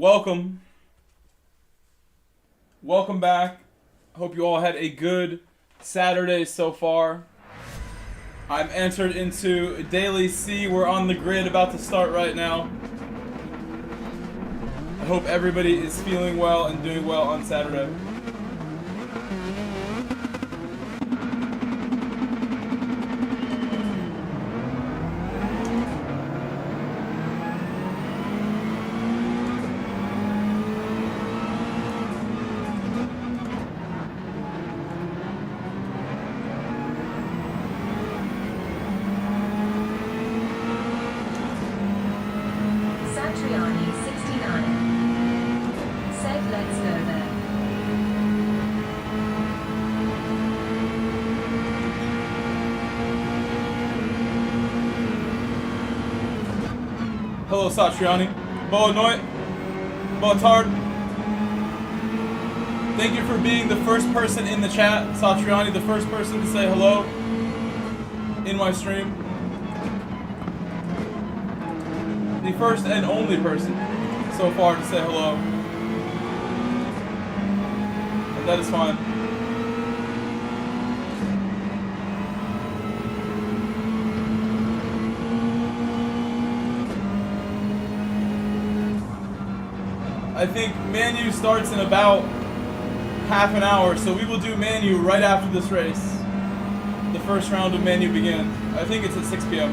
welcome. Welcome back. Hope you all had a good Saturday so far. I'm entered into Daily C. We're on the grid, about to start right now. I hope everybody is feeling well and doing well on Saturday. Hello, Satriani. Boa Boatard. Thank you for being the first person in the chat, Satriani, the first person to say hello in my stream. The first and only person so far to say hello. And that is fine. I think Manu starts in about half an hour, so we will do Manu right after this race. The first round of Manu begins. I think it's at 6 p.m.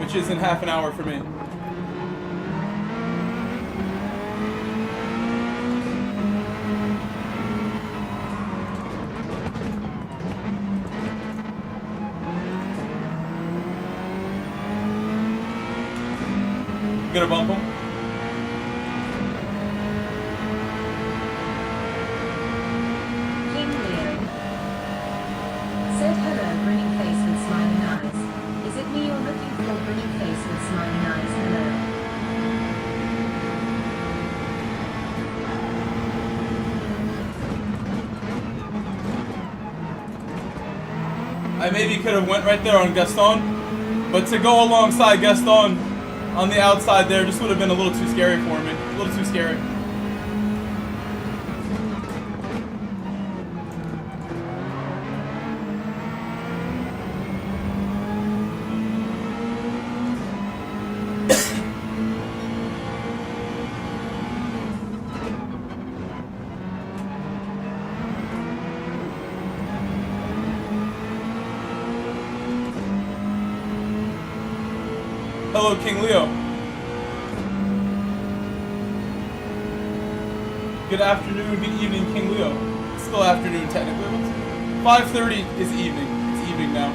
Which is in half an hour for me. Gonna bump him. King Leo said hello, grinning face with smiling eyes. Is it me you're looking for? Grinning face with smiling eyes. Hello. I maybe could have went right there on Gaston, but to go alongside Gaston on the outside there just would have been a little too scary for me. A little too scary. Hello, King Leo. Good afternoon, good evening, King Leo. It's still afternoon, technically. 5:30 is evening. It's evening now.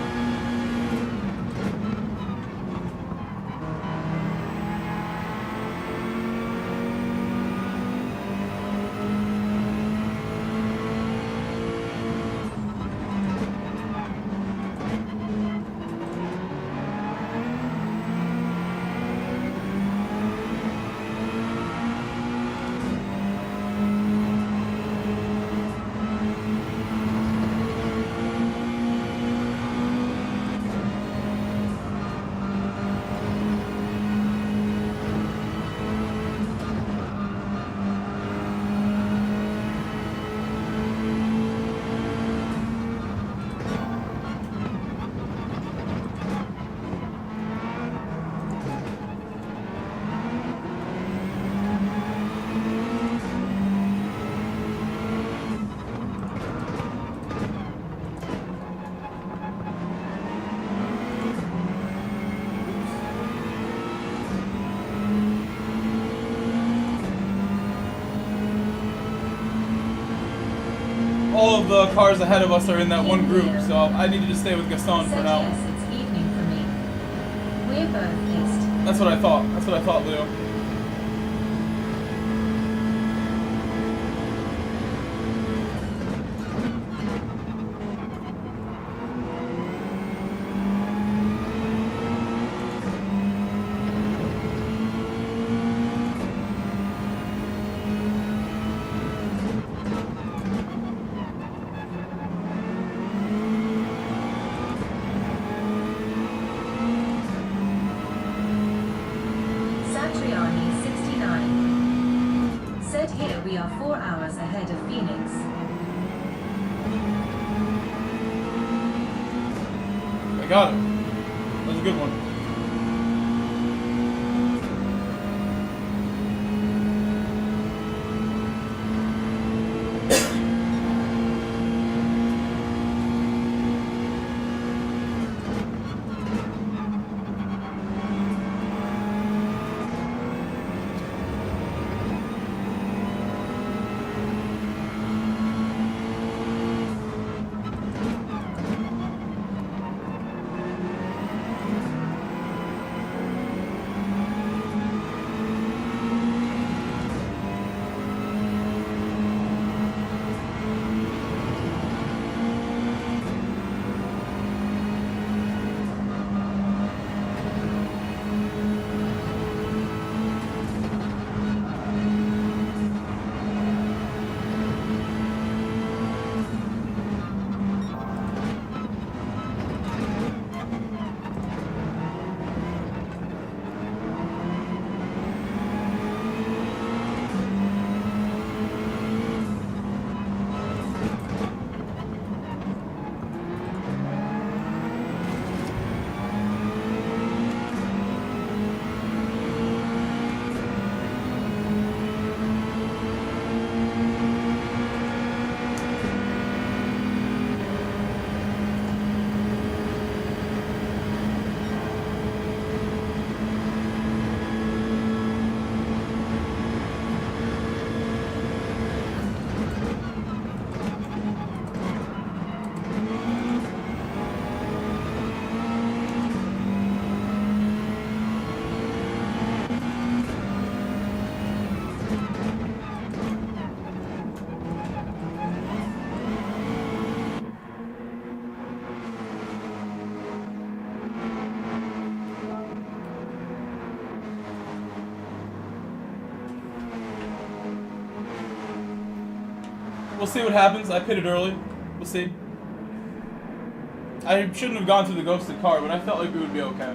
All of the cars ahead of us are in that one group, so I need to just stay with Gaston for now. Yes, it's evening for me. We're both pissed. That's what I thought. That's what I thought, Leo. got it. That was a good one. We'll see what happens. I pitted early. We'll see. I shouldn't have gone through the ghosted car, but I felt like we would be okay.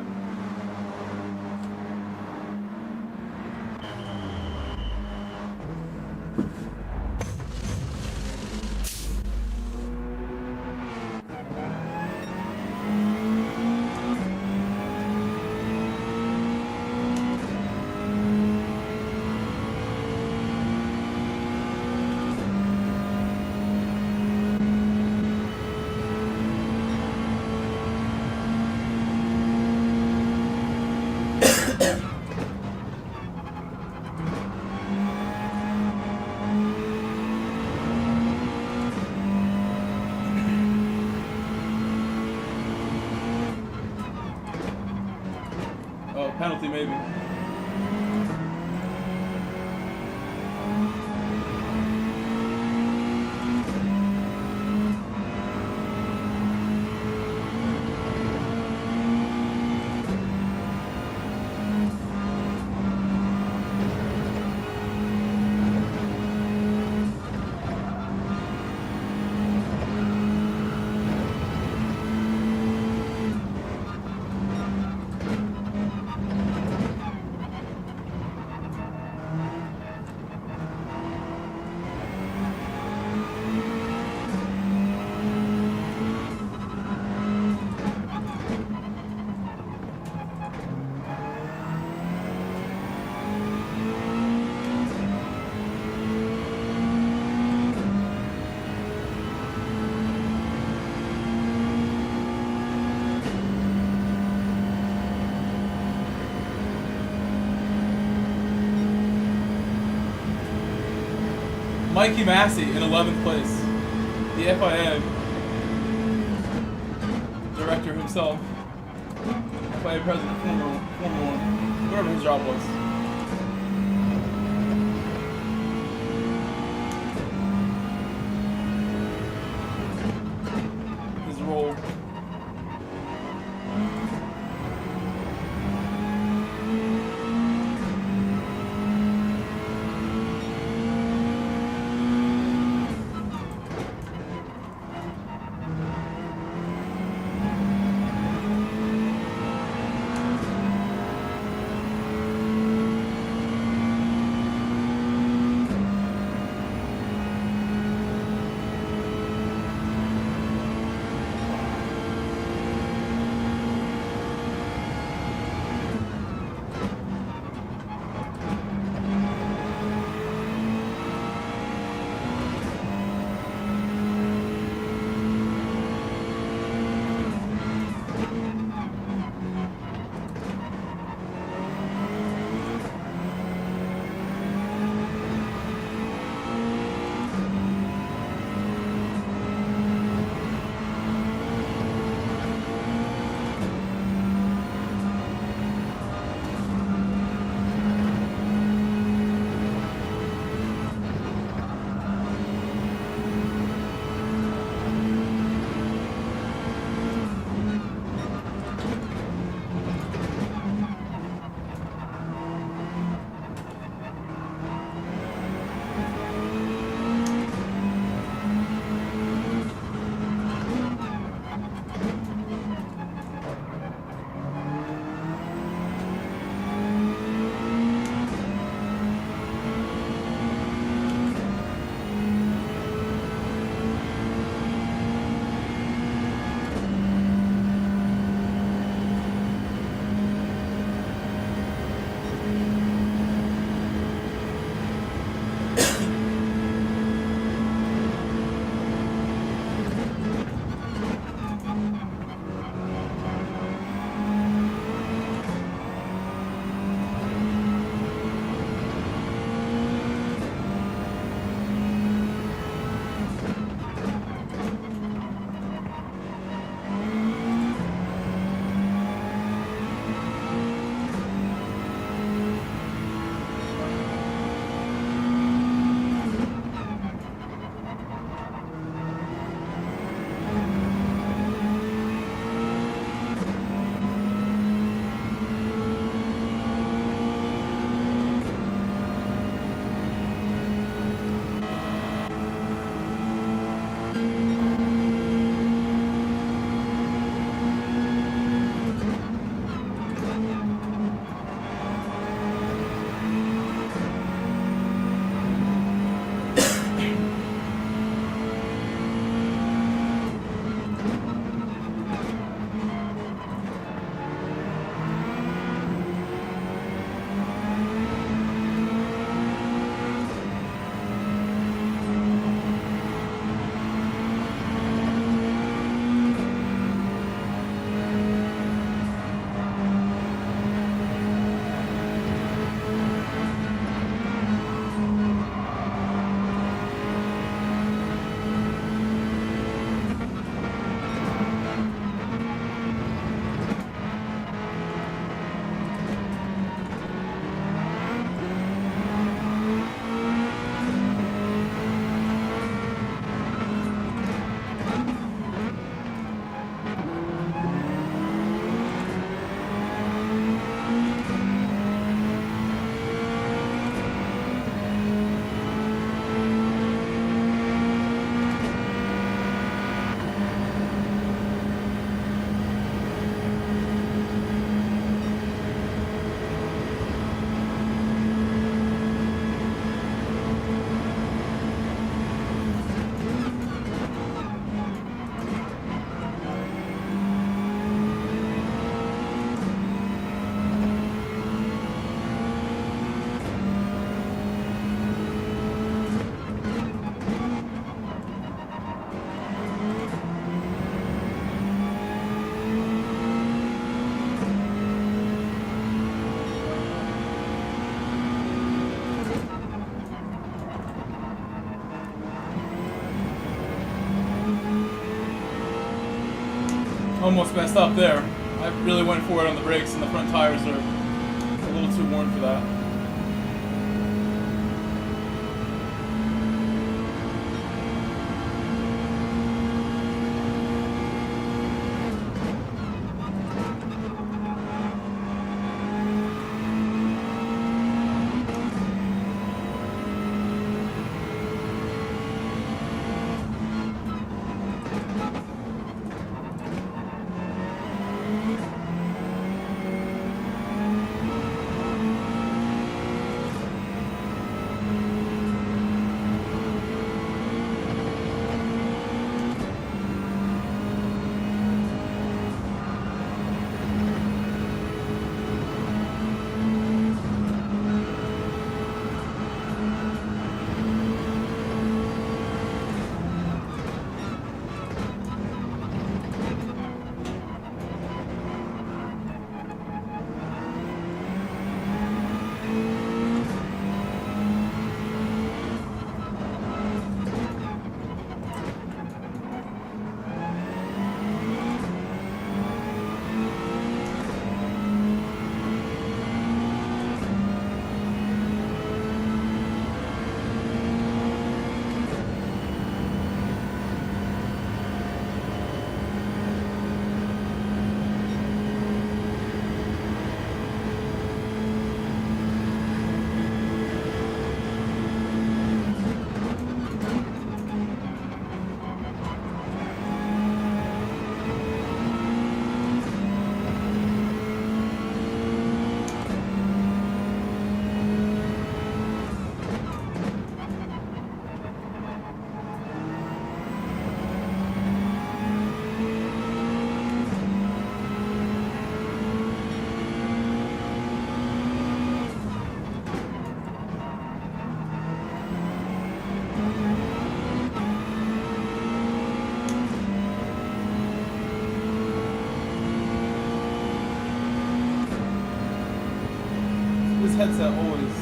Penalty, maybe. Mikey Massey in 11th place. The FIA director himself. FIA president, Formula 1, whatever his job was. His role. almost messed up there. I really went for it on the brakes, and the front tires are a little too worn for that. This headset always,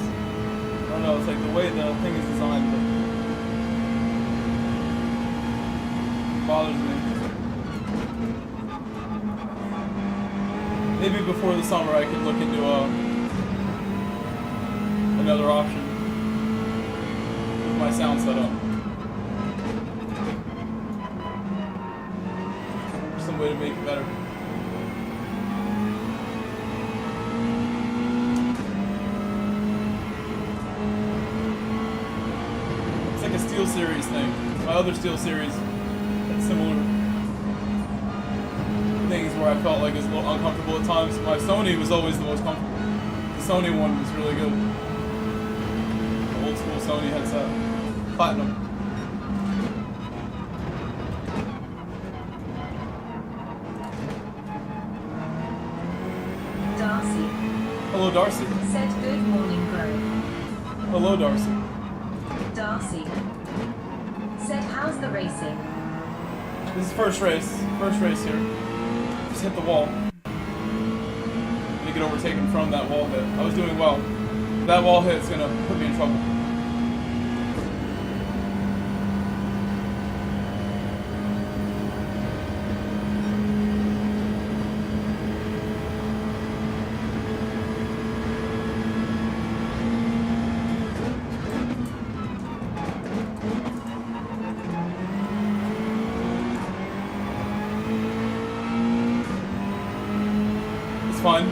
I don't know, it's like the way the thing is designed, but it bothers me. Maybe before the summer I could look into another option with my sound setup. Some way to make it better. It's like a Steel Series thing. My other Steel Series had similar things where I felt like it was a little uncomfortable at times. My Sony was always the most comfortable. The Sony one was really good. The old school Sony headset. Platinum. Darcy. Hello, Darcy. Said good morning, bro. Hello, Darcy. Darcy. Said how's the racing? This is first race here. Just hit the wall. Gonna get overtaken from that wall hit. I was doing well. That wall hit's gonna put me in trouble. Fun.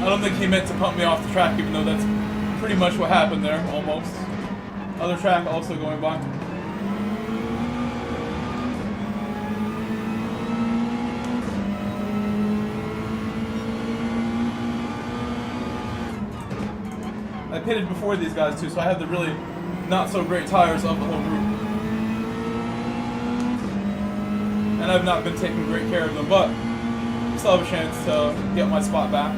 I don't think he meant to pump me off the track, even though that's pretty much what happened there, almost. Other track also going by. I pitted before these guys too, so I have the really not so great tires of the whole group. And I've not been taking great care of them, but still have a chance to get my spot back.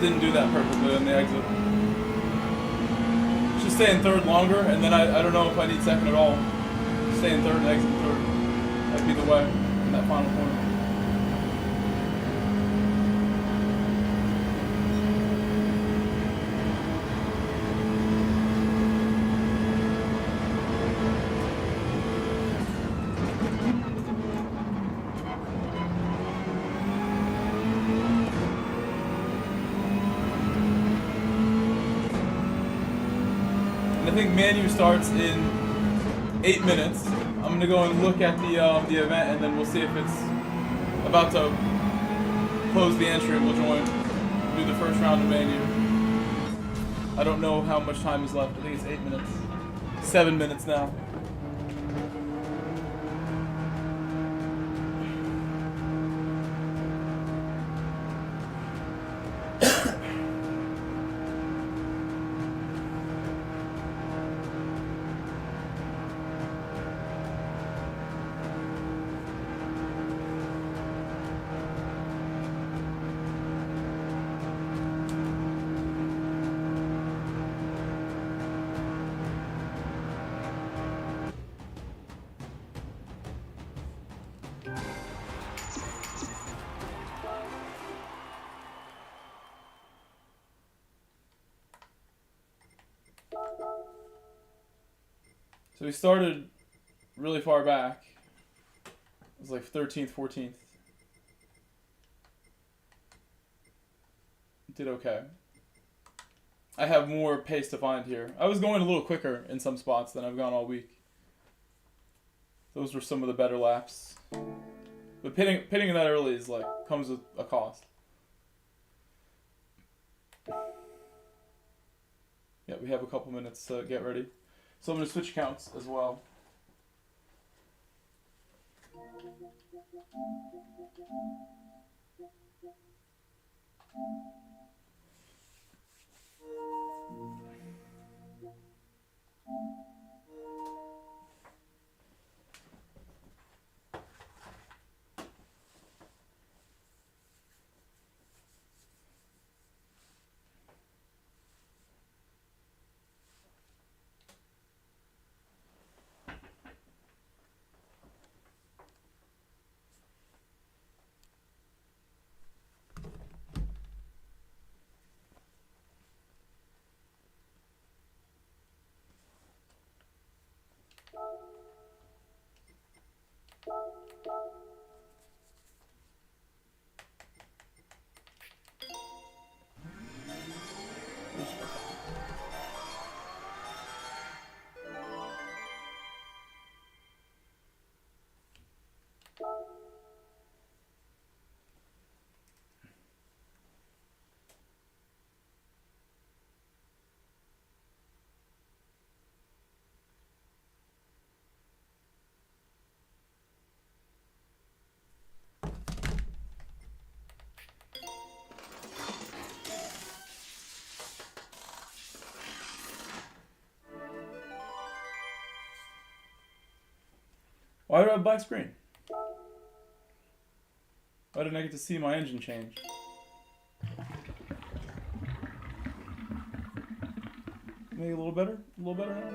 didn't do that perfectly on the exit. Should stay in third longer, and then I don't know if I need second at all. Stay in third and exit third. That'd be the way in that final corner. I think Manu starts in 8 minutes. I'm gonna go and look at the event, and then we'll see if it's about to close the entry, and we'll join. Do the first round of Manu. I don't know how much time is left. I think it's 8 minutes. 7 minutes now. So we started really far back. It was like 13th, 14th. Did okay. I have more pace to find here. I was going a little quicker in some spots than I've gone all week. Those were some of the better laps. But pitting that early is like comes with a cost. Yeah, we have a couple minutes to get ready. So I'm going to switch counts as well. Why do I have a black screen? Why didn't I get to see my engine change? Maybe a little better? A little better now?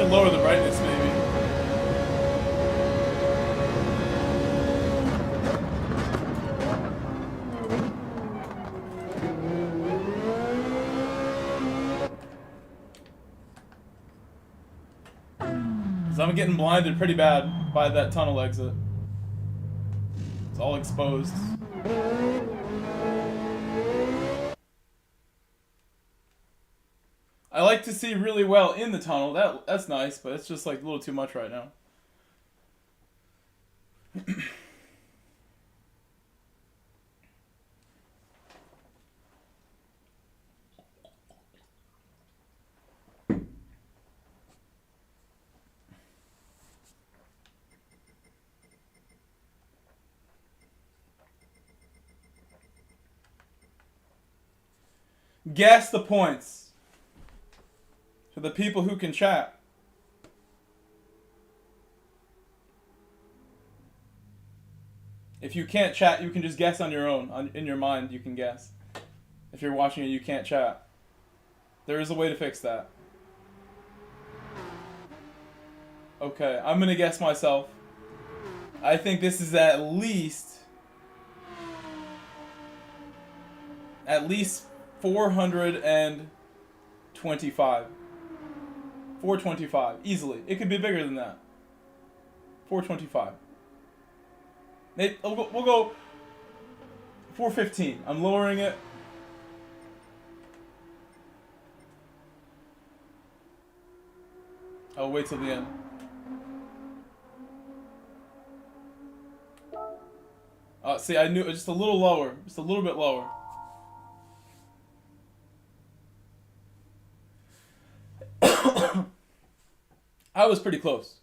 could lower the brightness maybe. Because I'm getting blinded pretty bad by that tunnel exit. It's all exposed. I like to see really well in the tunnel. That's nice, but it's just like a little too much right now. Guess the points. To the people who can chat. If you can't chat, you can just guess on your own. In your mind, you can guess. If you're watching it, you can't chat. There is a way to fix that. Okay, I'm gonna guess myself. I think this is at least 425. 425, easily. It could be bigger than that. 425. Maybe, we'll go 415. I'm lowering it. I'll wait till the end. See, I knew just a little lower, just a little bit lower. I was pretty close.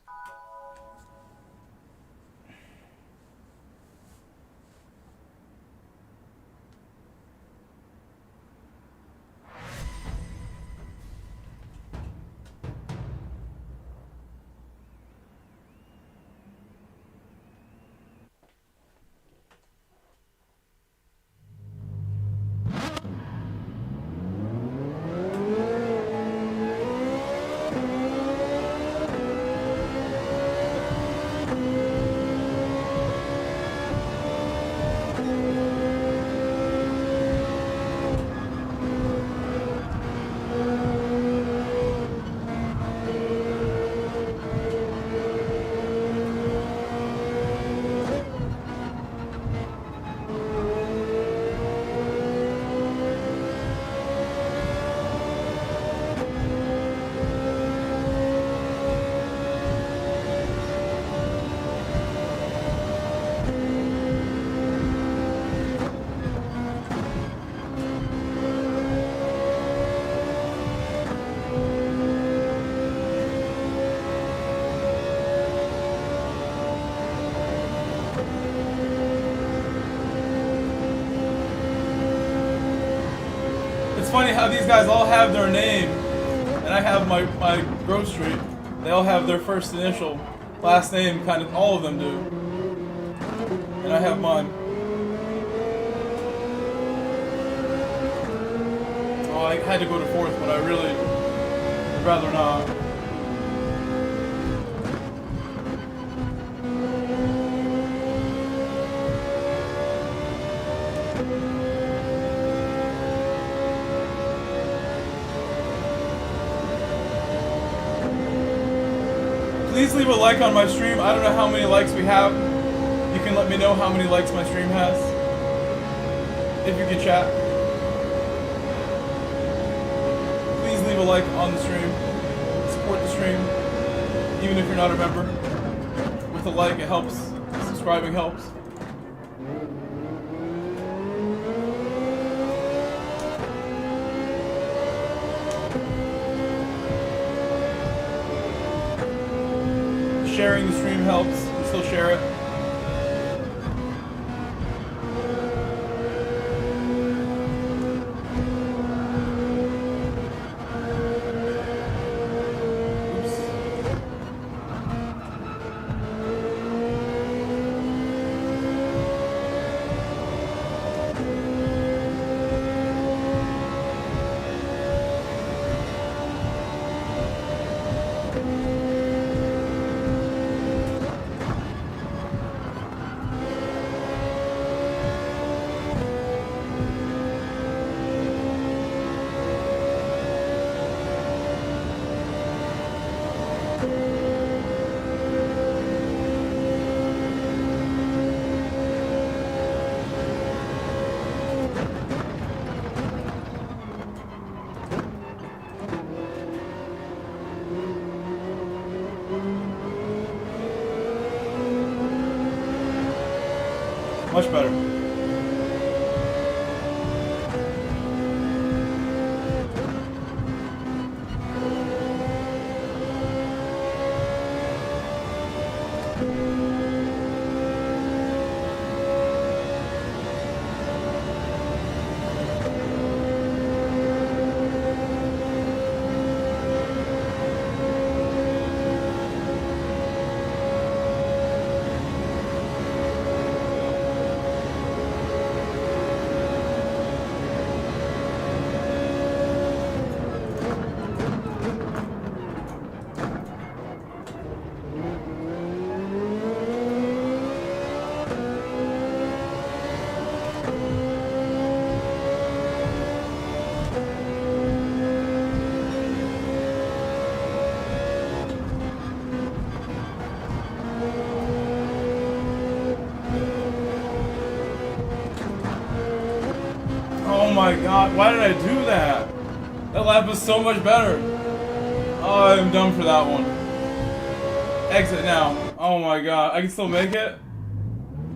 It's funny how these guys all have their name, and I have my Grove Street. They all have their first initial, last name, kind of all of them do. And I have mine. Oh, I had to go to fourth, but I really would rather not. Please leave a like on my stream. I don't know how many likes we have. You can let me know how many likes my stream has. If you can chat. Please leave a like on the stream. Support the stream. Even if you're not a member. With a like, it helps. Subscribing helps. Sharing the stream helps. You still share it. Oops. Much better. Oh my god, why did I do that? That lap was so much better. Oh, I'm done for that one. Exit now. Oh my god, I can still make it?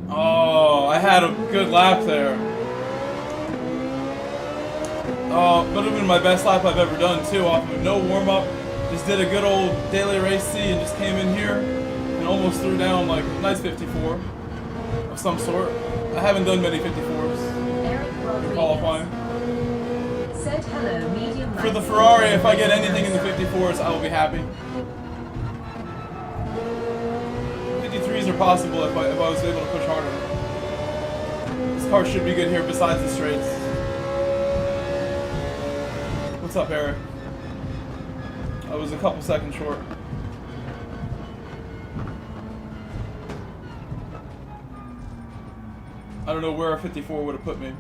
Oh, I had a good lap there. Oh, would have been my best lap I've ever done too, off of no warm-up. Just did a good old daily race C and just came in here and almost threw down like a nice 54 of some sort. I haven't done many 54s. Qualifying. Said hello, medium For the Ferrari, if I get anything in the 54s, I will be happy. 53s are possible if I was able to push harder. This car should be good here besides the straights. What's up, Eric? I was a couple seconds short. I don't know where a 54 would have put me.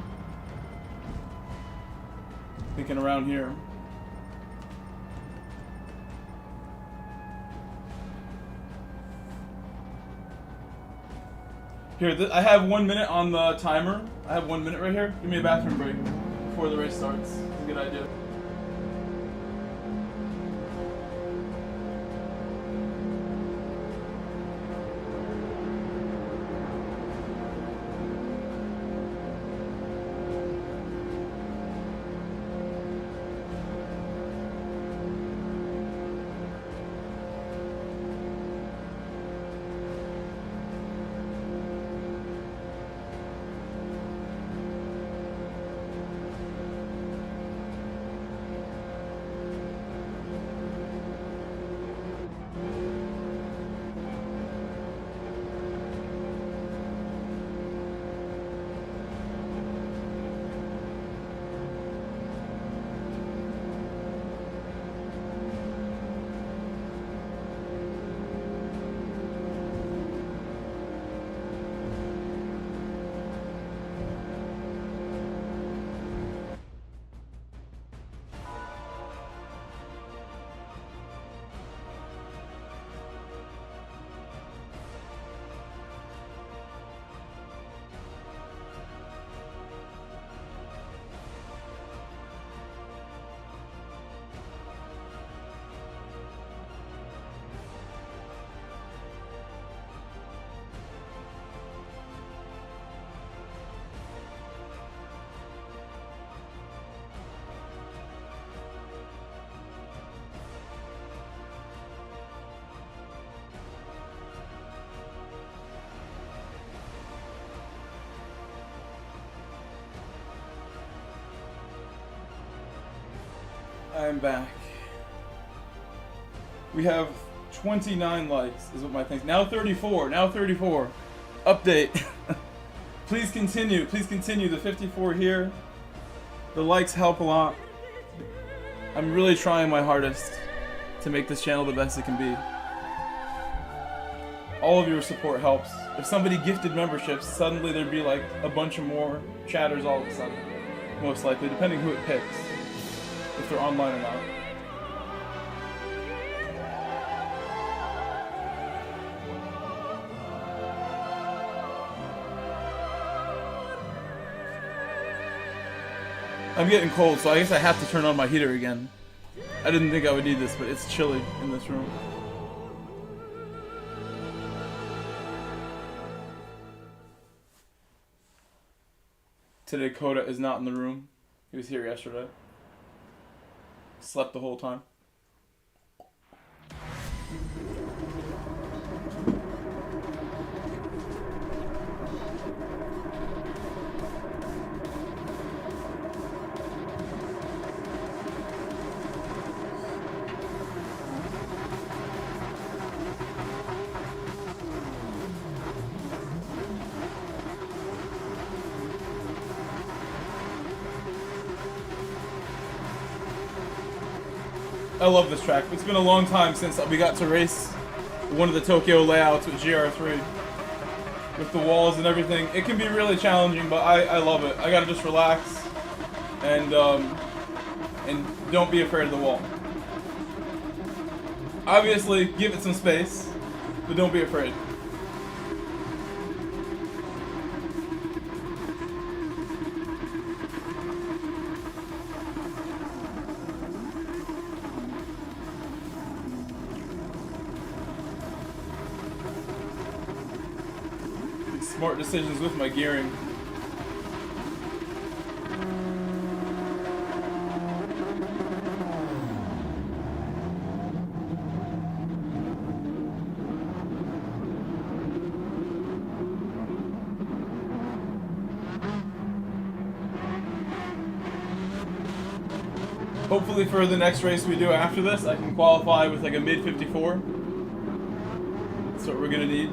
Thinking around here. Here, I have 1 minute on the timer. I have 1 minute right here. Give me a bathroom break before the race starts. It's a good idea. I'm back. We have 29 likes, is what my thing's. Now 34, now 34. Update. Please continue the 54 here. The likes help a lot. I'm really trying my hardest to make this channel the best it can be. All of your support helps. If somebody gifted memberships, suddenly there'd be like a bunch of more chatters all of a sudden. Most likely, depending who it picks. If they're online or not. I'm getting cold, so I guess I have to turn on my heater again. I didn't think I would need this, but it's chilly in this room. Today Coda is not in the room. He was here yesterday. Slept the whole time. I love this track. It's been a long time since we got to race one of the Tokyo layouts with GR3. With the walls and everything. It can be really challenging, but I love it. I gotta just relax and don't be afraid of the wall. Obviously, give it some space, but don't be afraid. Smart decisions with my gearing. Hopefully for the next race we do after this, I can qualify with like a mid 54. That's what we're gonna need.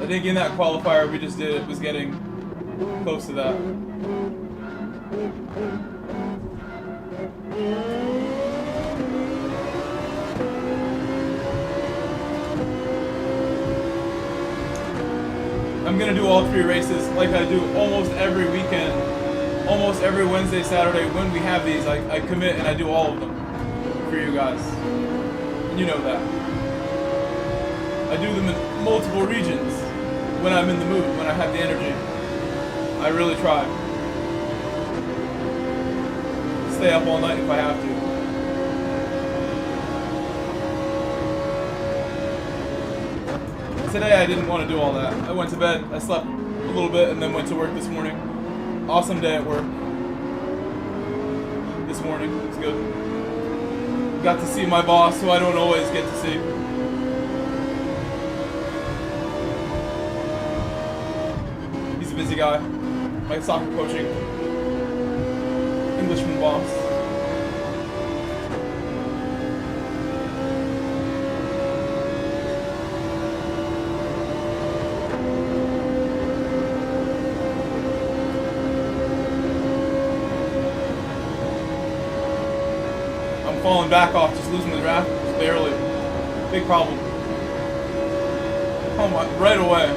I think in that qualifier we just did, it was getting close to that. I'm gonna do all 3 races like I do almost every weekend, almost every Wednesday, Saturday. When we have these, I commit and I do all of them for you guys. And you know that. I do them in multiple regions. When I'm in the mood, when I have the energy. I really try. Stay up all night if I have to. Today I didn't want to do all that. I went to bed, I slept a little bit, and then went to work this morning. Awesome day at work. This morning, it was good. Got to see my boss, who I don't always get to see. Busy guy, my soccer coaching, Englishman boss. I'm falling back off, just losing the draft, just barely. Big problem. Oh my, right away.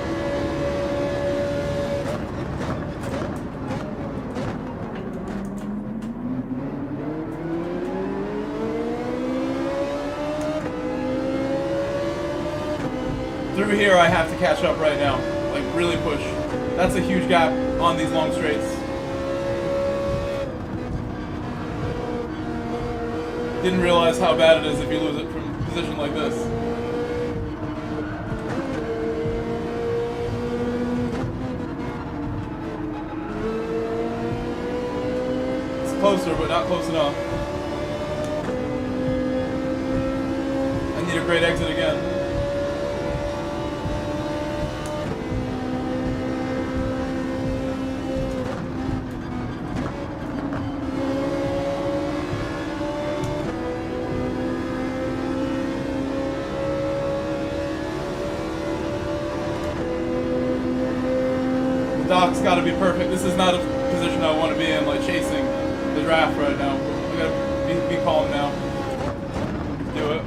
Through here, I have to catch up right now. Like, really push. That's a huge gap on these long straights. Didn't realize how bad it is if you lose it from a position like this. It's closer, but not close enough. I need a great exit again. Doc's got to be perfect. This is not a position I want to be in, like chasing the draft right now. We gotta be calm now. Do it.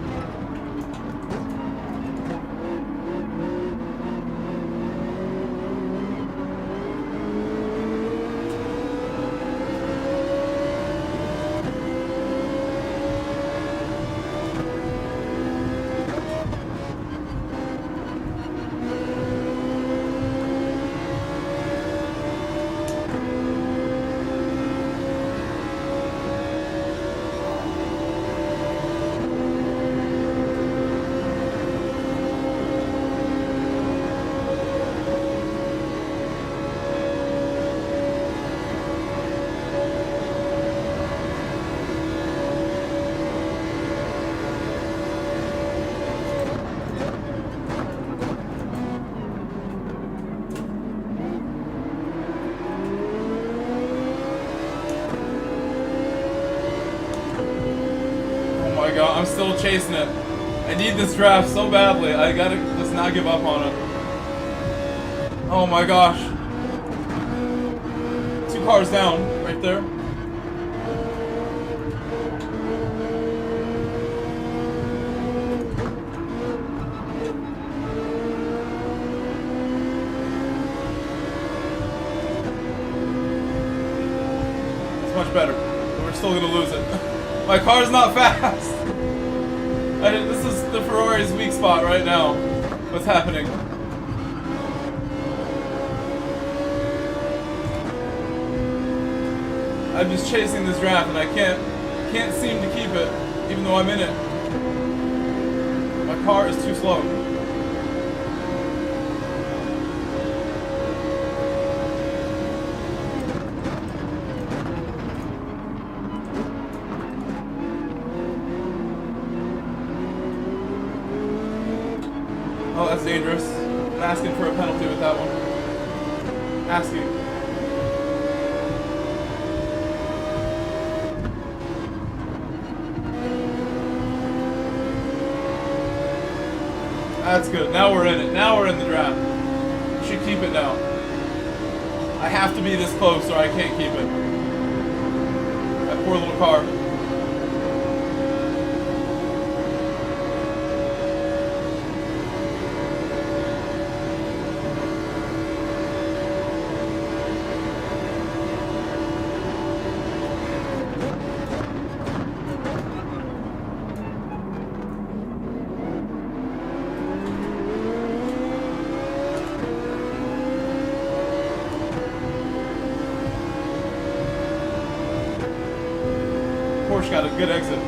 god, I'm still chasing it. I need this draft so badly. I gotta just not give up on it. Oh my gosh. 2 cars down, right there. Much better. But we're still gonna lose it. My car's not fast. This is the Ferrari's weak spot right now. What's happening? I'm just chasing this draft and I can't seem to keep it, even though I'm in it. My car is too slow. Oh, that's dangerous. I'm asking for a penalty with that one. Asking. That's good. Now we're in it. Now we're in the draft. Should keep it now. I have to be this close or I can't keep it. That poor little car. Porsche got a good exit.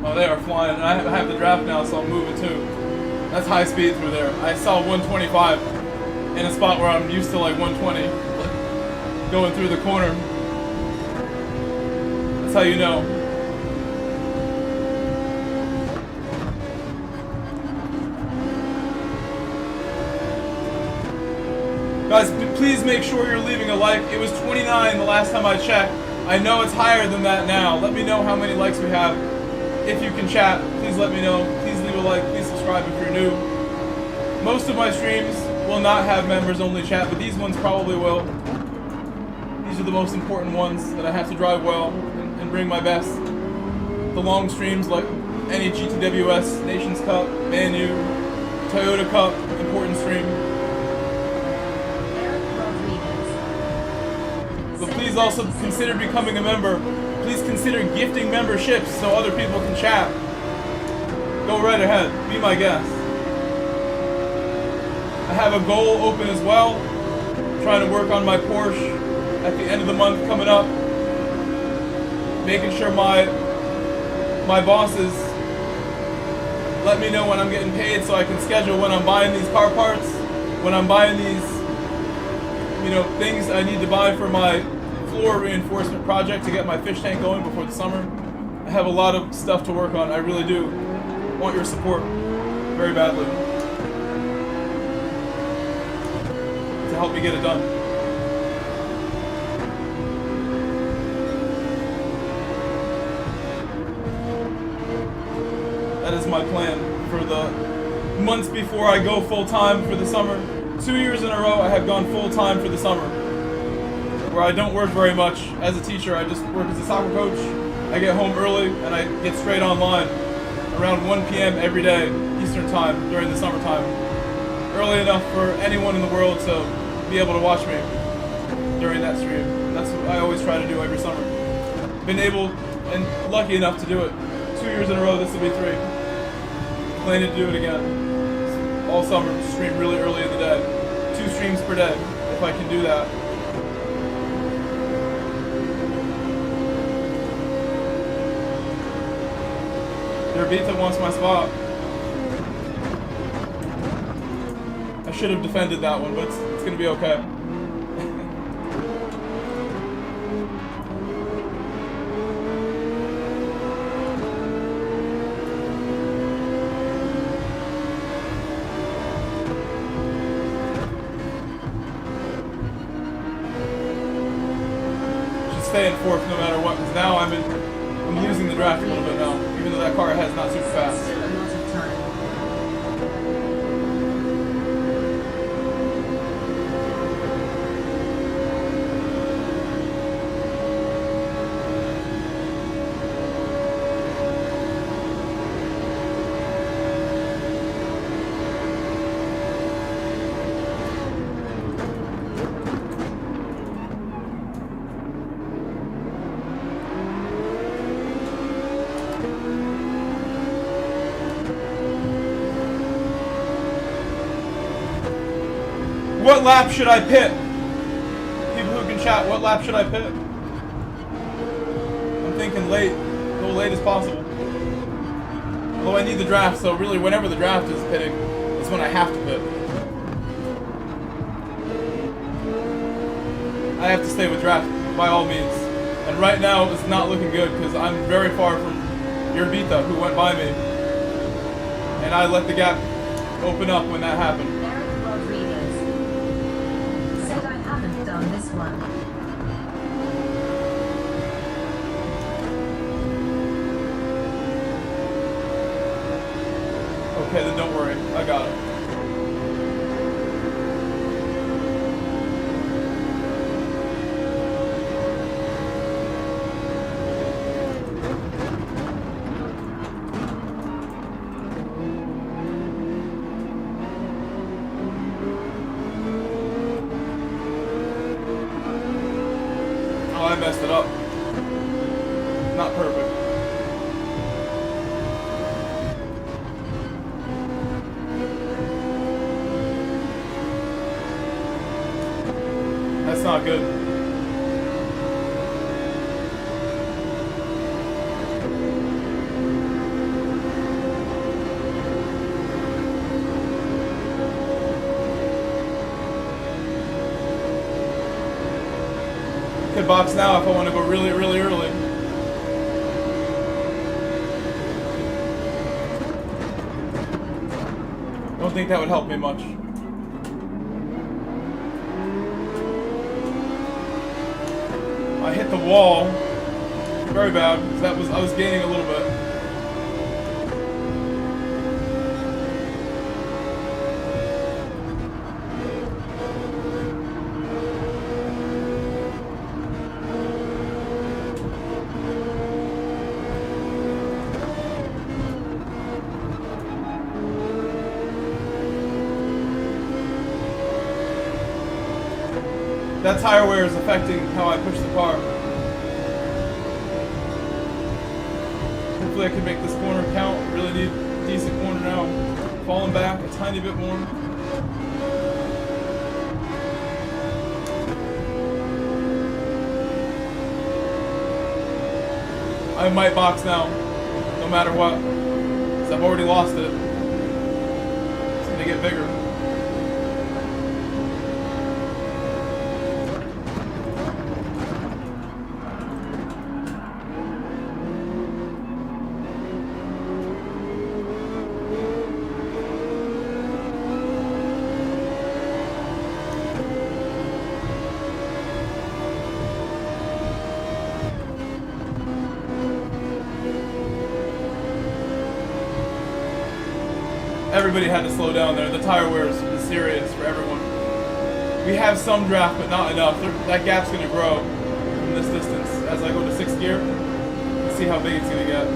Oh, they are flying, and I have the draft now, so I'm moving too. That's high speed through there. I saw 125 in a spot where I'm used to like 120, going through the corner. That's how you know. Guys, please make sure you're leaving a like. It was 29 the last time I checked. I know it's higher than that now. Let me know how many likes we have. If you can chat, please let me know. Please leave a like. Please subscribe if you're new. Most of my streams will not have members only chat, but these ones probably will. These are the most important ones that I have to drive well and bring my best. The long streams like any GTWS, Nations Cup, Manu, Toyota Cup, important stream. But please also consider becoming a member. Please consider gifting memberships so other people can chat. Go right ahead. Be my guest. I have a goal open as well. I'm trying to work on my Porsche at the end of the month coming up. Making sure my bosses let me know when I'm getting paid so I can schedule when I'm buying these car parts, when I'm buying these things I need to buy for my floor reinforcement project to get my fish tank going before the summer. I have a lot of stuff to work on. I really do want your support very badly to help me get it done. That is my plan for the months before I go full-time for the summer. 2 years in a row I have gone full-time for the summer, where I don't work very much as a teacher. I just work as a soccer coach. I get home early and I get straight online around 1 p.m. every day Eastern time during the summertime. Early enough for anyone in the world to be able to watch me during that stream. That's what I always try to do every summer. Been able and lucky enough to do it 2 years in a row. This will be 3. Planning to do it again. All summer, stream really early in the day. 2 streams per day, if I can do that. Derbita wants my spot. I should have defended that one, but it's gonna be okay. fourth no matter what, because now I'm losing the draft a little bit now, even though that car has not super fast. Still a lot of time. What lap should I pit? People who can chat, what lap should I pit? I'm thinking late. Go late as possible. Although I need the draft, so really whenever the draft is pitting, is when I have to pit. I have to stay with draft, by all means. And right now, it's not looking good, because I'm very far from Yerbita, who went by me. And I let the gap open up when that happened. On this one. Okay, then don't worry. I got it. I messed it up. Not perfect. That's not good. Could box now if I want to go really, really early. Don't think that would help me much. I hit the wall very bad because I was gaining a little bit. That tire wear is affecting how I push the car. Hopefully I can make this corner count. Really need a decent corner now. Falling back a tiny bit more. I might box now, no matter what, because I've already lost it. It's gonna get bigger. Everybody had to slow down there. The tire wear is serious for everyone. We have some draft, but not enough. That gap's going to grow from this distance as I go to 6th gear. Let's see how big it's going to get.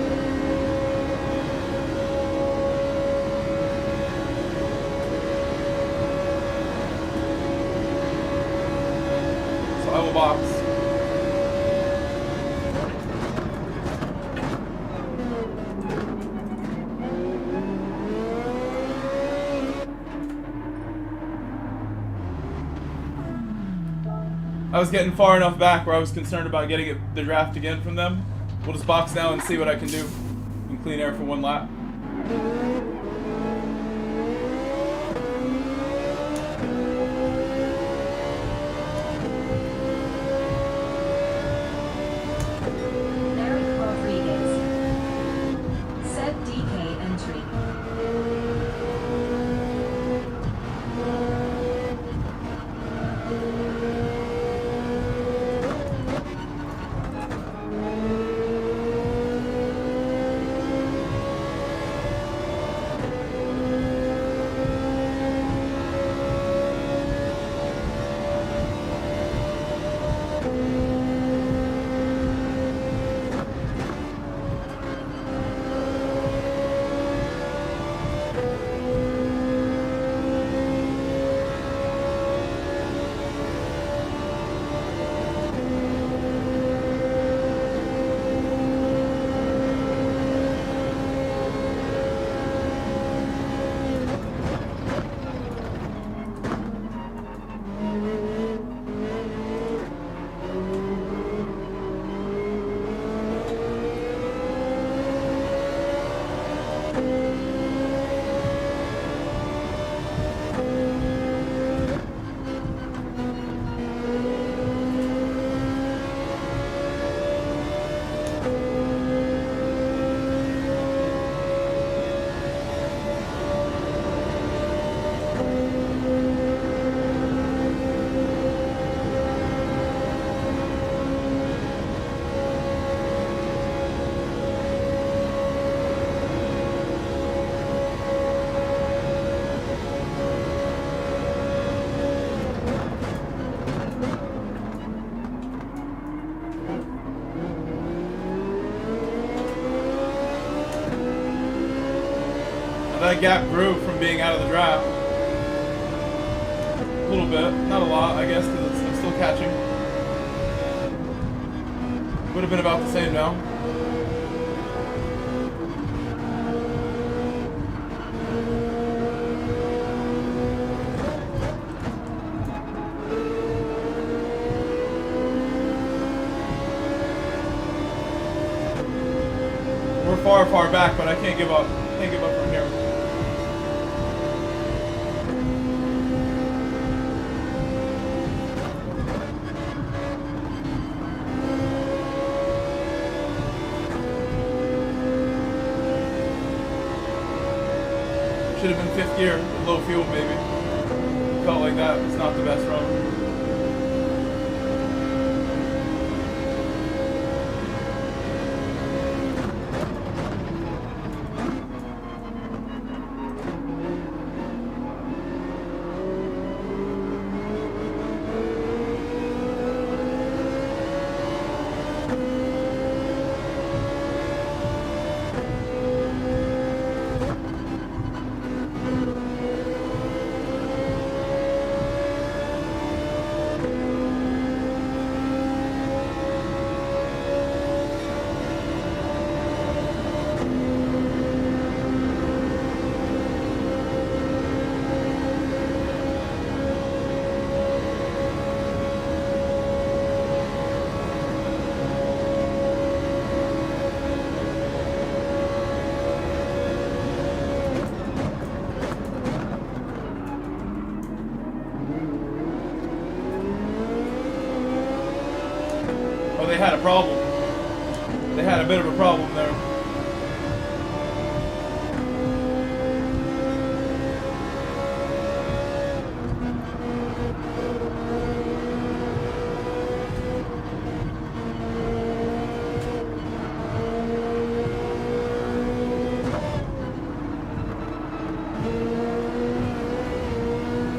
So I will box. I was getting far enough back where I was concerned about getting the draft again from them. We'll just box now and see what I can do in clean air for one lap. Eric Rodriguez. Said DK entry. that gap grew from being out of the draft. A little bit, not a lot, I guess, because I'm still catching. Would have been about the same now. We're far back, but I can't give up. Can't give up from here. Should have been fifth gear, low fuel maybe. Felt like that. It's not the best run. They had a problem. They had a bit of a problem there.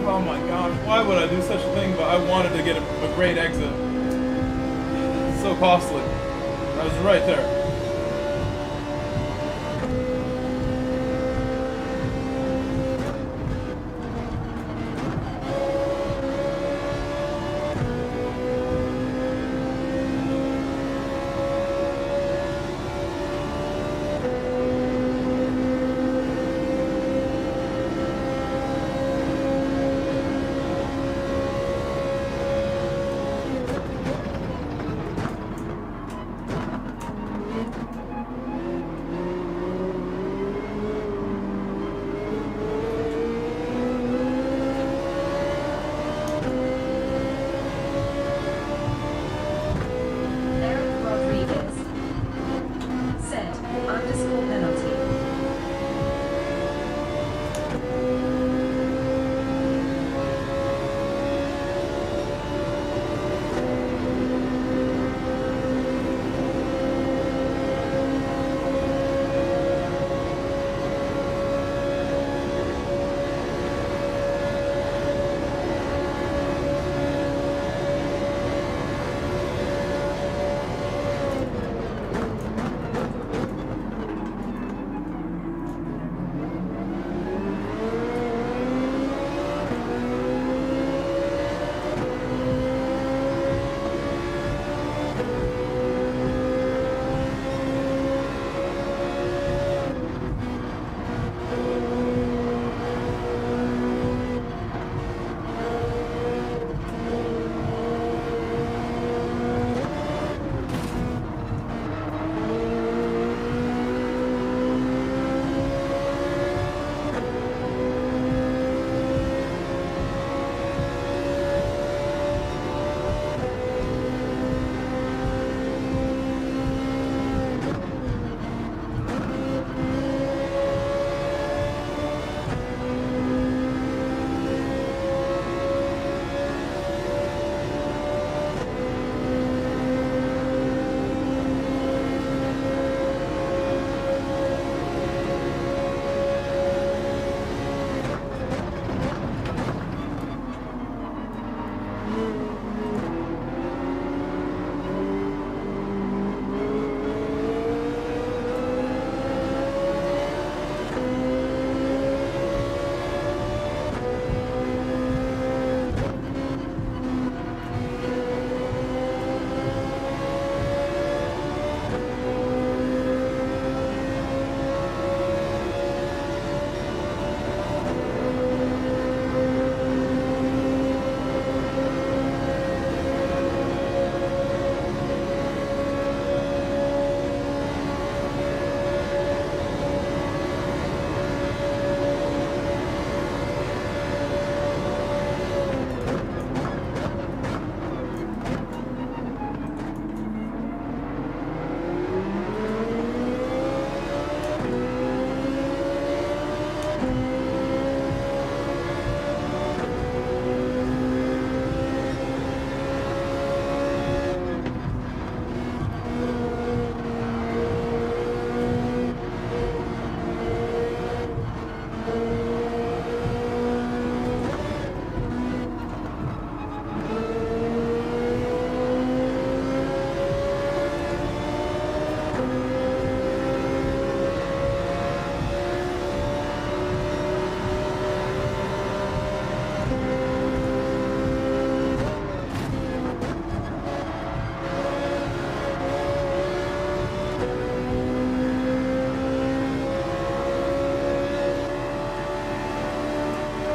Oh my gosh, why would I do such a thing? But I wanted to get a great exit. So costly. I was right there.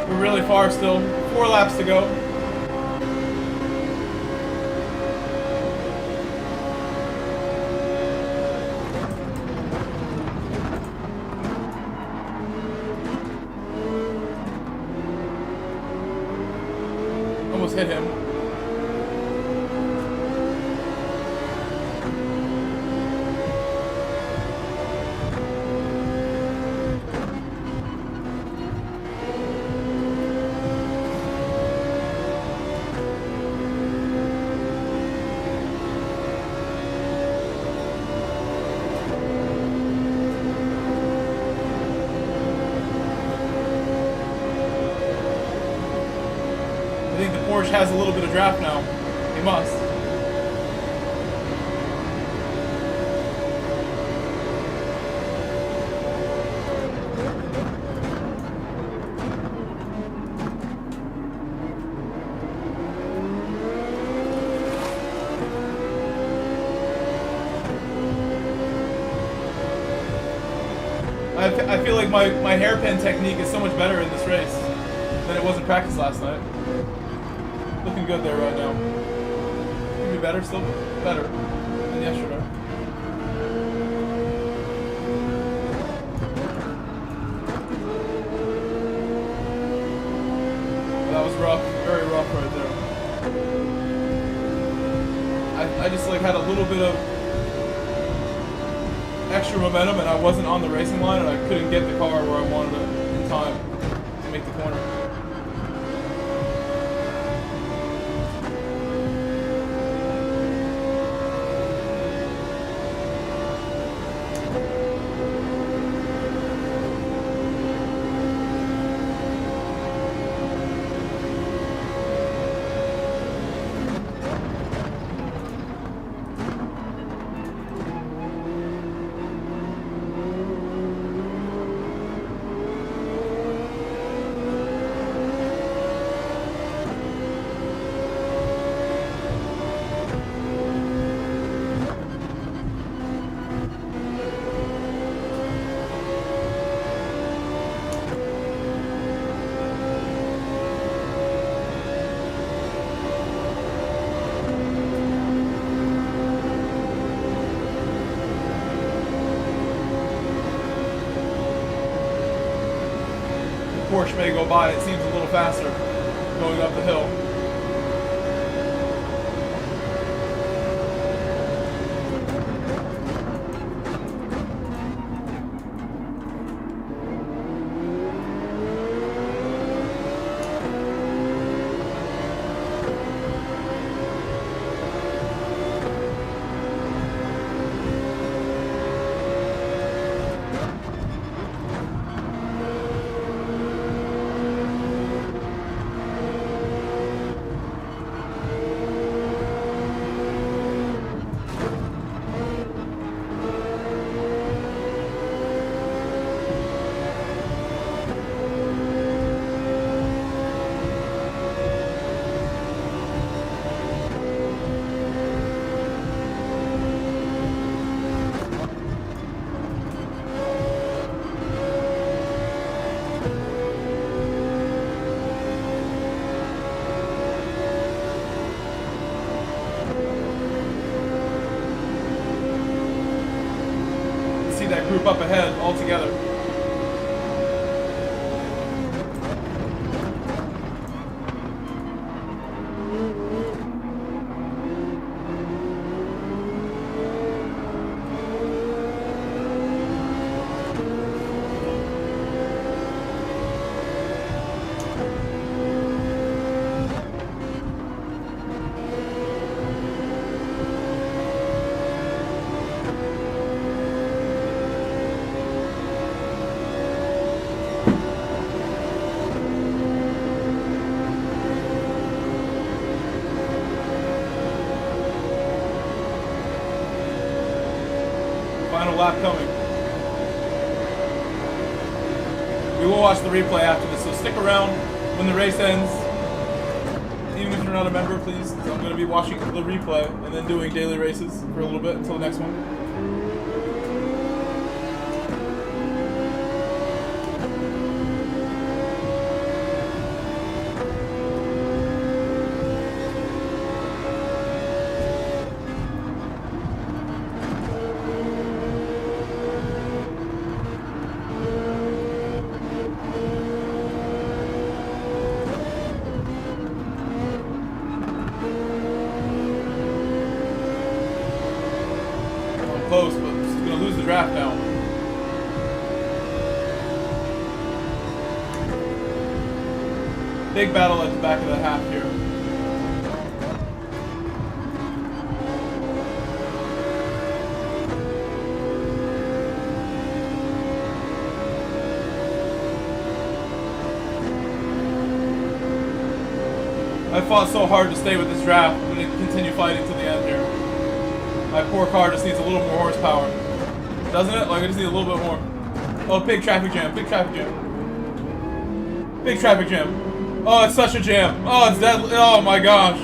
We're really far still. 4 laps to go. Almost hit him. I think the Porsche has a little bit of draft now. He must. I feel like my hairpin technique is so much better in this race than it was in practice last night. Looking good there right now. Could be better, still better than yesterday. That was rough, very rough right there. I just like had a little bit of extra momentum and I wasn't on the racing line and I couldn't get the car where I wanted it in time to make the corner. Porsche may go by, it seems a little faster going up the hill. That group up ahead all together. Final lap coming. We will watch the replay after this, so stick around when the race ends. Even if you're not a member, please. I'm going to be watching the replay and then doing daily races for a little bit until the next one. draft now. Big battle at the back of the half here. I fought so hard to stay with this draft. I'm going to continue fighting to the end here. My poor car just needs a little more horsepower. Doesn't it? Like, I just need a little bit more. Oh, big traffic jam. Big traffic jam. Big traffic jam. Oh, it's such a jam. Oh, it's deadly. Oh my gosh.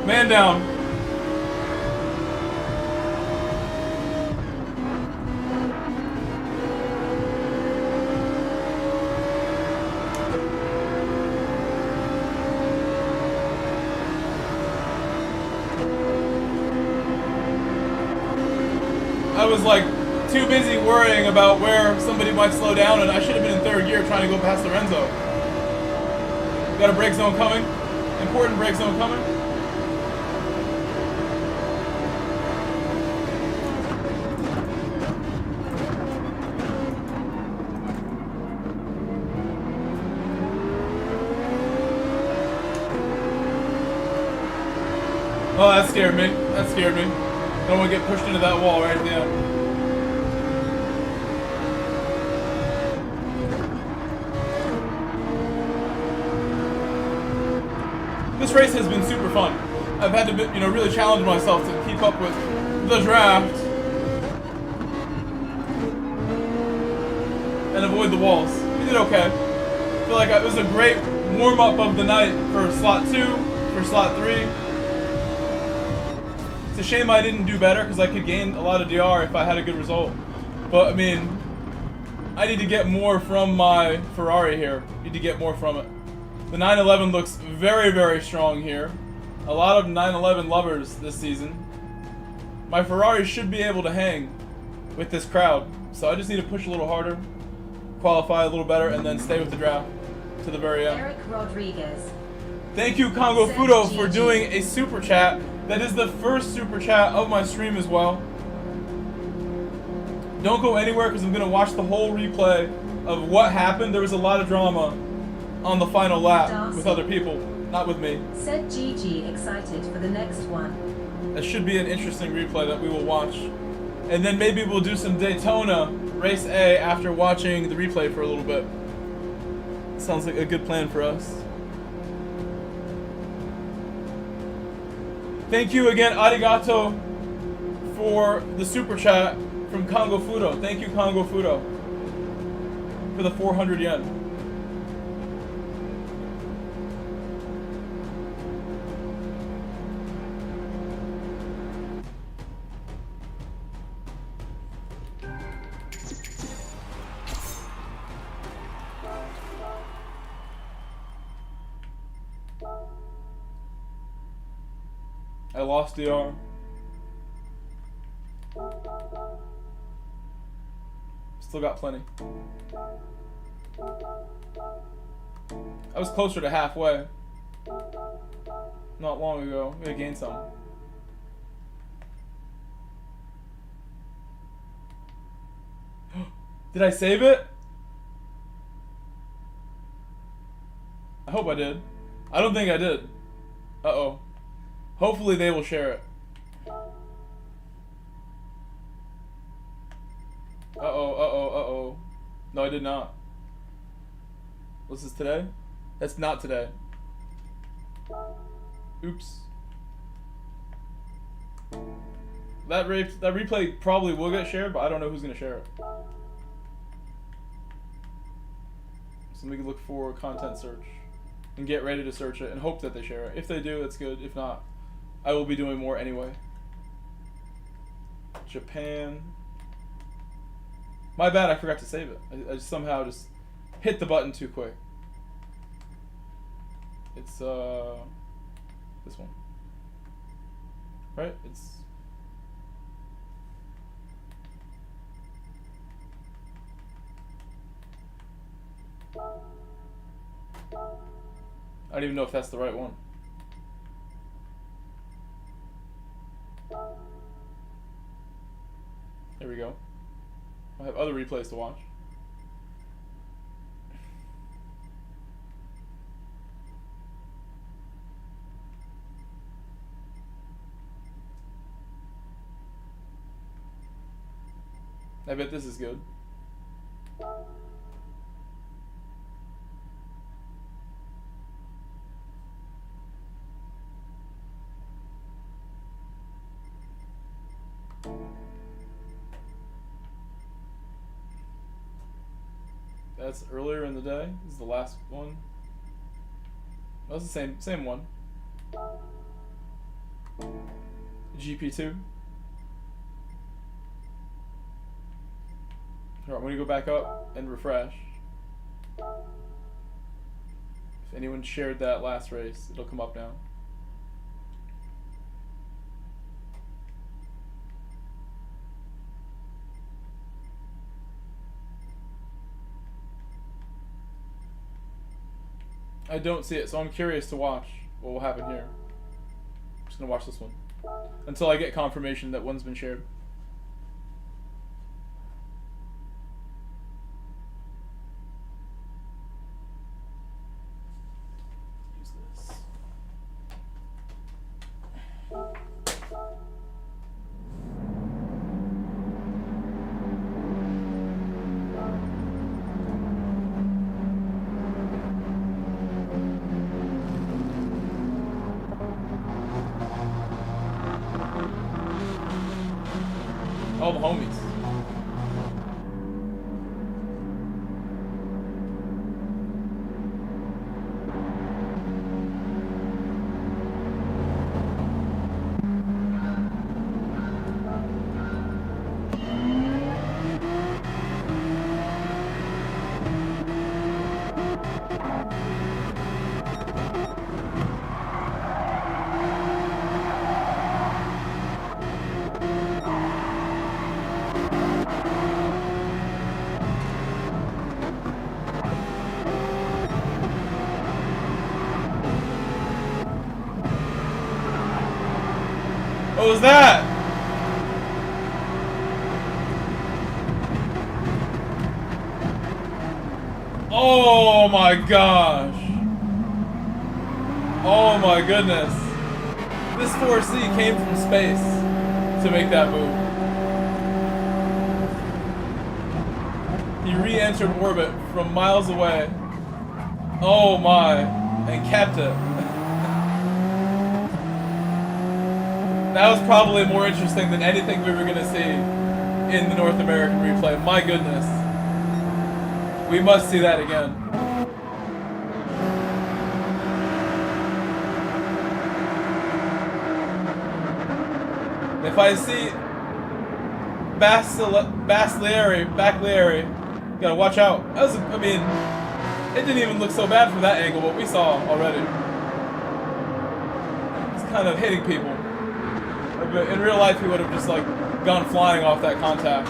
Man down. I was like too busy worrying about where somebody might slow down, and I should have been in third gear trying to go past Lorenzo. Got a brake zone coming. Important brake zone coming. Oh, that scared me. That scared me. Don't want to get pushed into that wall right at the end. This race has been super fun. I've had to, really challenge myself to keep up with the draft and avoid the walls. We did okay. I feel like it was a great warm-up of the night for slot 2, for slot 3. It's a shame I didn't do better because I could gain a lot of DR if I had a good result. But, I mean, I need to get more from my Ferrari here. Need to get more from it. The 911 looks very, very strong here. A lot of 911 lovers this season. My Ferrari should be able to hang with this crowd. So I just need to push a little harder, qualify a little better, and then stay with the draft to the very end. Eric Rodriguez. Thank you, Congo Fudo, for doing a super chat. That is the first super chat of my stream as well. Don't go anywhere because I'm going to watch the whole replay of what happened. There was a lot of drama on the final lap with other people, not with me. Said GG excited for the next one. That should be an interesting replay that we will watch. And then maybe we'll do some Daytona Race A after watching the replay for a little bit. Sounds like a good plan for us. Thank you again, arigato, for the super chat from Congo Fudo. Thank you, Congo Fudo, for the 400 yen. I lost DR. Still got plenty. I was closer to halfway not long ago. We gained some. Did I save it? I hope I did. I don't think I did. Uh-oh. Hopefully they will share it. Uh-oh. No, I did not. Was this today? That's not today. Oops. That replay probably will get shared, but I don't know who's going to share it. So we can look for content search and get ready to search it and hope that they share it. If they do, that's good. If not, I will be doing more anyway. Japan. My bad, I forgot to save it. I somehow just hit the button too quick. It's this one. Right? It's I don't even know if that's the right one. There we go. I have other replays to watch. I bet this is good. That's earlier in the day. This is the last one. That's the same one. GP2. Alright, I'm gonna go back up and refresh. If anyone shared that last race, it'll come up now. I don't see it, so I'm curious to watch what will happen here. I'm just gonna watch this one until I get confirmation that one's been shared. Use this. All the homies. What was that? Oh my gosh. Oh my goodness. This 4C came from space to make that move. He re-entered orbit from miles away. Oh my. And kept it. That was probably more interesting than anything we were going to see in the North American replay. My goodness. We must see that again. If I see Baglieri, gotta watch out. That was, I mean, it didn't even look so bad from that angle, what we saw already. It's kind of hitting people. But in real life, he would have just like gone flying off that contact.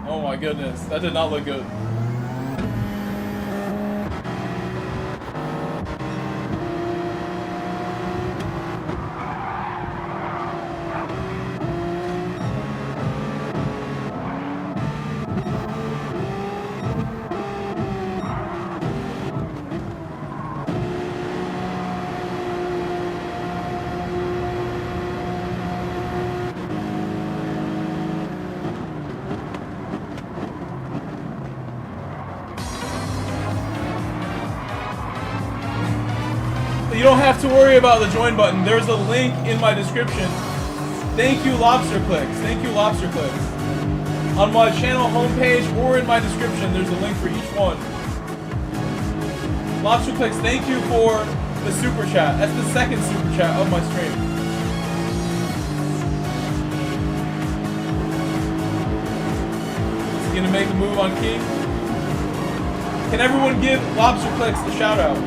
Oh my goodness, that did not look good. You don't have to worry about the join button. There's a link in my description. Thank you, Lobster Clicks. Thank you, Lobster Clicks. On my channel homepage or in my description, there's a link for each one. Lobster Clicks, thank you for the super chat. That's the second super chat of my stream. Is he gonna make a move on King? Can everyone give Lobster Clicks a shout out?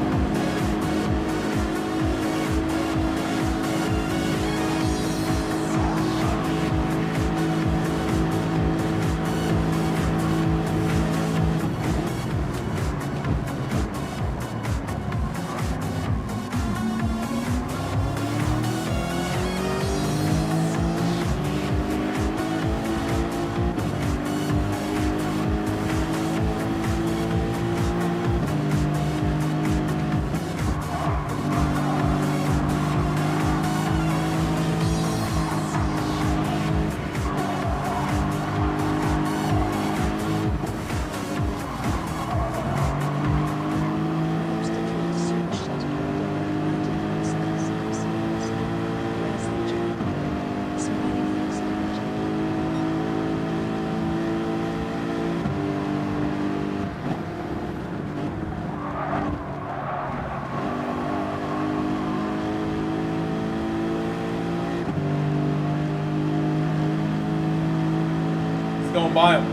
going by him.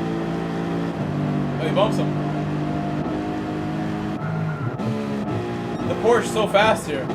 Oh, he bumps him. The Porsche's so fast here.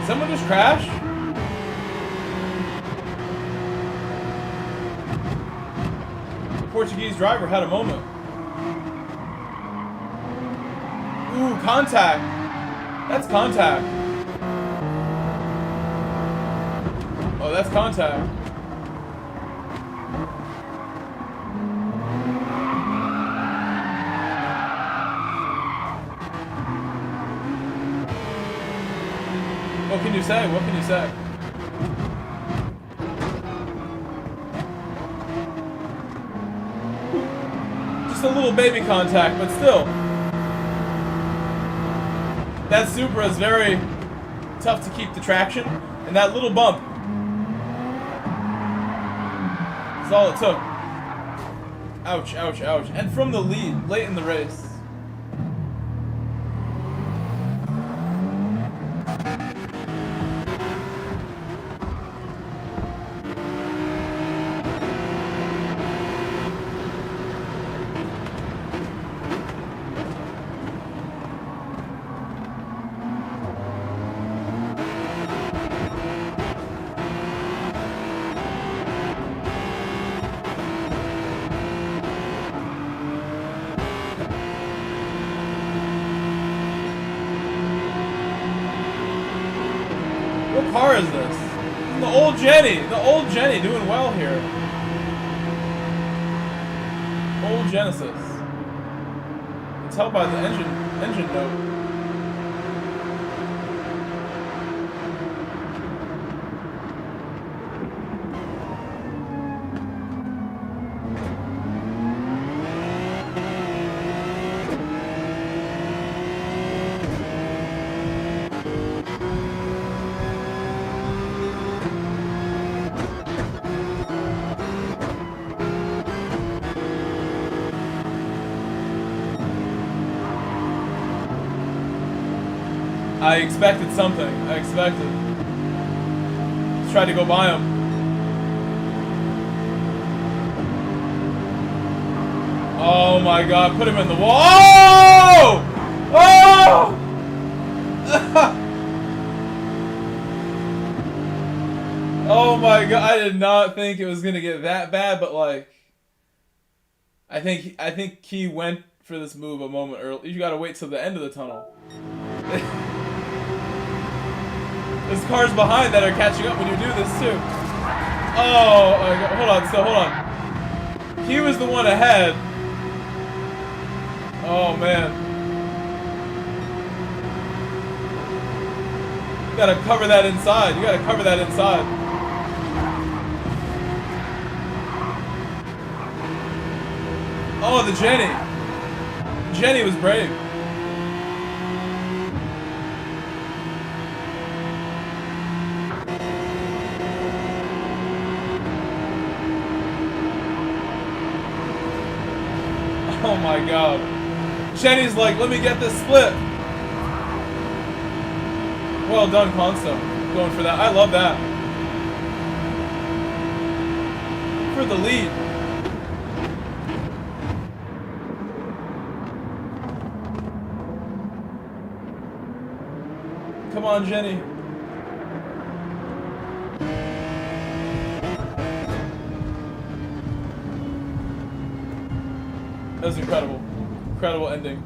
Someone just crashed? The Portuguese driver had a moment. Ooh, contact. That's contact. Oh, that's contact. What can you say? What can you say? Just a little baby contact, but still. That Supra is very tough to keep the traction, and that little bump is all it took. Ouch, ouch, ouch. And from the lead, late in the race. What car is this? The old Jenny doing well here. Old Genesis. You can tell by the engine note. I expected something. I expected. Let's try to go by him. Oh my god, put him in the wall. Oh! Oh my god, I did not think it was gonna get that bad, but like I think he went for this move a moment early. You gotta wait till the end of the tunnel. There's cars behind that are catching up when you do this too. Oh my god, hold on, hold on. He was the one ahead. Oh man. You gotta cover that inside. You gotta cover that inside. Oh, the Jenny. Jenny was brave. Oh my god. Jenny's like, let me get this split. Well done, Consto. Going for that. I love that. For the lead. Come on, Jenny. That was incredible. Incredible ending.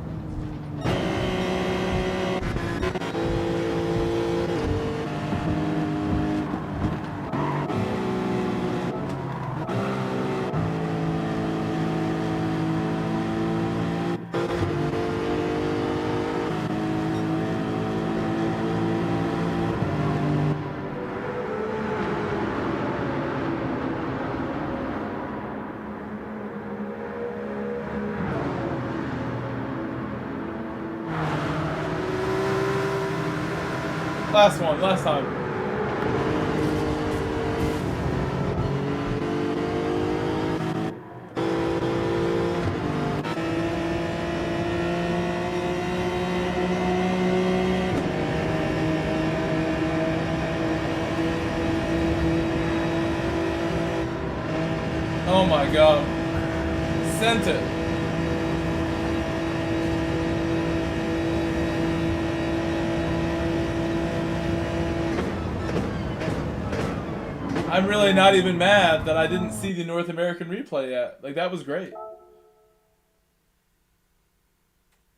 Last one, last time. Oh my god. Sent it. I'm really not even mad that I didn't see the North American replay yet. Like, that was great.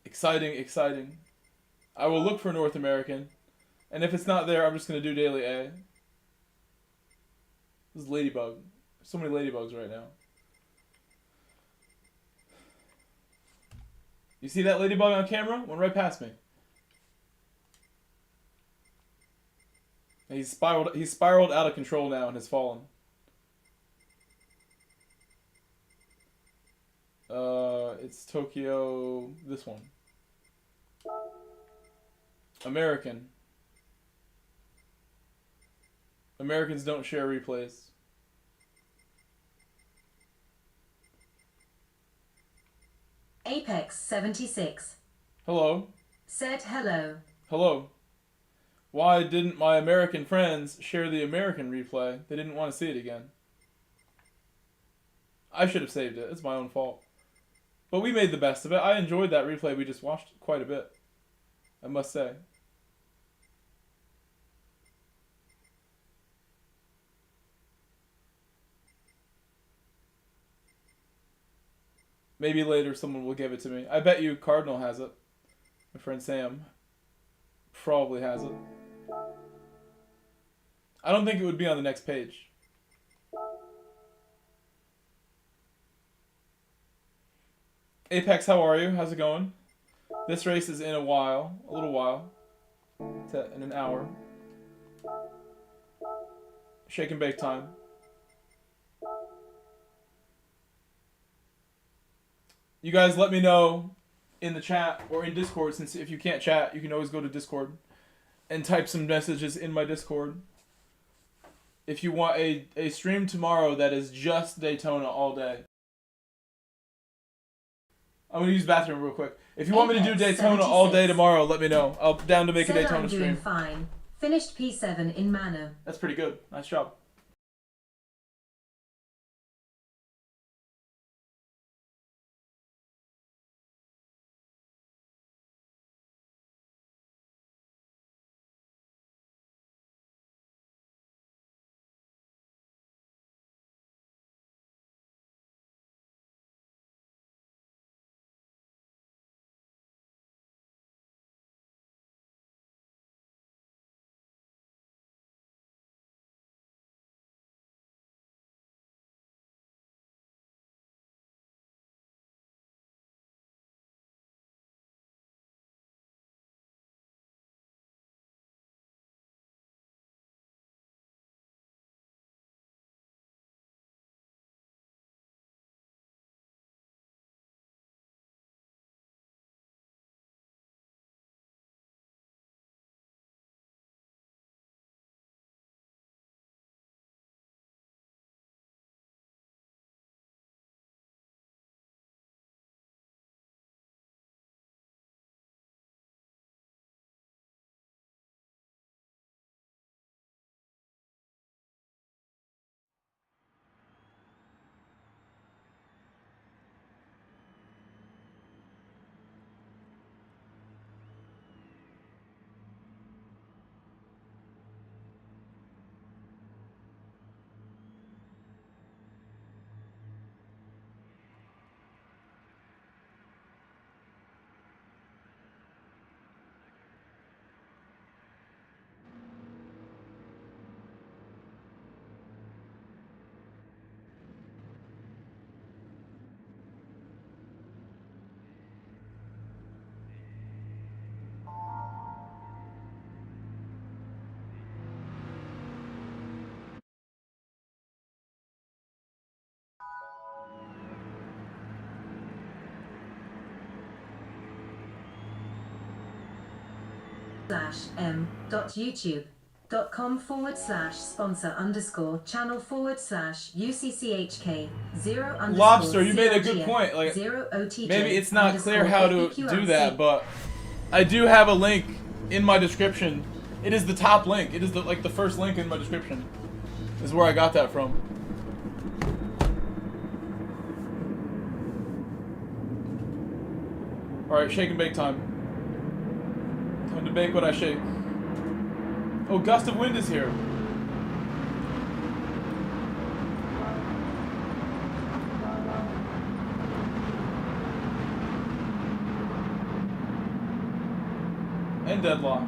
Exciting, exciting. I will look for North American. And if it's not there, I'm just going to do Daily A. This is Ladybug. There's so many Ladybugs right now. You see that Ladybug on camera? Went right past me. And he's spiraled out of control now and has fallen. It's Tokyo, this one. American. Americans don't share replays. Apex 76. Hello. Said hello. Hello. Why didn't my American friends share the American replay? They didn't want to see it again. I should have saved it. It's my own fault. But we made the best of it. I enjoyed that replay we just watched quite a bit, I must say. Maybe later someone will give it to me. I bet you Cardinal has it. My friend Sam probably has it. I don't think it would be on the next page. Apex, how are you? How's it going? This race is in a while. A little while. It's in an hour. Shake and bake time. You guys let me know in the chat or in Discord, since if you can't chat, you can always go to Discord and type some messages in my Discord. If you want a stream tomorrow that is just Daytona all day. I'm going to use the bathroom real quick. If you want me to do Daytona all day tomorrow, let me know. I'll down to make a Daytona stream. I'm doing fine. Finished P7 in manner. That's pretty good. Nice job. m.youtube.com/sponsor_channel/UCCHK 0 Lobster, you made a good point. Like, 0 OTJ maybe it's not clear how to do that, PQRC. but I do have a link in my description. It is the top link. It is like the first link in my description. Is where I got that from. Alright, shake and bake time. Time to bake what I shake. Oh, gust of wind is here. And deadlock.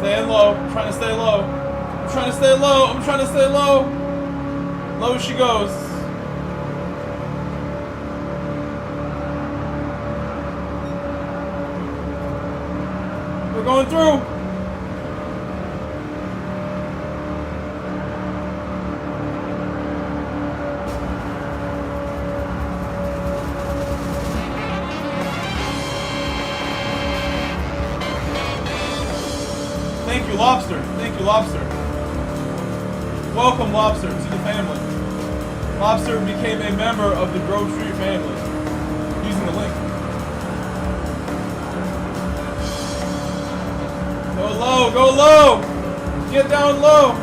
Staying low. I'm trying to stay low. I'm trying to stay low. I'm trying to stay low. Low she goes. We're going through. Thank you, Lobster. Thank you, Lobster. Welcome, Lobster, to the family. Lobster became a member of the Grove Street family using the link. Go low, go low! Get down low!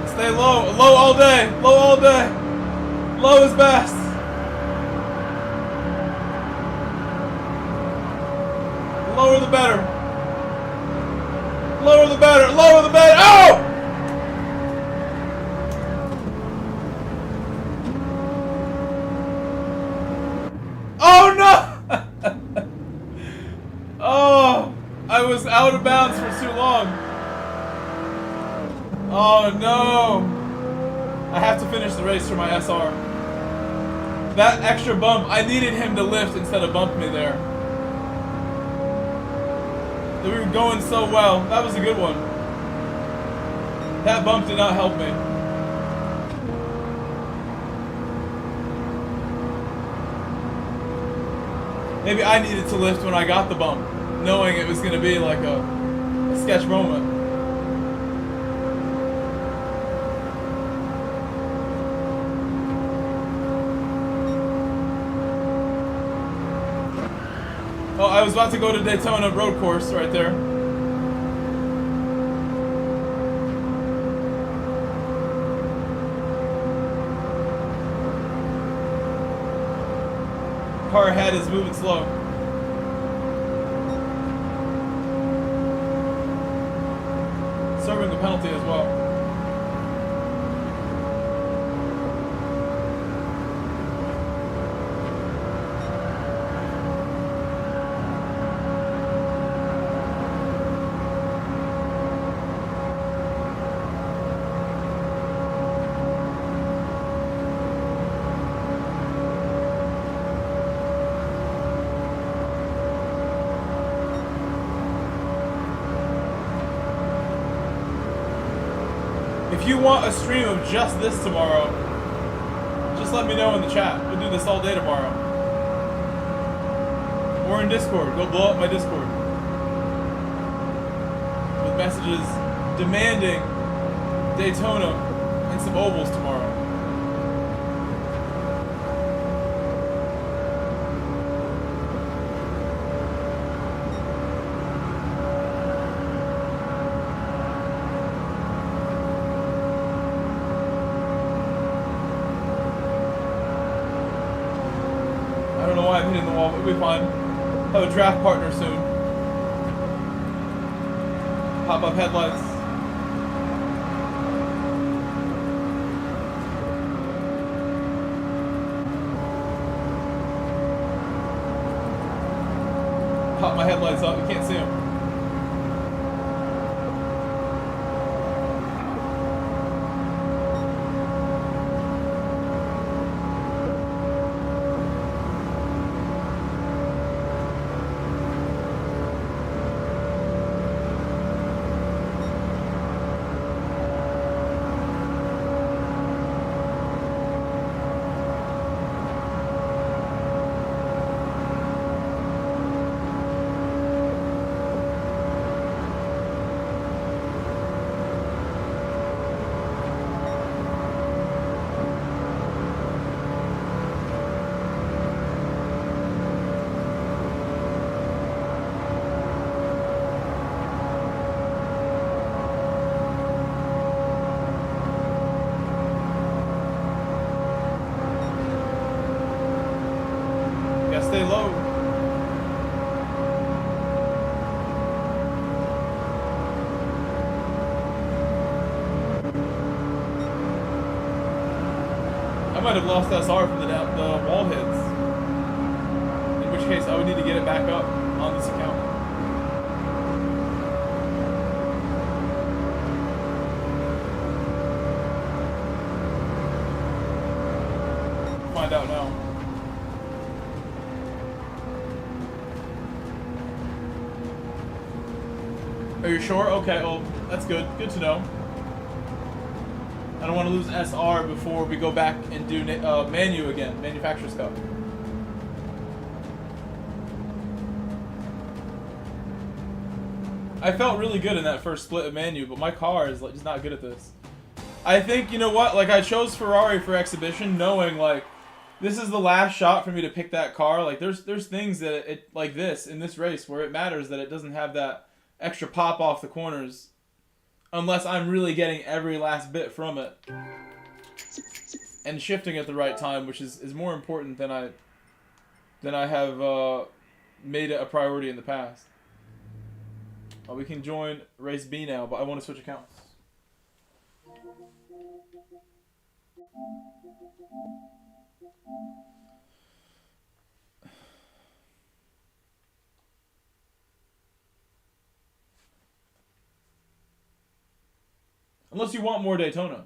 Stay low, low all day, low all day. Low is best. Lower the better. Lower the better, lower the better. Oh! Oh no! Oh, I was out of bounds for too long. Oh no! I have to finish the race for my SR. That extra bump, I needed him to lift instead of bump me there. We were going so well. That was a good one. That bump did not help me. Maybe I needed to lift when I got the bump, knowing it was going to be like a sketch moment. Oh, I was about to go to Daytona road course right there. Car ahead is moving slow. Serving the penalty as well. If you want a stream of just this tomorrow, just let me know in the chat. We'll do this all day tomorrow. Or in Discord. Go blow up my Discord. With messages demanding Daytona and some ovals tomorrow. don't know why I'm hitting the wall, but we'll be fine. Have a draft partner soon. Pop-up headlights. Pop my headlights up, you can't see them. Stay low. I might have lost SR from the wall hits. In which case, I would need to get it back up on this account. Find out now. Are you sure? Okay, well, that's good. Good to know. I don't want to lose SR before we go back and do Manu again, Manufacturer's Cup. I felt really good in that first split of Manu, but my car is like just not good at this. I think, you know what, like I chose Ferrari for exhibition knowing like this is the last shot for me to pick that car. Like there's things that it like this in this race where it matters that it doesn't have that extra pop off the corners unless I'm really getting every last bit from it and shifting at the right time, which is more important than I have made it a priority in the past. We can join race B now, but I want to switch accounts. Unless you want more Daytona.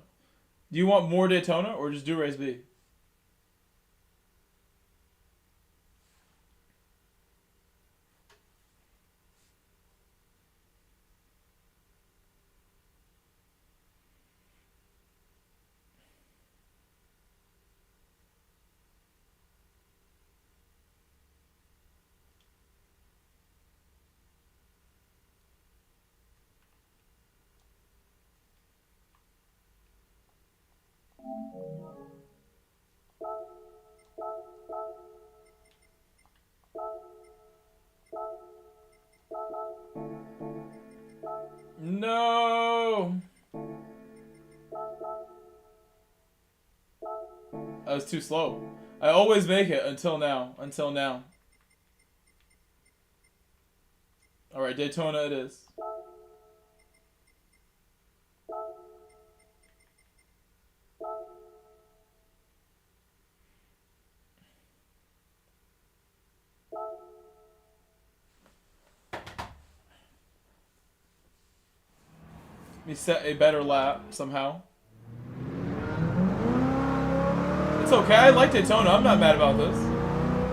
Do you want more Daytona or just do race B? No! I was too slow. I always make it until now. Until now. Alright, Daytona it is. Let me set a better lap somehow. It's okay, I like Daytona, I'm not mad about this.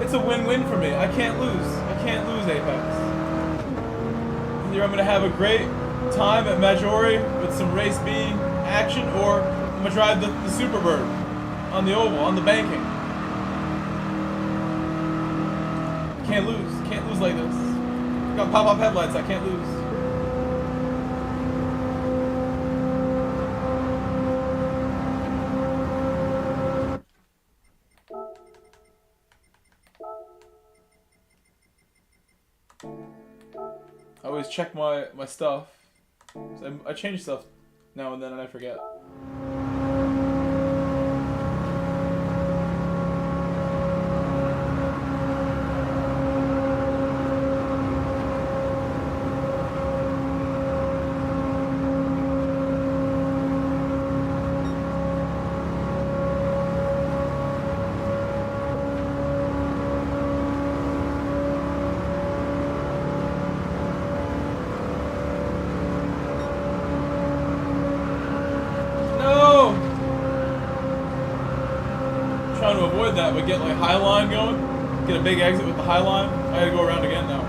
It's a win-win for me. I can't lose. I can't lose Apex. Either I'm gonna have a great time at Maggiore with some race B action, or I'm gonna drive the Superbird on the oval, on the banking. Can't lose. Can't lose like this. Got pop-up headlights, I can't lose. I always check my stuff. So I change stuff now and then and I forget. trying to avoid that, but get like high line going. Get a big exit with the high line. I gotta go around again now.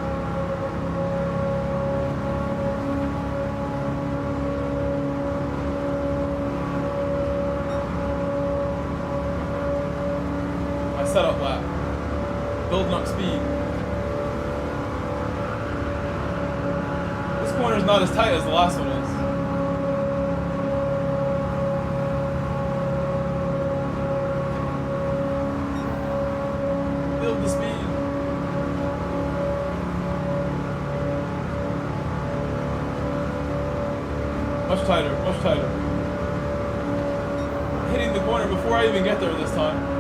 My setup lap. Building up speed. This corner's not as tight as the last one is. Build the speed. Much tighter, much tighter. Hitting the corner before I even get there this time.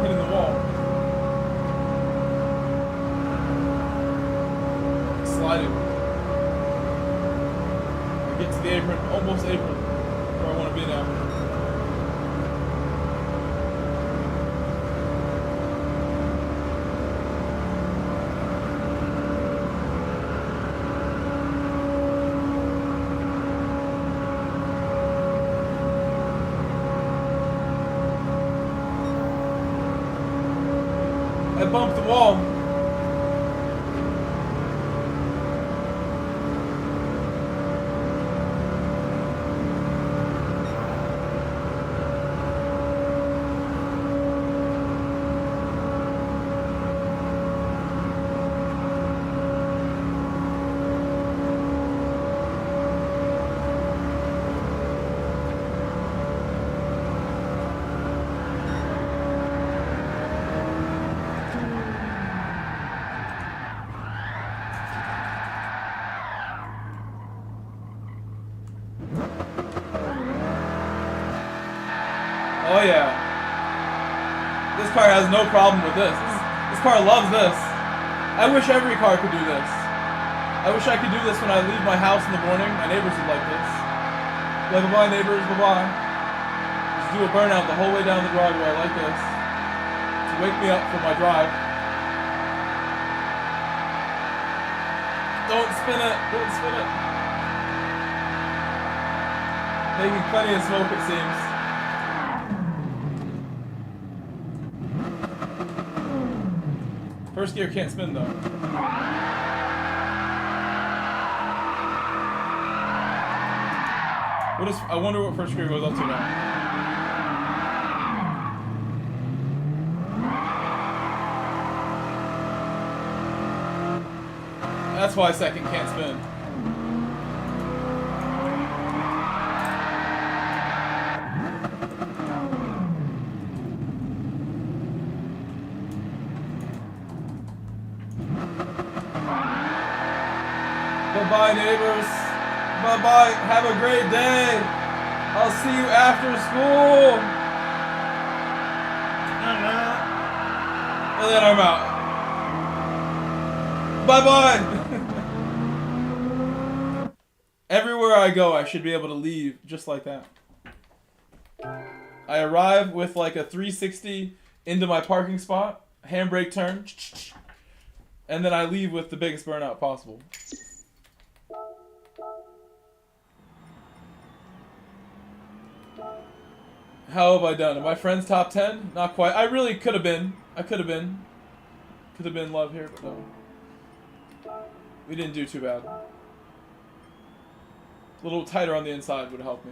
Hitting the wall. Sliding. I get to the apron, almost apron, where I want to be now. I bumped the wall. Oh yeah. This car has no problem with this. This car loves this. I wish every car could do this. I wish I could do this when I leave my house in the morning. My neighbors would like this. Like, bye-bye neighbors, bye-bye. Just do a burnout the whole way down the driveway like this. To wake me up for my drive. Don't spin it. Don't spin it. Making plenty of smoke, it seems. First gear can't spin though. What is? I wonder what first gear goes up to now. That's why second can't spin. Bye-bye, neighbors. Bye-bye. Have a great day. I'll see you after school. And then I'm out. Bye-bye. Everywhere I go, I should be able to leave just like that. I arrive with like a 360 into my parking spot, handbrake turn, and then I leave with the biggest burnout possible. How have I done? Am my friends top 10? Not quite. I really could have been. I could have been. Could have been love here, but no. We didn't do too bad. A little tighter on the inside would help me.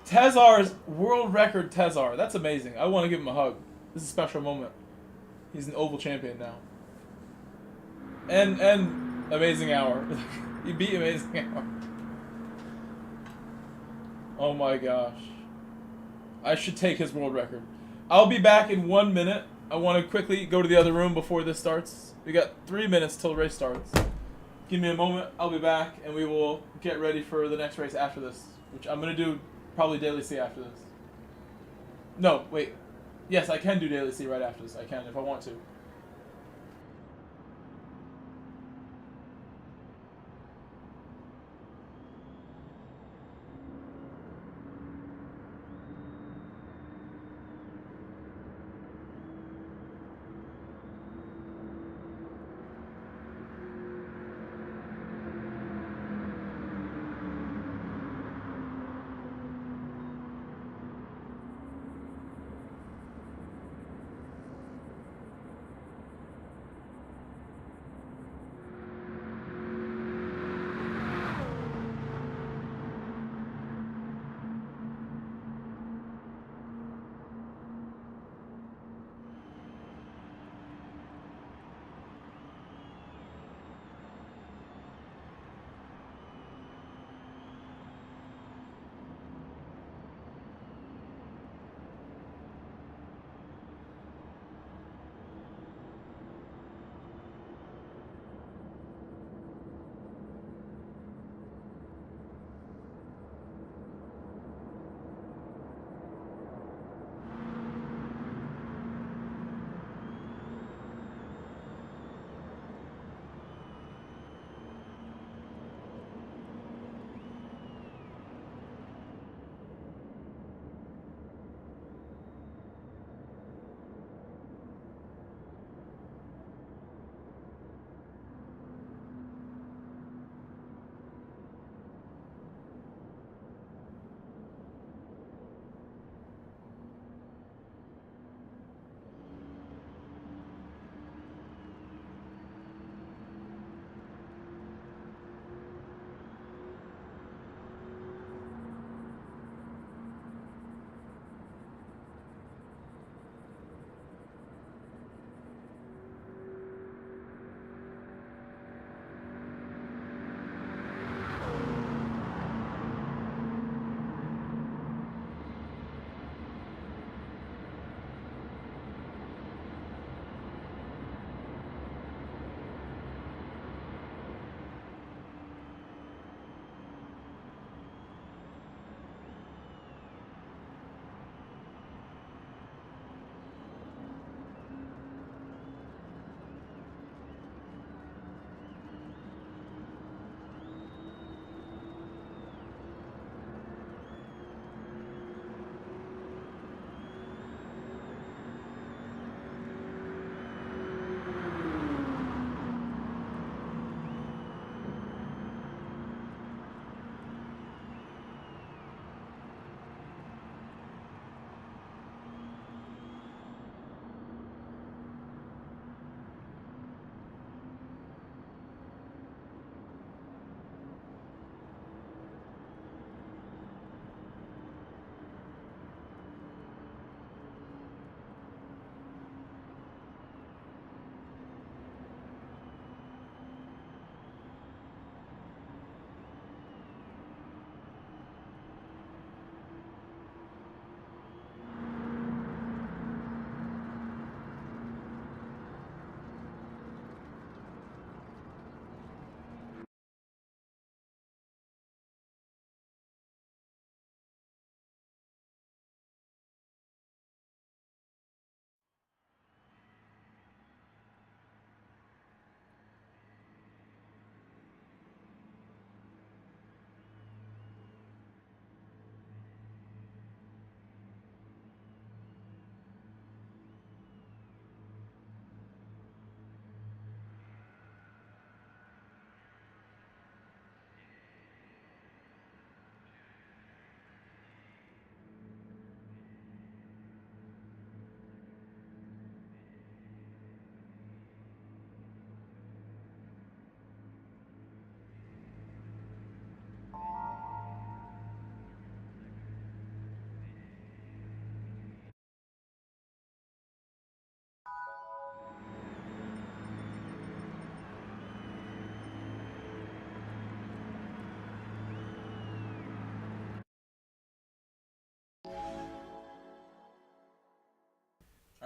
Tezar's world record Tezar. That's amazing. I want to give him a hug. This is a special moment. He's an oval champion now. And amazing hour. He beat amazing hour. Oh my gosh. I should take his world record. I'll be back in 1 minute. I want to quickly go to the other room before this starts. We got 3 minutes till the race starts. Give me a moment. I'll be back, and we will get ready for the next race after this, which I'm going to do probably Daily C after this. No, wait. Yes, I can do Daily C right after this. I can if I want to.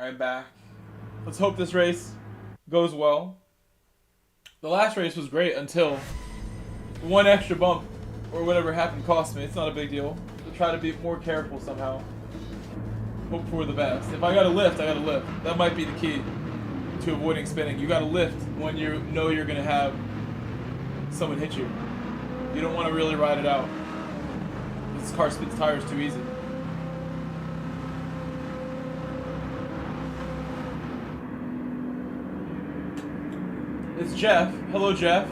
I'm back. Let's hope this race goes well. The last race was great until one extra bump or whatever happened cost me. It's not a big deal. I'll try to be more careful somehow. Hope for the best. If I gotta lift, I gotta lift. That might be the key to avoiding spinning. You gotta lift when you know you're gonna have someone hit you. You don't want to really ride it out. This car spins tires too easy. It's Jeff. Hello, Jeff.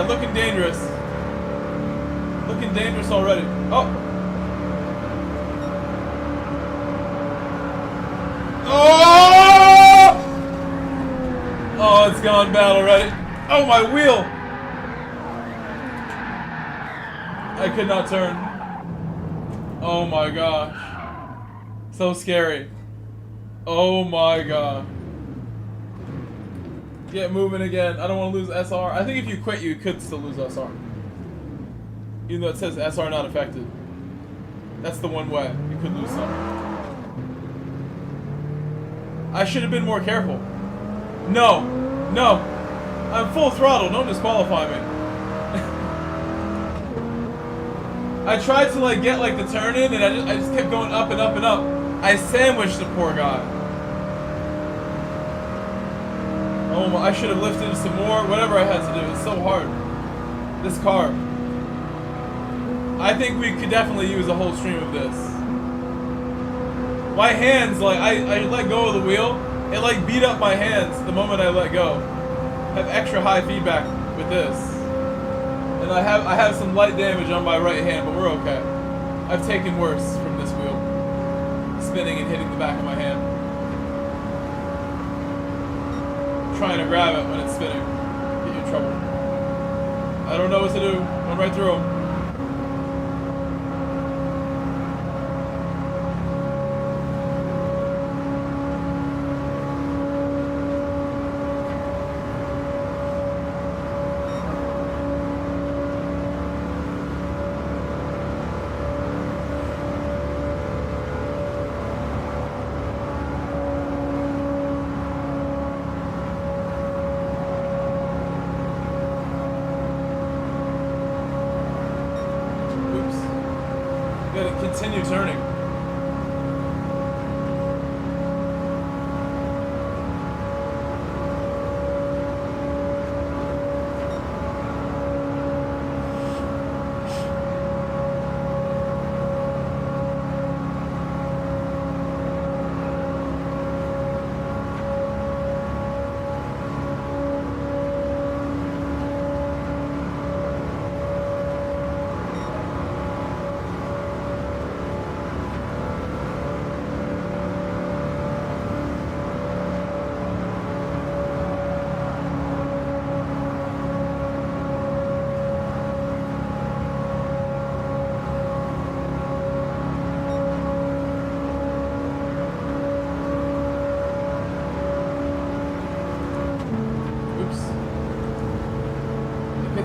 Looking dangerous. Looking dangerous already. Oh! Oh! Oh, it's gone bad already. Oh, my wheel! I could not turn. Oh my gosh. So scary. Oh my god. Get moving again. I don't want to lose SR. I think if you quit, you could still lose SR. Even though it says SR not affected. That's the one way. You could lose some. I should have been more careful. No. No. I'm full throttle. Don't disqualify me. I tried to like get like the turn in and I just kept going up and up and up. I sandwiched the poor guy. Oh my, I should have lifted some more, whatever I had to do. It's so hard. This car. I think we could definitely use a whole stream of this. My hands, like, I let go of the wheel. It like beat up my hands the moment I let go. Have extra high feedback with this. And I have some light damage on my right hand, but we're okay. I've taken worse from this wheel. Spinning and hitting the back of my hand. Trying to grab it when it's spinning. Get you in trouble. I don't know what to do. Went right through him. Continue turning.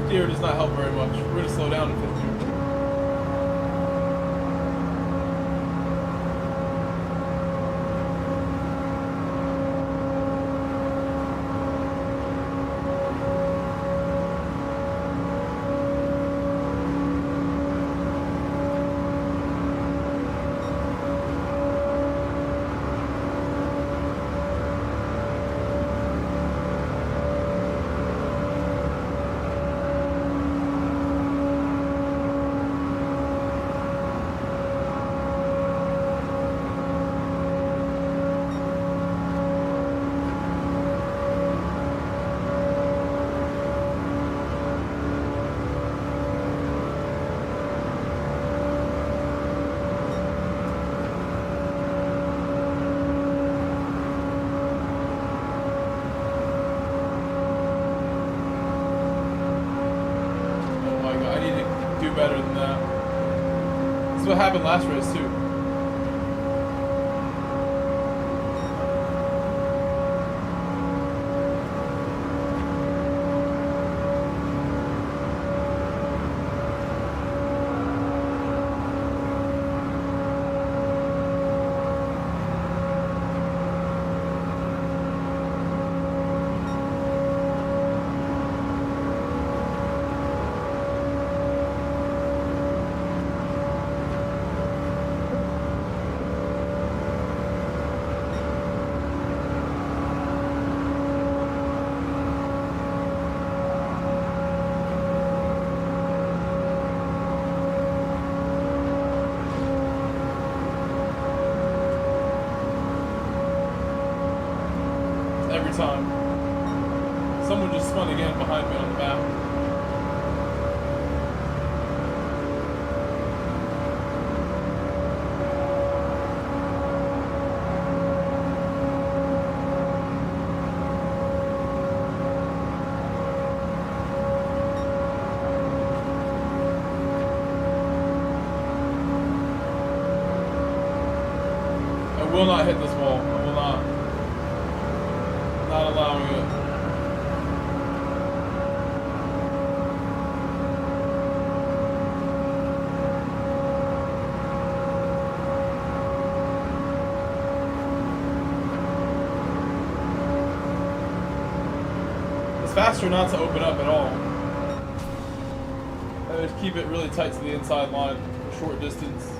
Gear does not help very much. We're going to slow down in fifth gear. what happened last race too. Every time. Someone just spun again behind me on the map. I will not hit this wall. I will not. Not allowing it. It's faster not to open up at all. I would keep it really tight to the inside line, short distance.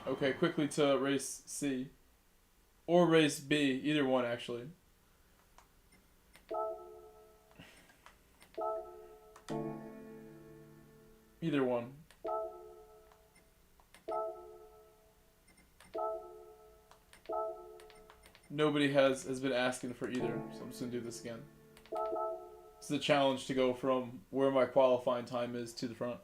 Okay, quickly to race C. Or race B, either one actually. Either one. Nobody has been asking for either, so I'm just gonna do this again. It's the challenge to go from where my qualifying time is to the front.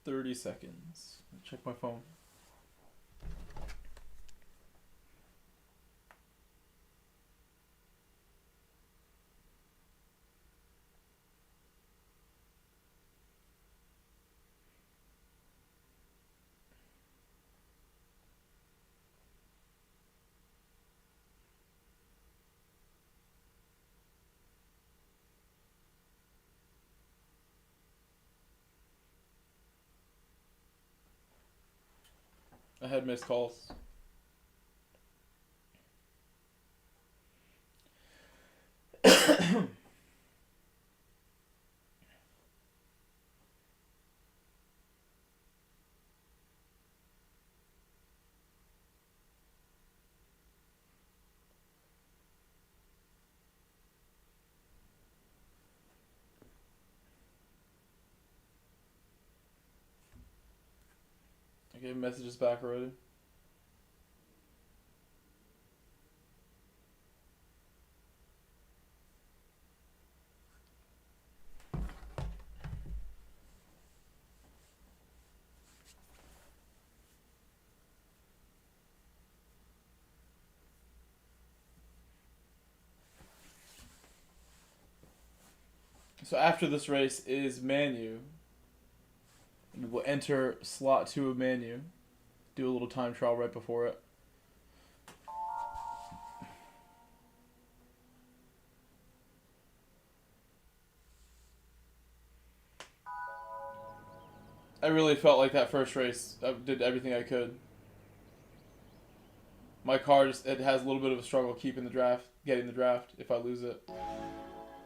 $30 seconds. Check my phone. I had missed calls. I gave messages back already. So after this race is Manu. And we'll enter slot 2 of Manu. Do a little time trial right before it. I really felt like that first race, I did everything I could. my car just it has a little bit of a struggle keeping the draft, getting the draft. If I lose it,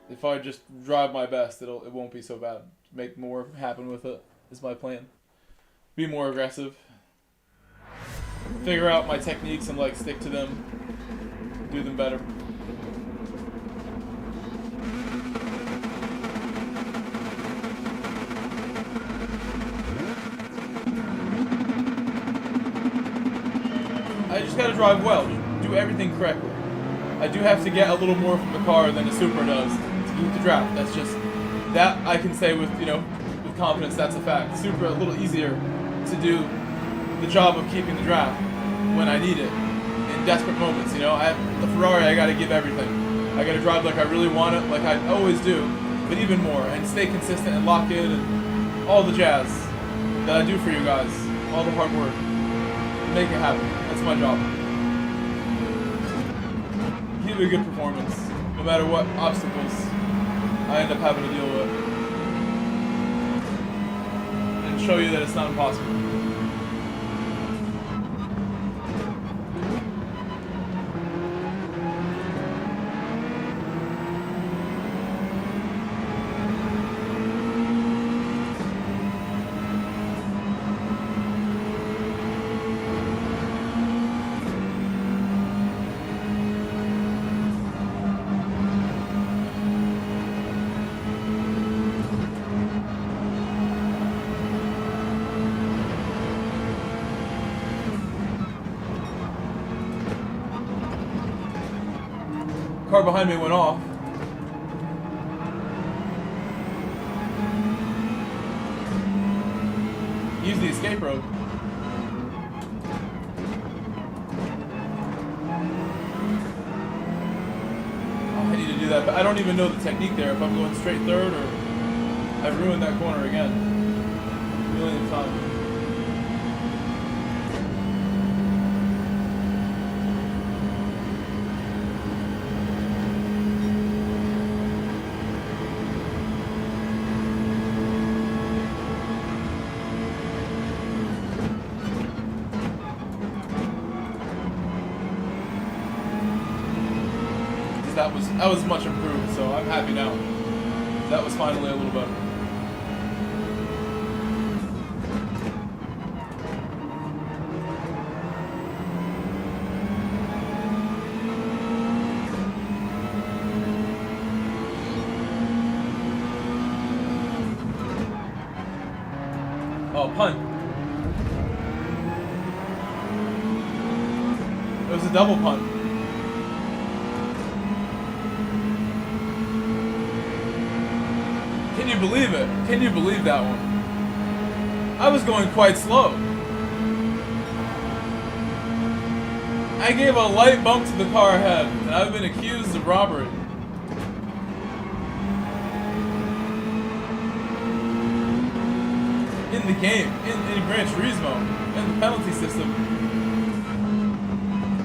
if I just drive my best, it won't be so bad. Make more happen with it is my plan. Be more aggressive. Figure out my techniques and like stick to them. Do them better. I just gotta drive well, do everything correctly. I do have to get a little more from the car than a Supra does to keep the draft. That's just, that I can say with, you know, with confidence, that's a fact. Supra a little easier to do the job of keeping the draft when I need it, in desperate moments, you know. The Ferrari, I gotta give everything. I gotta drive like I really want it, like I always do, but even more, and stay consistent and lock in, and all the jazz that I do for you guys, all the hard work. Make it happen. That's my job. Give it a good performance, no matter what obstacles I end up having to deal with. And show you that it's not impossible. Car behind me went off. Use the escape road. Oh, I need to do that, but I don't even know the technique there. If I'm going straight third or I've ruined that corner again. A million times. That was much improved, so I'm happy now. That was finally a little better. Oh, punt. It was a double punt. Can you believe it? Can you believe that one? I was going quite slow. I gave a light bump to the car ahead, and I've been accused of robbery. In the game, in Gran Turismo, in the penalty system.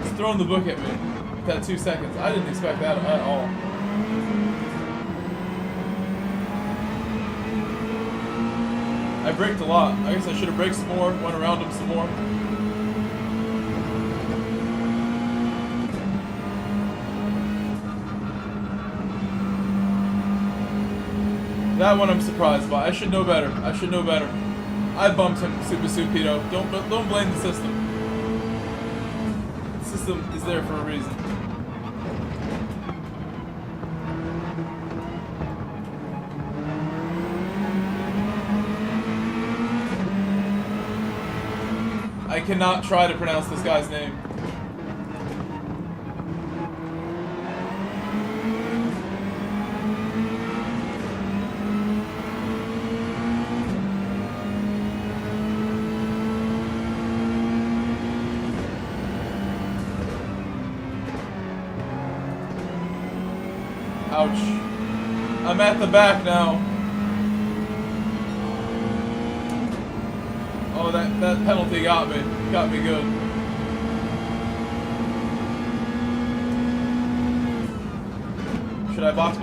He's throwing the book at me with that 2 seconds. I didn't expect that at all. I braked a lot. I guess I should have braked some more, went around him some more. That one I'm surprised by. I should know better. I should know better. I bumped him, Super Supito. Don't blame the system. The system is there for a reason. I cannot try to pronounce this guy's name. Ouch. I'm at the back now. Oh, that penalty got me. Got me good. Should I box?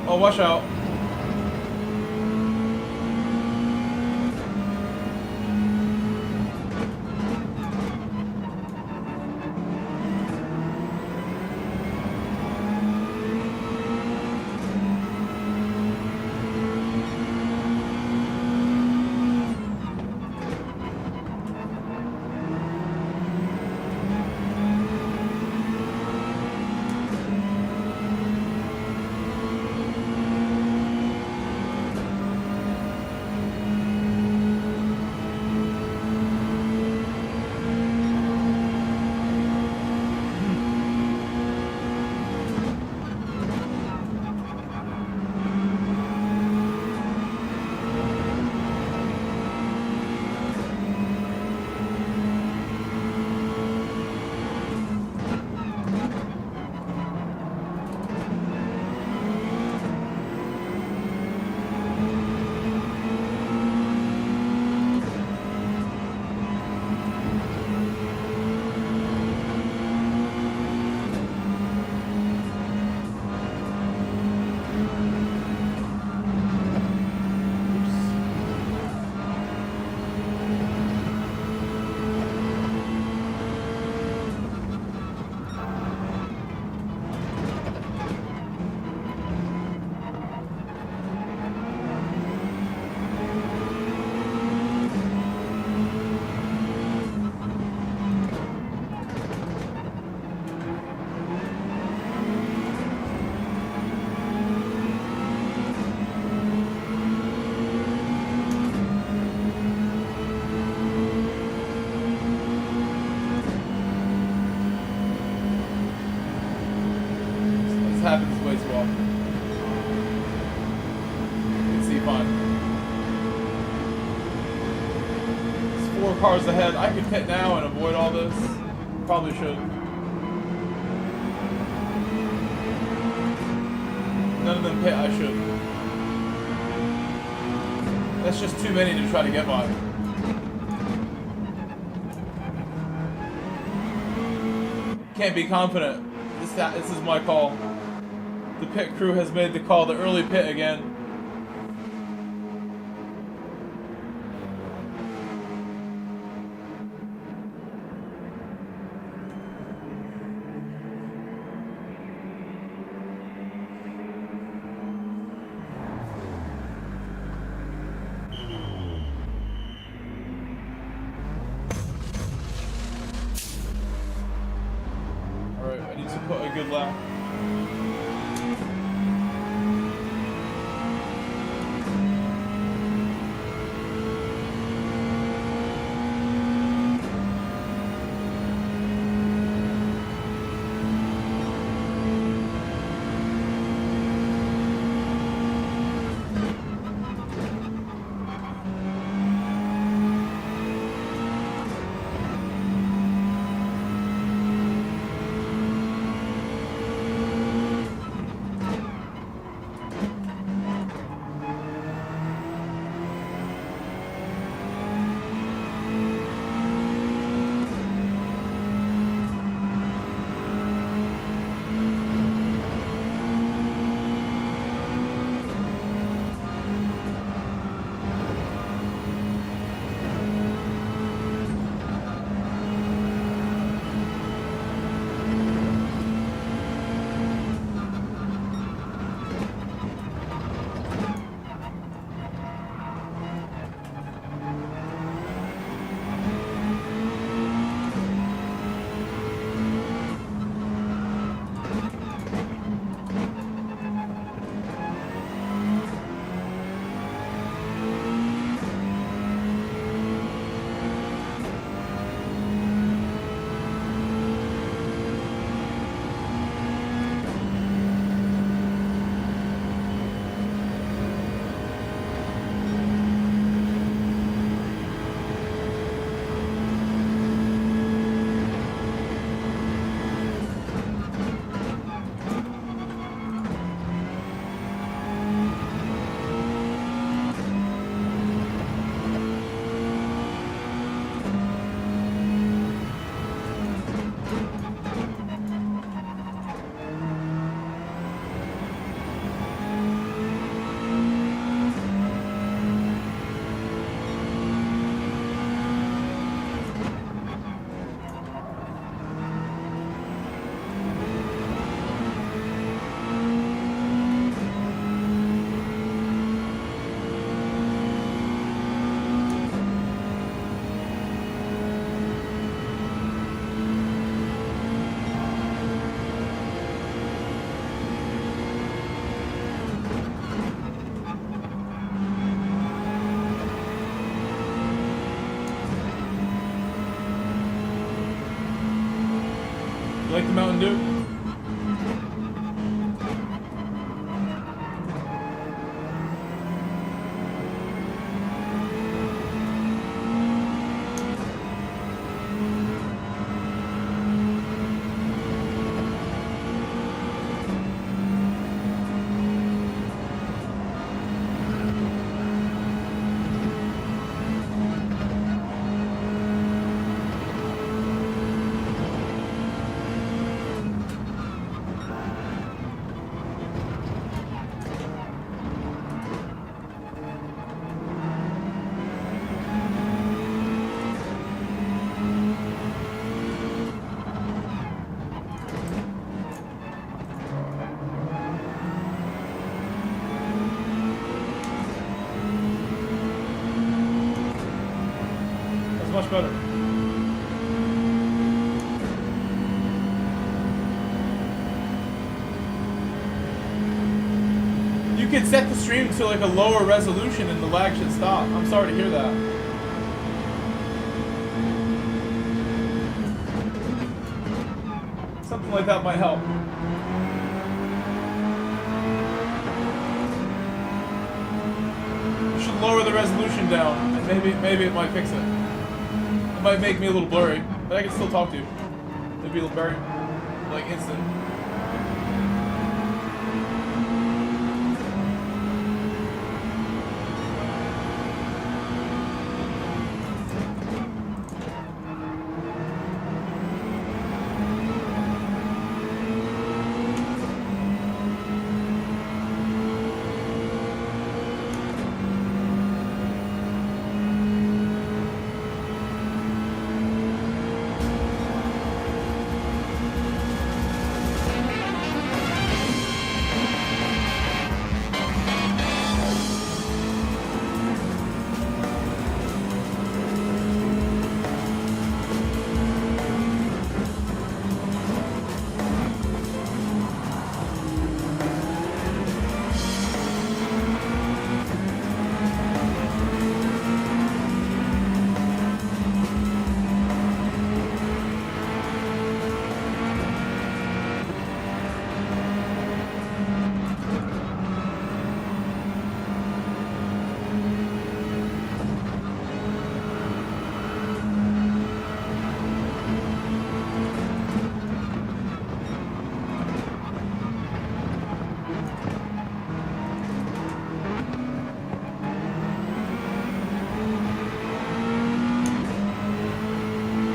Oh, watch out. happens way too often. You can see fine. There's 4 cars ahead. I could pit now and avoid all this. Probably should. None of them pit, I should. That's just too many to try to get by. Can't be confident. This is my call. The pit crew has made the call, the early pit again. I need to put a good lap. Like the Mountain Dew? Much better. You could set the stream to like a lower resolution and the lag should stop. I'm sorry to hear that. Something like that might help. lower the resolution down, and maybe it might fix it. It might make me a little blurry, but I can still talk to you. It'd be very, like, instant.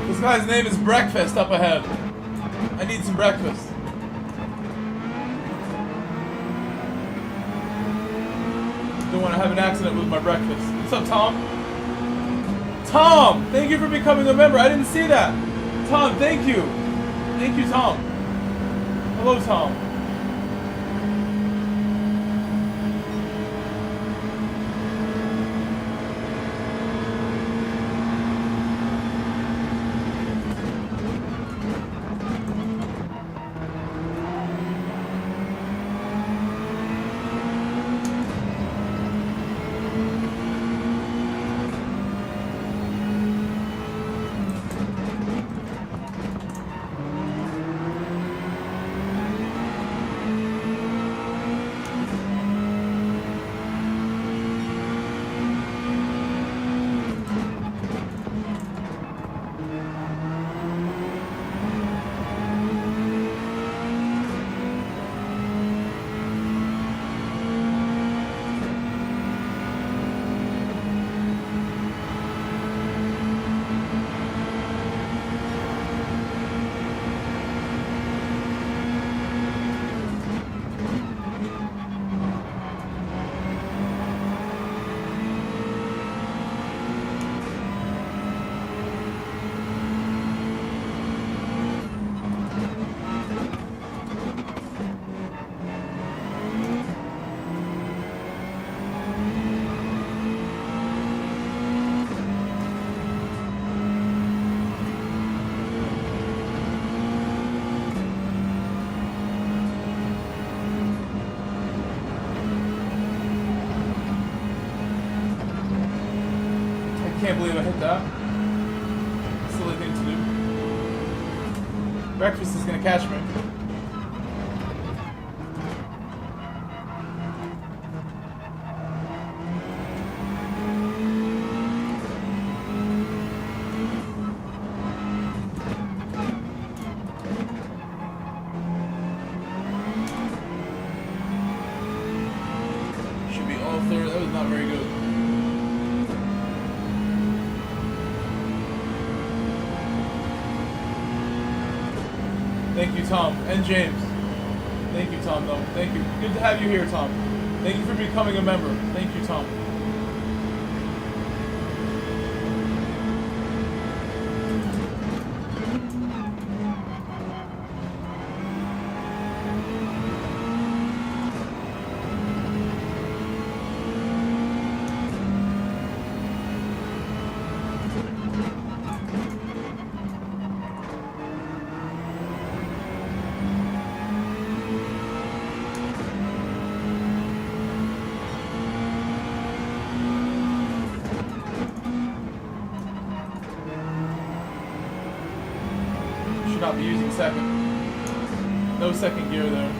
This guy's name is Breakfast up ahead. I need some breakfast. Don't want to have an accident with my breakfast. What's up, Tom? Tom! Thank you for becoming a member. I didn't see that. Tom, thank you. Thank you, Tom. Hello, Tom. I can't believe I hit that. Silly thing to do. Breakfast is gonna catch me. Should be all third. That was not very good. Thank you, Tom. And James. Thank you, Tom, though. Thank you. Good to have you here, Tom. Thank you for becoming a member. Thank you, Tom. Not be using second. No second gear there.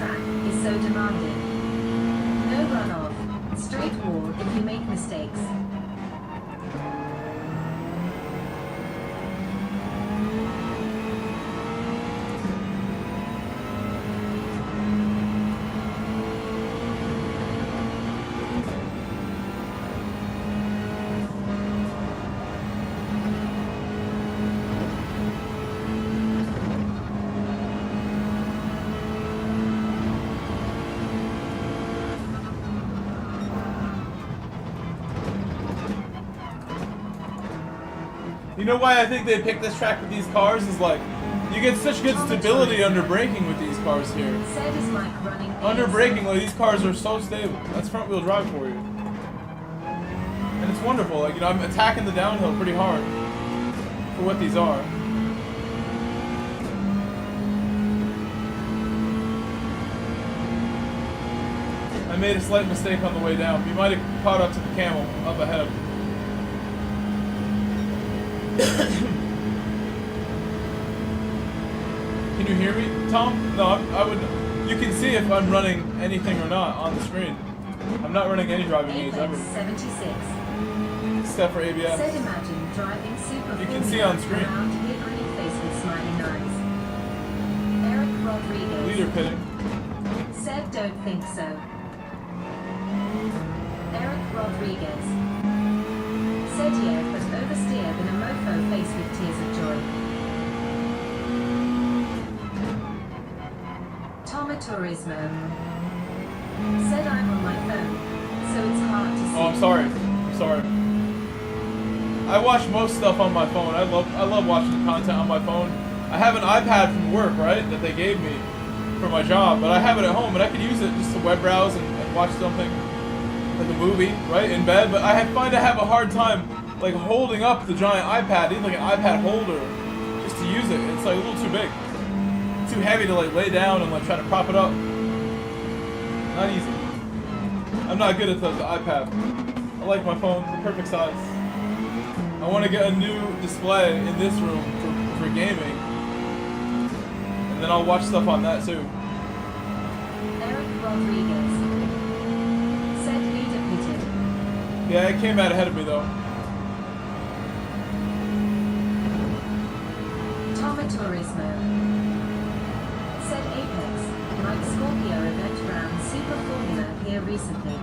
track is so demanding. No runoff, straight wall if you make mistakes. You know why I think they picked this track with these cars is like, you get such good stability under braking with these cars here. Under braking, like these cars are so stable. That's front wheel drive for you. And it's wonderful, like, you know, I'm attacking the downhill pretty hard for what these are. I made a slight mistake on the way down. You might have caught up to the camel up ahead. Can you hear me, Tom? No, I would. You can see if I'm running anything or not on the screen. I'm not running any driving aids ever. 76. Except for ABS. Said imagine driving super You can see on screen. around here grinning face with smiling eyes. Eric Rodriguez. Leader pitting. Said don't think so. Eric Rodriguez. Said yeah, but oversteer than a mofo face with tears of joy. Turismo. Said I'm on my phone, so it's hard to see. Oh, I'm sorry. I'm sorry. I watch most stuff on my phone. I love watching the content on my phone. I have an iPad from work, right, that they gave me for my job, but I have it at home, and I could use it just to web browse and watch something, like a movie, right, in bed. But I find I have a hard time, like, holding up the giant iPad. I need like an iPad holder just to use it. It's like a little too big. Too heavy to like lay down and like try to prop it up. Not easy. I'm not good at the iPad. I like my phone, the perfect size. I want to get a new display in this room for gaming, and then I'll watch stuff on that too. Eric Rodriguez said leader pitted. Yeah, it came out ahead of me though. Turismo. Said Apex, like Scorpio event round Super Formula here recently.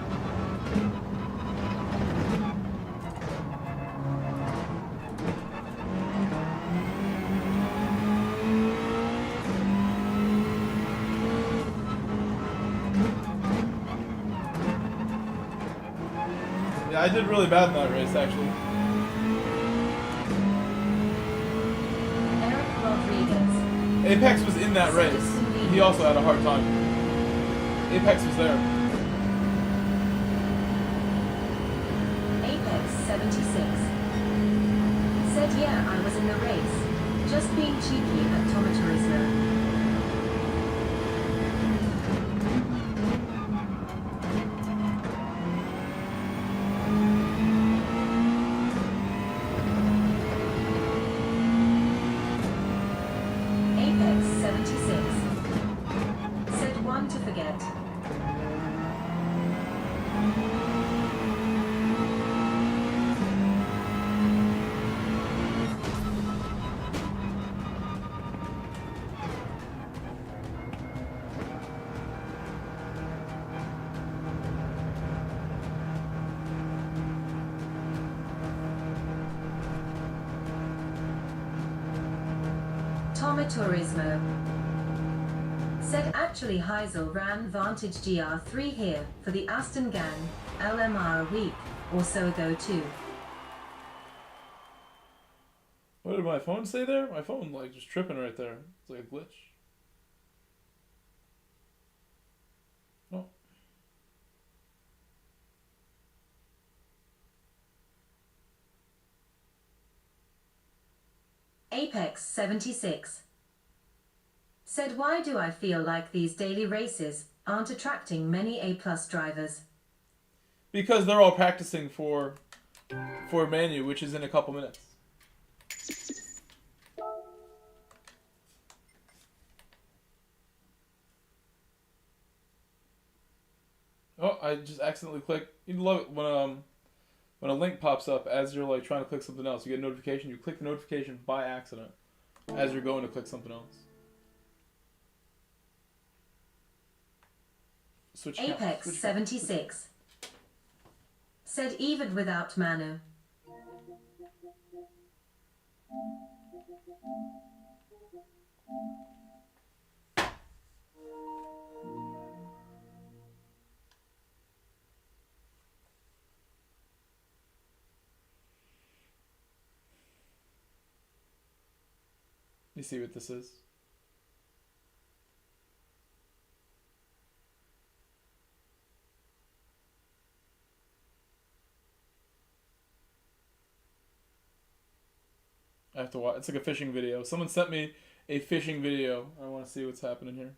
Yeah, I did really bad in that race actually. Eric Rodriguez. Apex was in that race. He also had a hard time. Apex was there. Apex 76. Said yeah, I was in the race. Just being cheeky at Turismo. Turismo. Said actually Heisel ran Vantage GR3 here for the Aston Gang, LMR a week or so ago too. What did my phone say there? My phone like just tripping right there. It's like a glitch. Oh. Apex 76. Said why do I feel like these daily races aren't attracting many A+ drivers? Because they're all practicing for Manu, which is in a couple minutes. I just accidentally click. You love it when a link pops up as you're like trying to click something else. You get a notification. You click the notification by accident as you're going to click something else. Switch Apex switch 76. Said even without Manu. You see what this is? I have to watch. It's like a fishing video. Someone sent me a fishing video. I want to see what's happening here.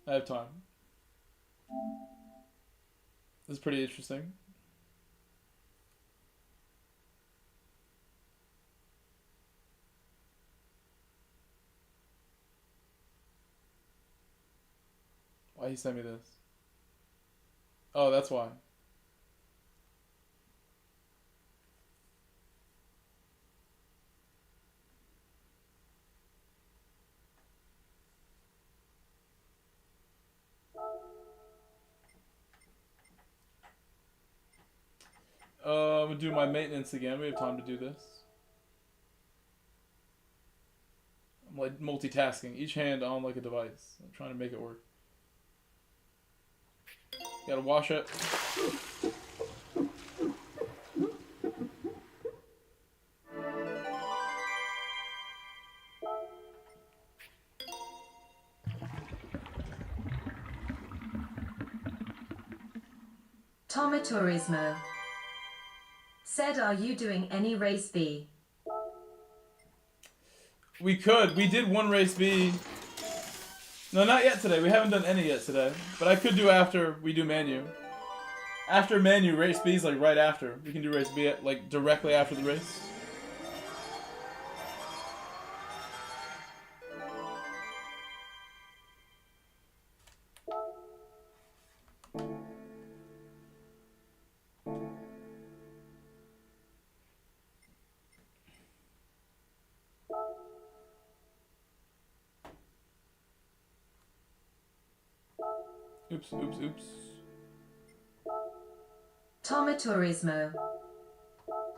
I have time. This is pretty interesting. Why he sent me this? Oh, that's why. I'm gonna do my maintenance again. We have time to do this. I'm like multitasking, each hand on like a device. I'm trying to make it work. Gotta wash it. Tomaturismo. Said, are you doing any race B? We could. We did one race B. No, not yet today. We haven't done any yet today. But I could do after we do Manu. After Manu, race B is like right after. We can do race B like directly after the race. Oops, oops, oops. Tomaturismo.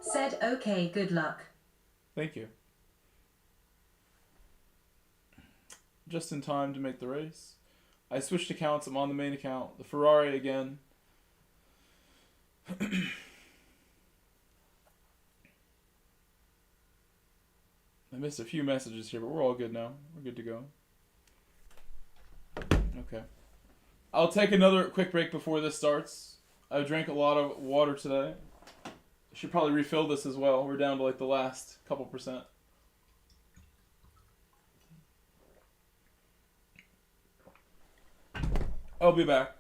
Said, okay, good luck. Thank you. Just in time to make the race. I switched accounts. I'm on the main account. The Ferrari again. I missed a few messages here, but we're all good now. We're good to go. Okay. I'll take another quick break before this starts. I drank a lot of water today. I should probably refill this as well. We're down to like the last couple percent. I'll be back.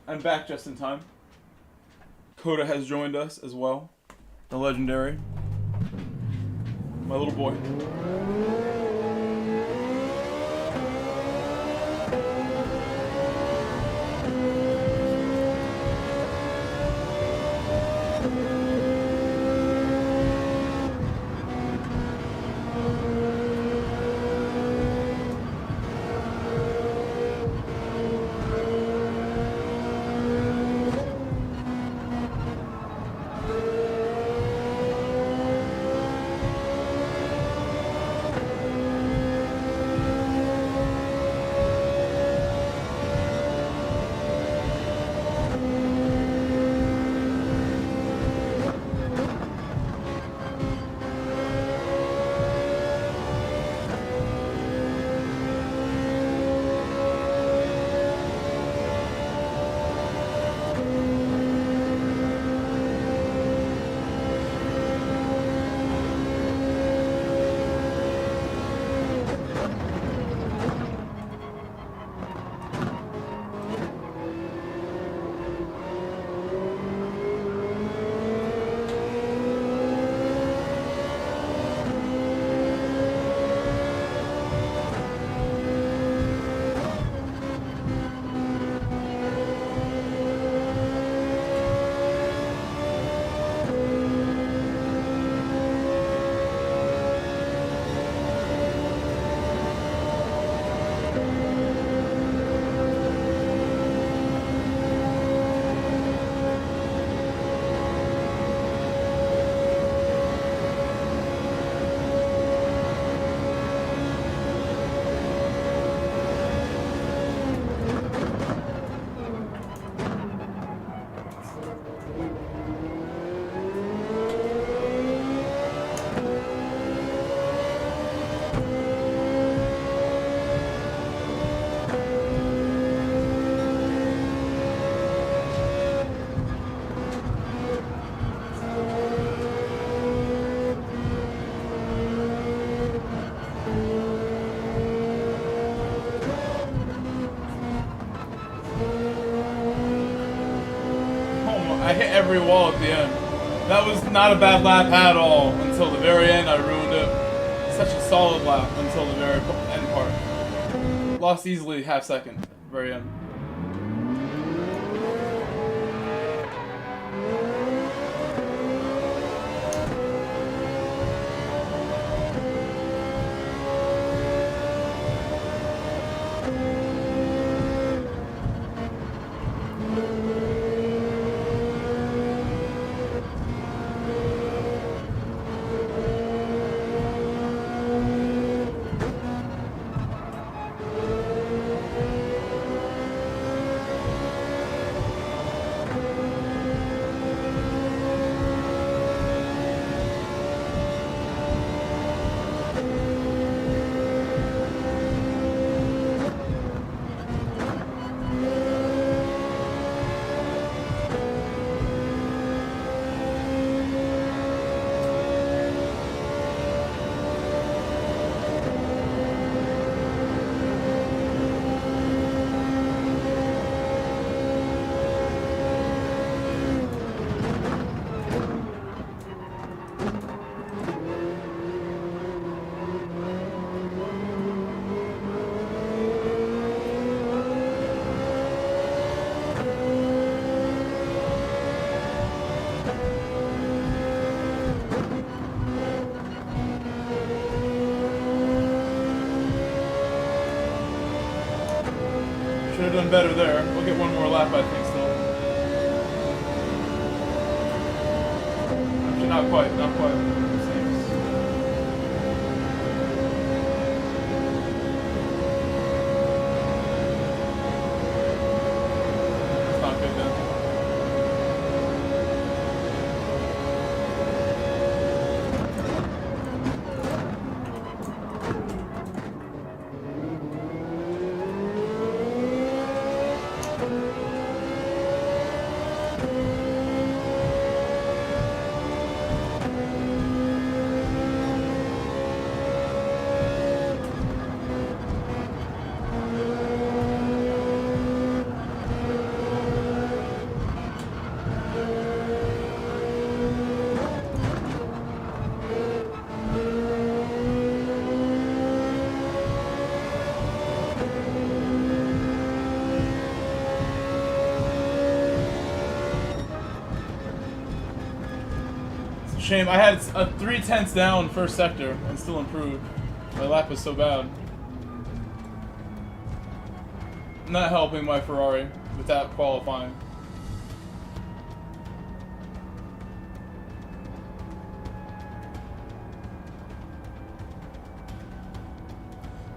I'm back just in time. Coda has joined us as well. The legendary. My little boy. I hit every wall at the end. That was not a bad lap at all until the very end. I ruined it. Such a solid lap until the very end part. Lost easily half second at the very end. Should have done better there. We'll get one more lap, I think, still. Actually, not quite. Not quite. It's not good then. Shame. I had a 3/10 down first sector and still improved. My lap was so bad. Not helping my Ferrari with that qualifying.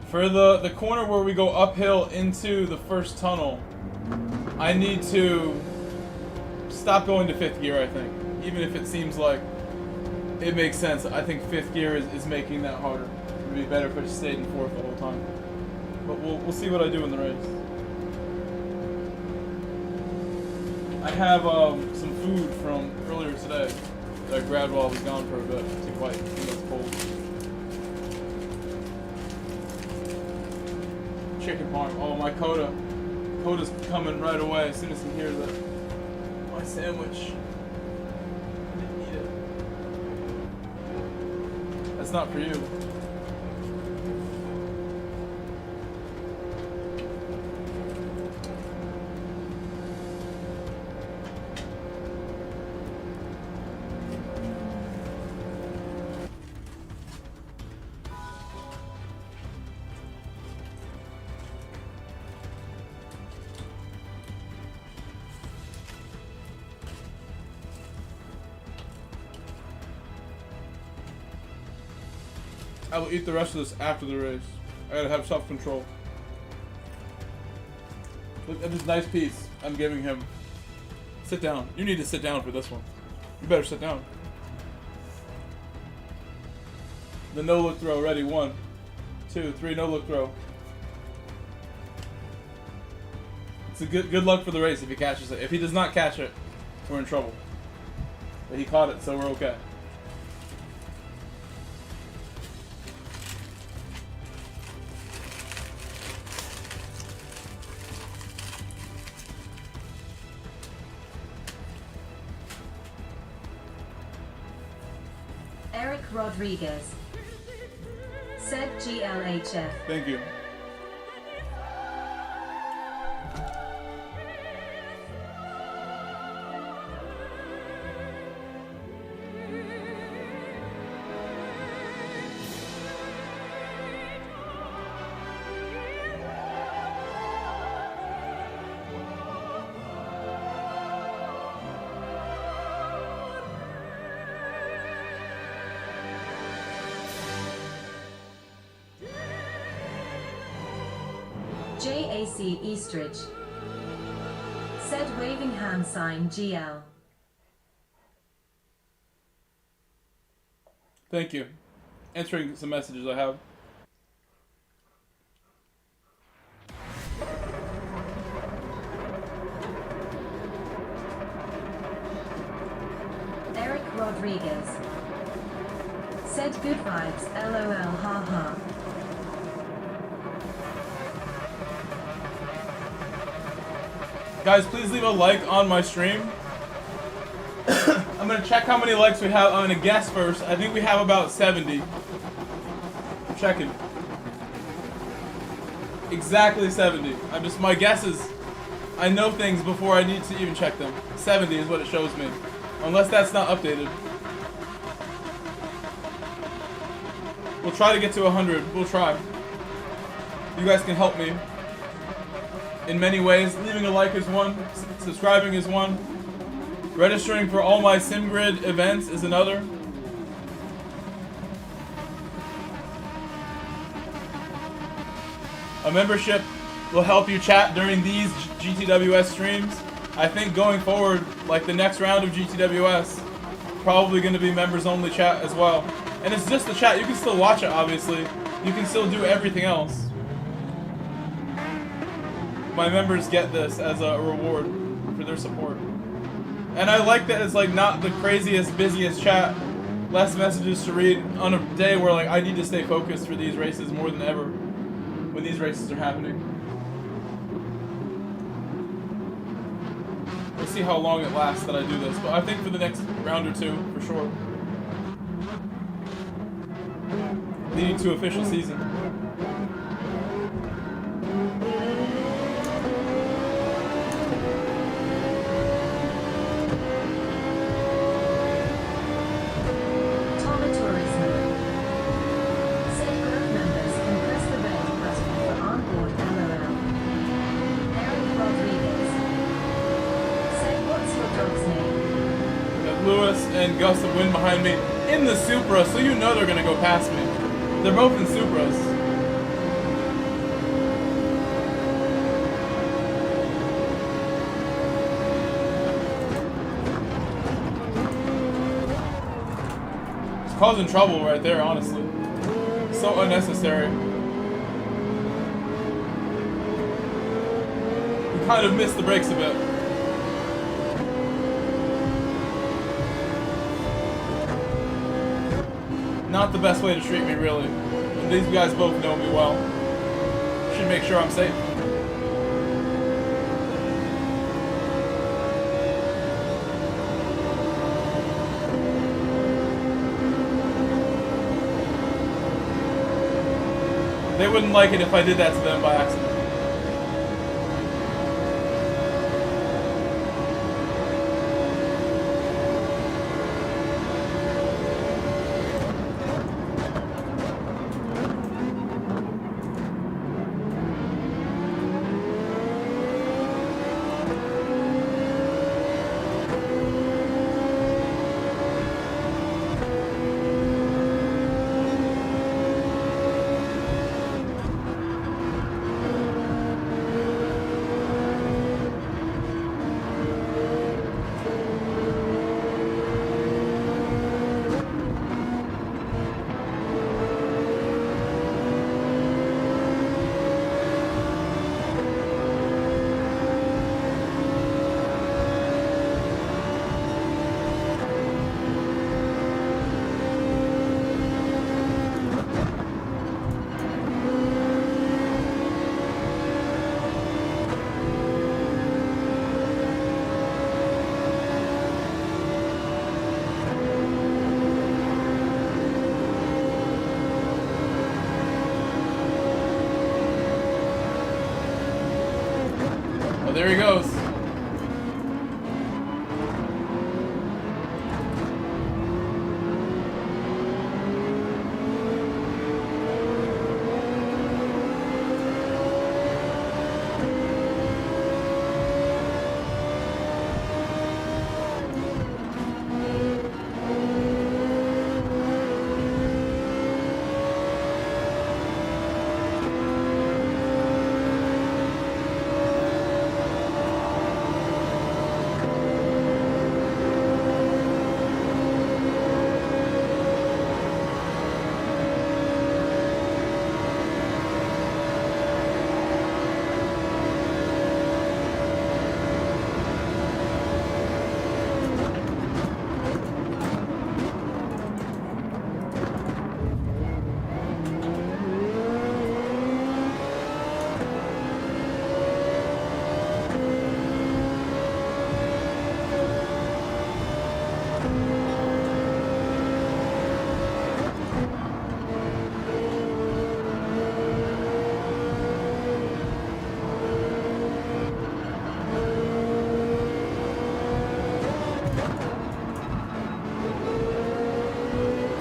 For the corner where we go uphill into the first tunnel, I need to stop going to 5th gear, I think. Even if it seems like it makes sense, I think 5th gear is making that harder. It would be better if I just stayed in 4th the whole time. But we'll see what I do in the race. I have some food from earlier today that I grabbed while I was gone for a bit to bite. I think that's cold. Chicken parm. Oh, my Coda. Coda's coming right away as soon as he hears it. My sandwich. I didn't eat it. That's not for you. I will eat the rest of this after the race. I gotta have self-control. Look at this nice piece I'm giving him. Sit down. You need to sit down for this one. You better sit down. The no-look throw. Ready? 1, 2, 3. No-look throw. It's a good luck for the race if he catches it. If he does not catch it, we're in trouble. But he caught it, so we're okay. Rodriguez. Said GLHF. Thank you. JAC Eastridge. Said waving hand sign GL. Thank you. Answering some messages I have. Eric Rodriguez. Said good vibes, LOL, haha. Guys, please leave a like on my stream. I'm gonna check how many likes we have. I'm gonna guess first. I think we have about 70. I'm checking. Exactly 70. My guess is, I know things before I need to even check them. 70 is what it shows me. Unless that's not updated. We'll try to get to 100. We'll try. You guys can help me in many ways. Leaving a like is one. Subscribing is one. Registering for all my SIMGRID events is another. A membership will help you chat during these GTWS streams. I think going forward, like the next round of GTWS, probably going to be members only chat as well. And it's just the chat. You can still watch it, obviously. You can still do everything else. My members get this as a reward for their support. And I like that it's like not the craziest, busiest chat. Less messages to read on a day where like I need to stay focused for these races more than ever when these races are happening. We'll see how long it lasts that I do this, but I think for the next round or two, for sure. Leading to official season. Lewis and gust of wind behind me in the Supra, so you know they're going to go past me. They're both in Supras. It's causing trouble right there, honestly. So unnecessary. We kind of missed the brakes a bit. Not the best way to treat me, really. And these guys both know me well. Should make sure I'm safe. They wouldn't like it if I did that to them by accident. Well, there he goes.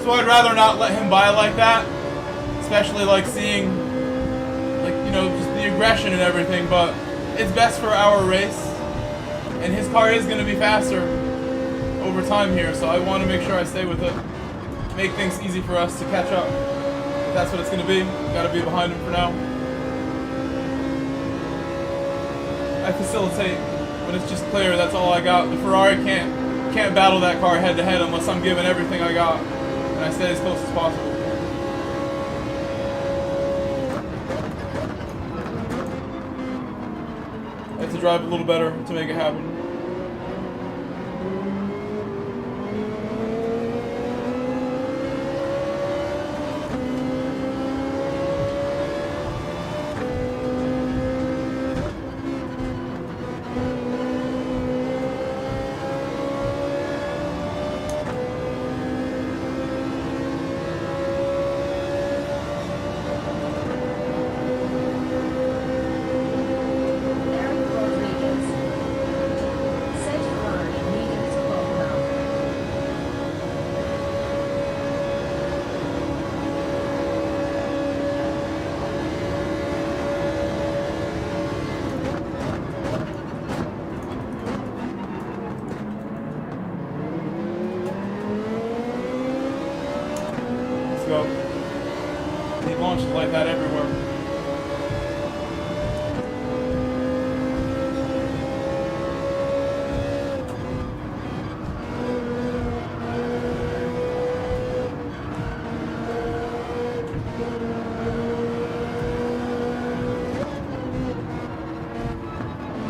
So I'd rather not let him by like that, especially like seeing, like, you know, just the aggression and everything, but it's best for our race, and his car is going to be faster over time here, so I want to make sure I stay with it, make things easy for us to catch up. If that's what it's going to be, got to be behind him for now. I facilitate, but it's just clear, that's all I got. The Ferrari can't battle that car head to head unless I'm giving everything I got, and I stay as close as possible. I have to drive a little better to make it happen. ago. He launched it like that everywhere.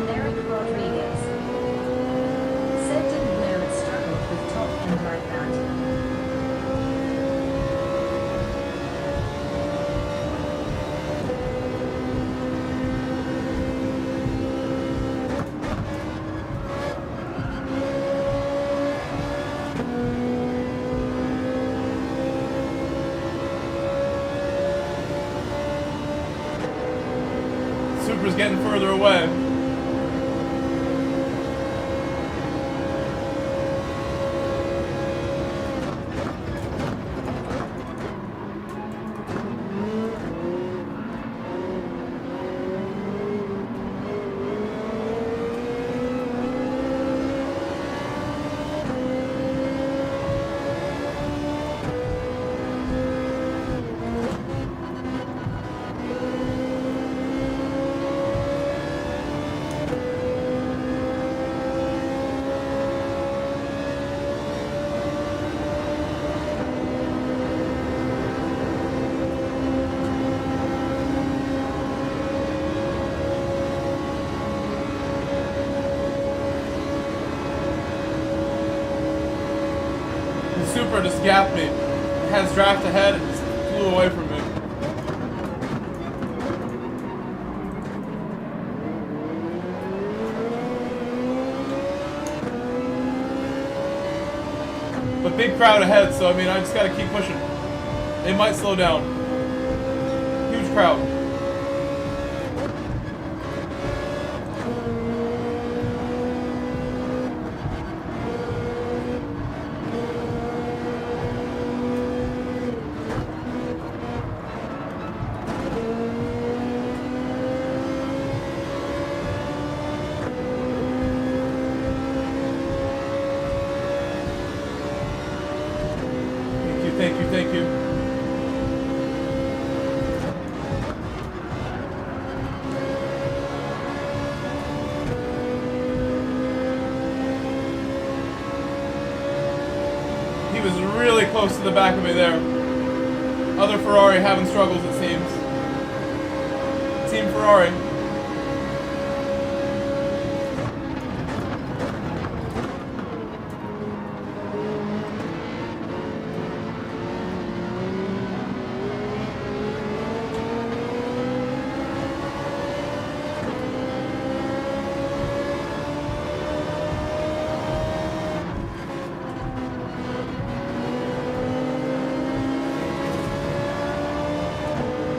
Eric Rodriguez said didn't know it struggled with top end like that. Supra's getting further away. The Supra just gapped me. It has draft ahead and just flew away from me. But big crowd ahead, so I mean, I just gotta keep pushing. It might slow down. Huge crowd. Thank you, thank you. He was really close to the back of me there. Other Ferrari having struggles, it seems. Team Ferrari.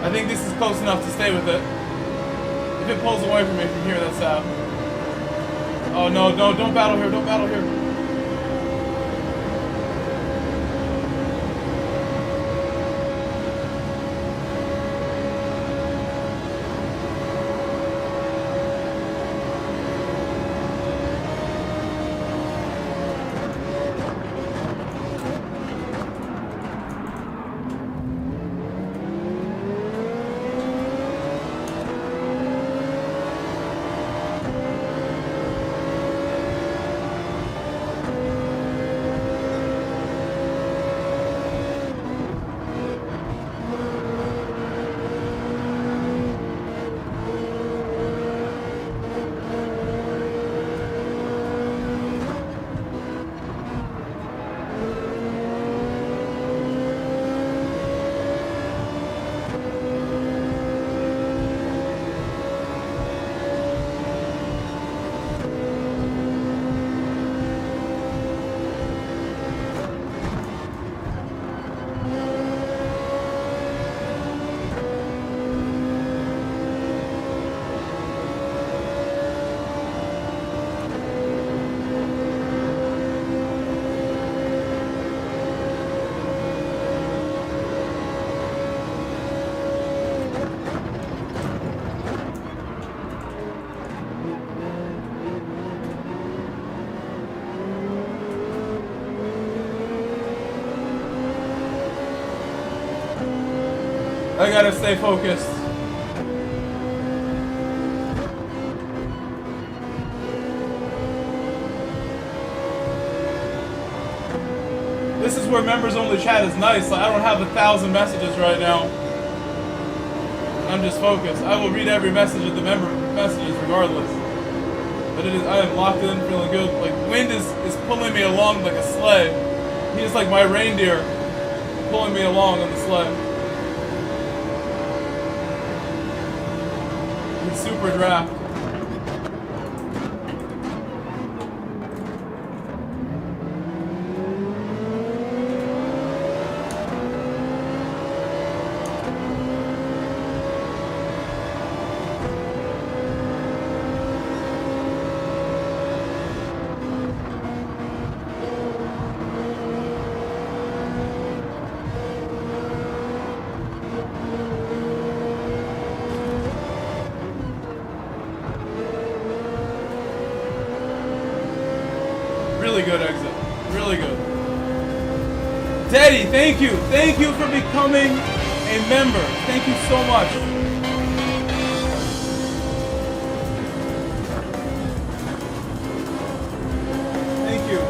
I think this is close enough to stay with it. If it pulls away from me from here, that's sad. Oh no, no, don't battle here, don't battle here. I gotta stay focused. This is where members only chat is nice. Like, I don't have 1,000 messages right now. I'm just focused. I will read every message of the member messages regardless. But I am locked in, feeling good. Like, wind is pulling me along like a sleigh. He is like my reindeer pulling me along on the sleigh. It's super draft. Really good exit. Really good. Daddy, thank you. Thank you for becoming a member. Thank you so much. Thank you.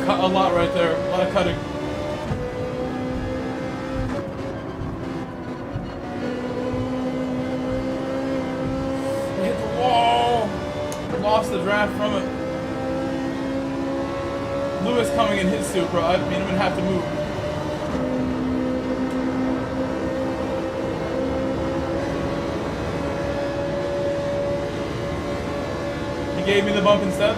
Cut a lot right there. A lot of cutting. We hit the wall. Lost the draft from it. Lewis coming in his Supra. I mean, I'm gonna have to move. He gave me the bump instead.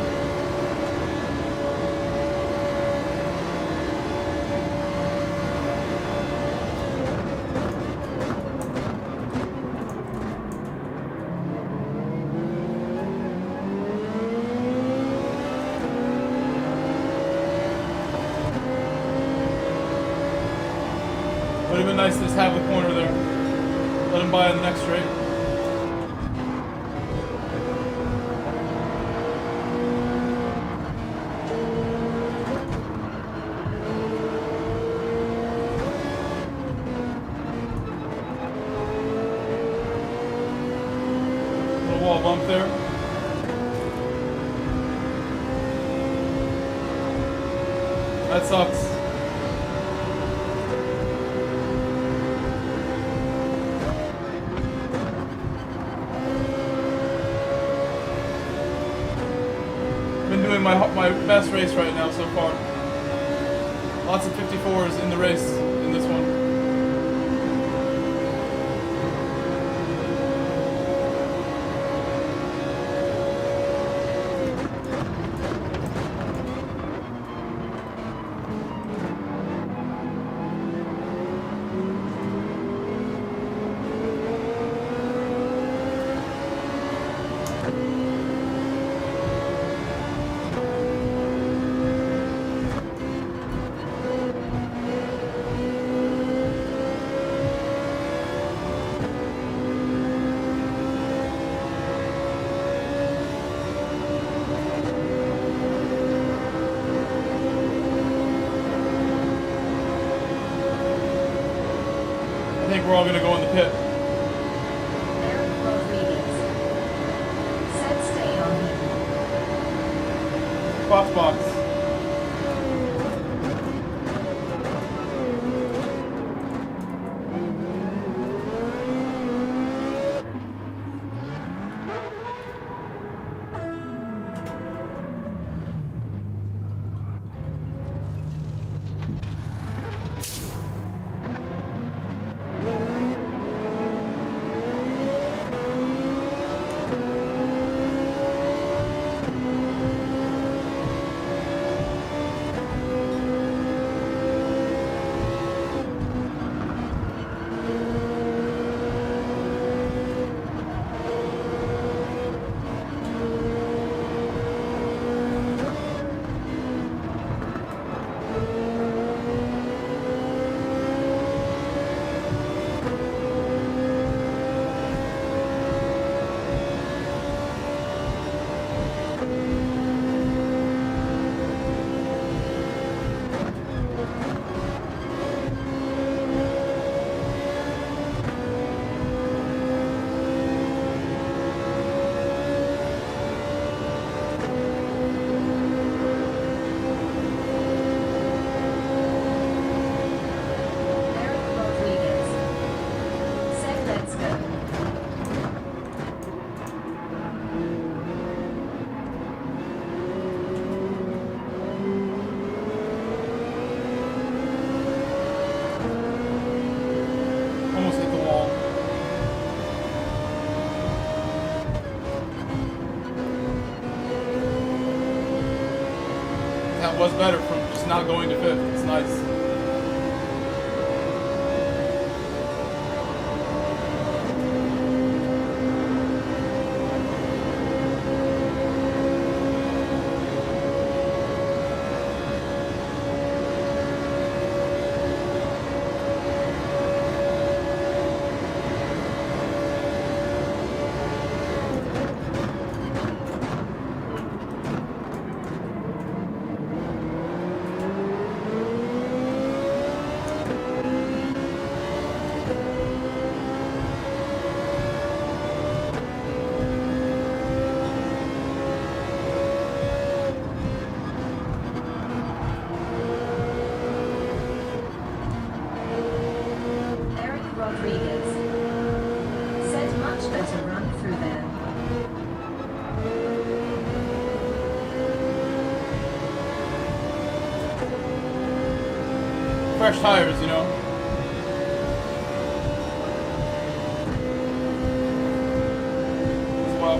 Would have been nice to just have the corner there. Let him buy in the next straight. Little wall bump there. That sucks. My best race right now so far. Lots of 54s in the race in this one. I think we're all going to go in the pit. Said stay on him. Box. that was better from just not going to 5th. It's nice. Fresh tires, you know. As well.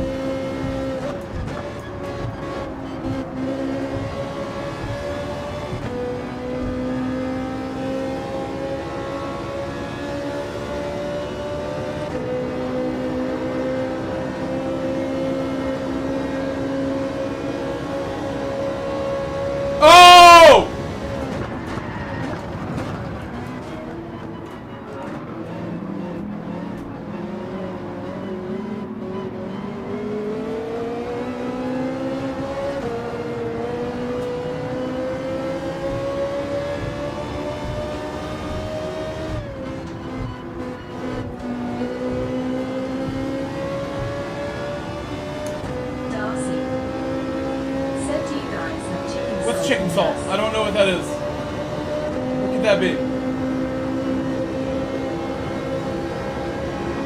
Oh! What's chicken salt? I don't know what that is. What could that be?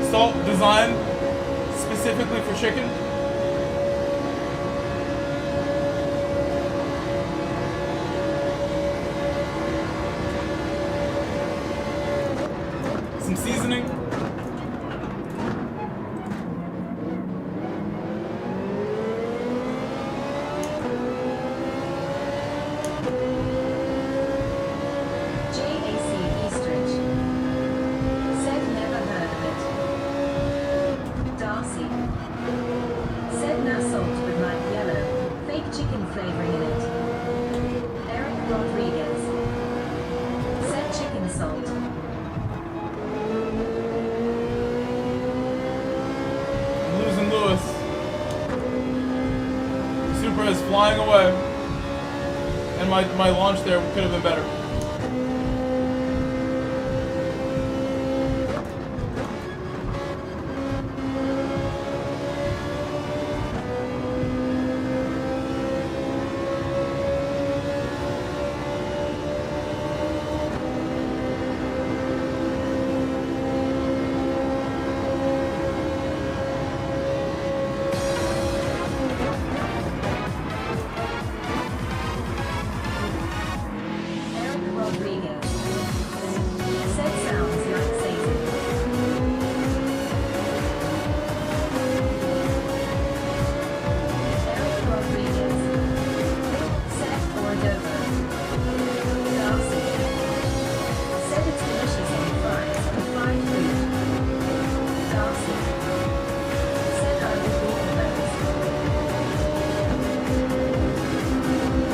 Salt designed specifically for chicken? Some seasoning? Is flying away, and my launch there could have been better.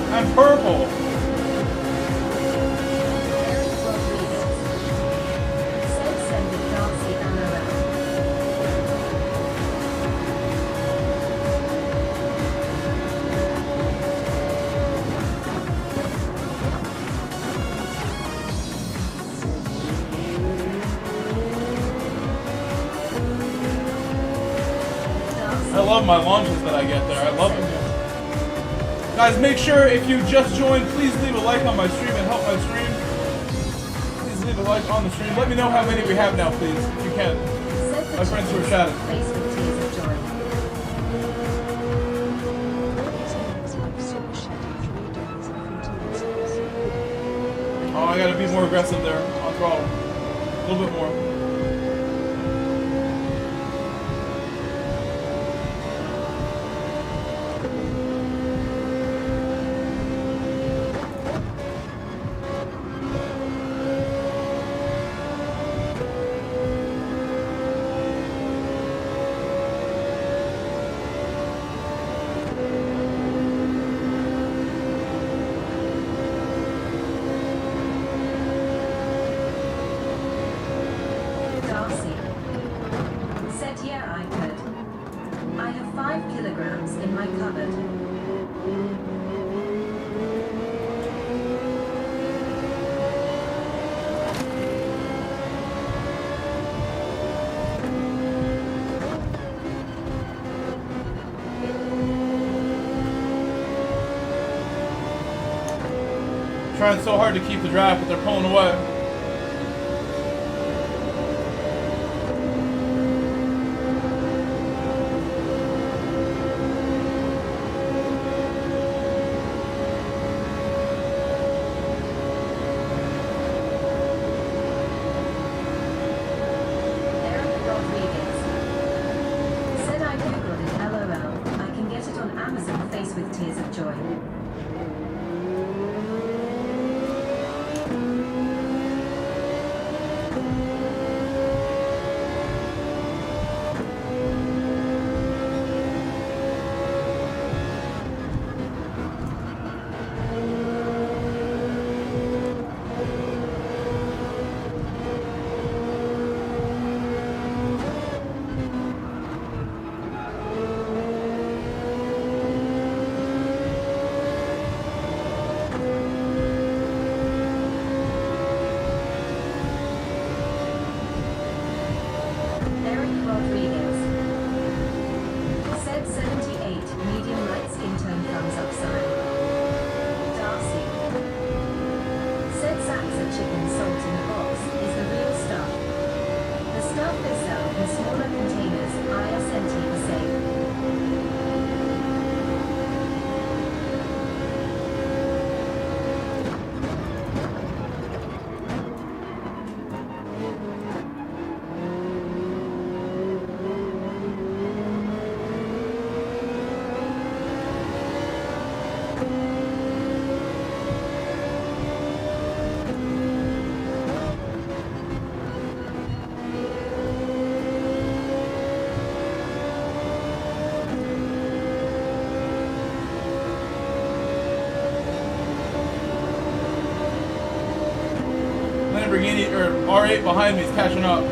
I'm purple. I love my launches that I get there. I love it. Guys, make sure if you just joined, please leave a like on my stream and help my stream. Please leave a like on the stream. Let me know how many we have now, please, if you can. My friends who are chatting. Oh, I gotta be more aggressive there on throttle. A little bit more. Trying so hard to keep the draft, but they're pulling away. Lamborghini or R8 behind me is catching up.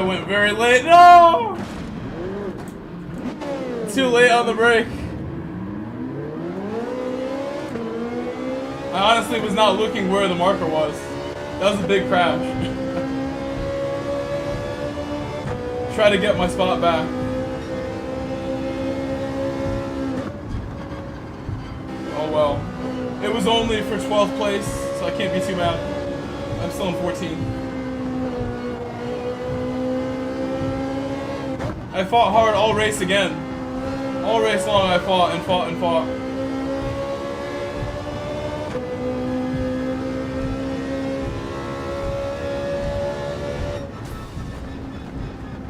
went very late. No! Too late on the brake. I honestly was not looking where the marker was. That was a big crash. Try to get my spot back. Oh well. It was only for 12th place, so I can't be too mad. I'm still in 14th. I fought hard all race again. All race long I fought and fought and fought.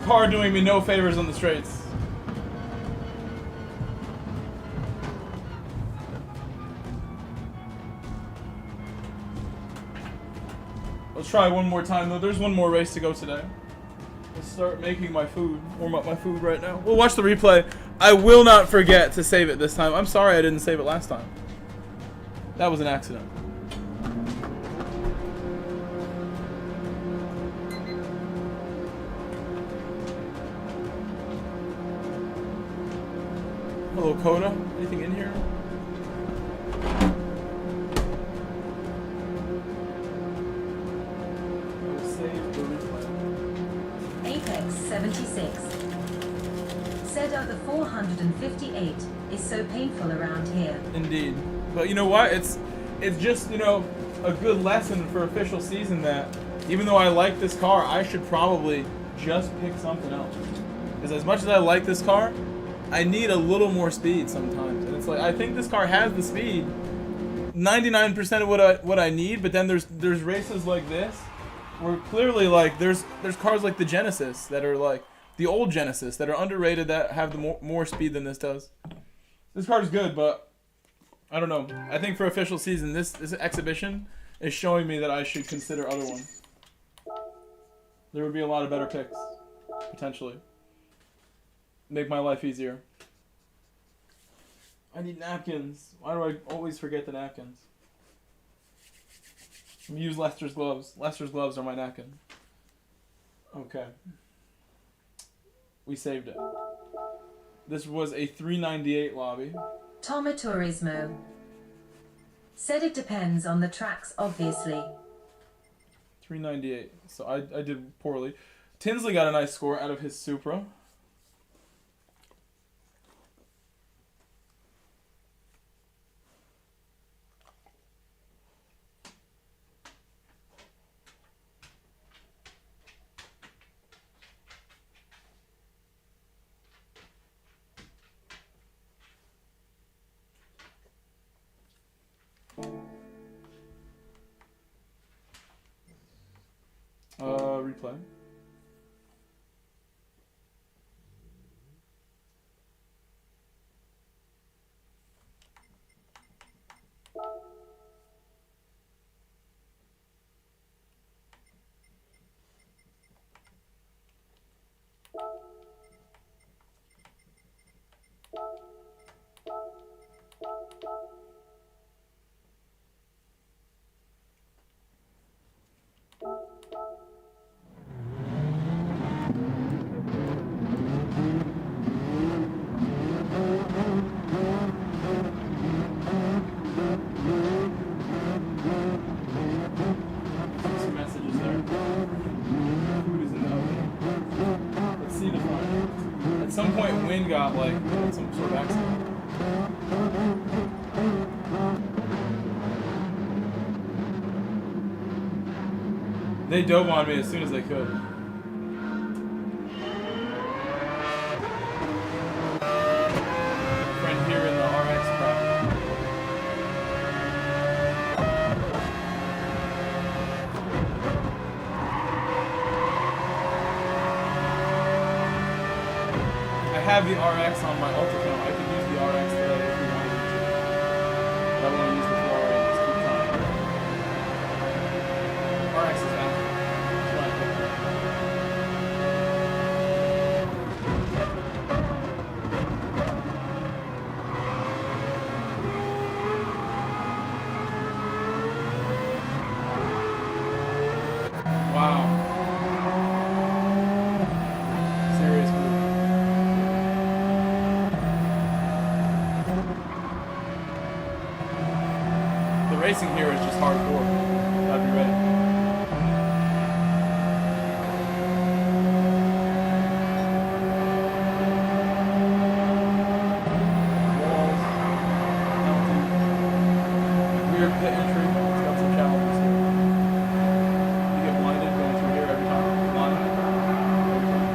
Car doing me no favors on the straights. Let's try one more time though. There's one more race to go today. Let's start making my food. Warm up my food right now. We'll watch the replay. I will not forget to save it this time. I'm sorry I didn't save it last time. That was an accident. Hello, Coda. Anything in here? Apex 76 said the 458 is so painful around here. Indeed. But you know what? It's just, you know, a good lesson for official season that even though I like this car, I should probably just pick something else. Because as much as I like this car, I need a little more speed sometimes. And it's like, I think this car has the speed. 99% of what I need, but then there's races like this where clearly like there's cars like the Genesis that are like the old Genesis that are underrated that have the more speed than this does. This car is good, but I don't know. I think for official season, this exhibition is showing me that I should consider other ones. There would be a lot of better picks, potentially. Make my life easier. I need napkins. Why do I always forget the napkins? I'm gonna use Lester's gloves. Lester's gloves are my napkin. Okay. We saved it. This was a 398 lobby. Toma Turismo said it depends on the tracks, obviously. 398. So I did poorly. Tinsley got a nice score out of his Supra. Replay. Got like some sort of accident. They dove on me as soon as they could. Friend here in the RX crowd. I have the RX on my alt account. I can use the RX today if we wanted to. But I want to use the Ferrari and just keep trying. RX is fast. That's what I think. Wow. Racing here is just hardcore. Gotta be ready. Walls, mountain, weird pit entry. It's got some challenges here. You get blinded going through here every time. Blinded. Every time.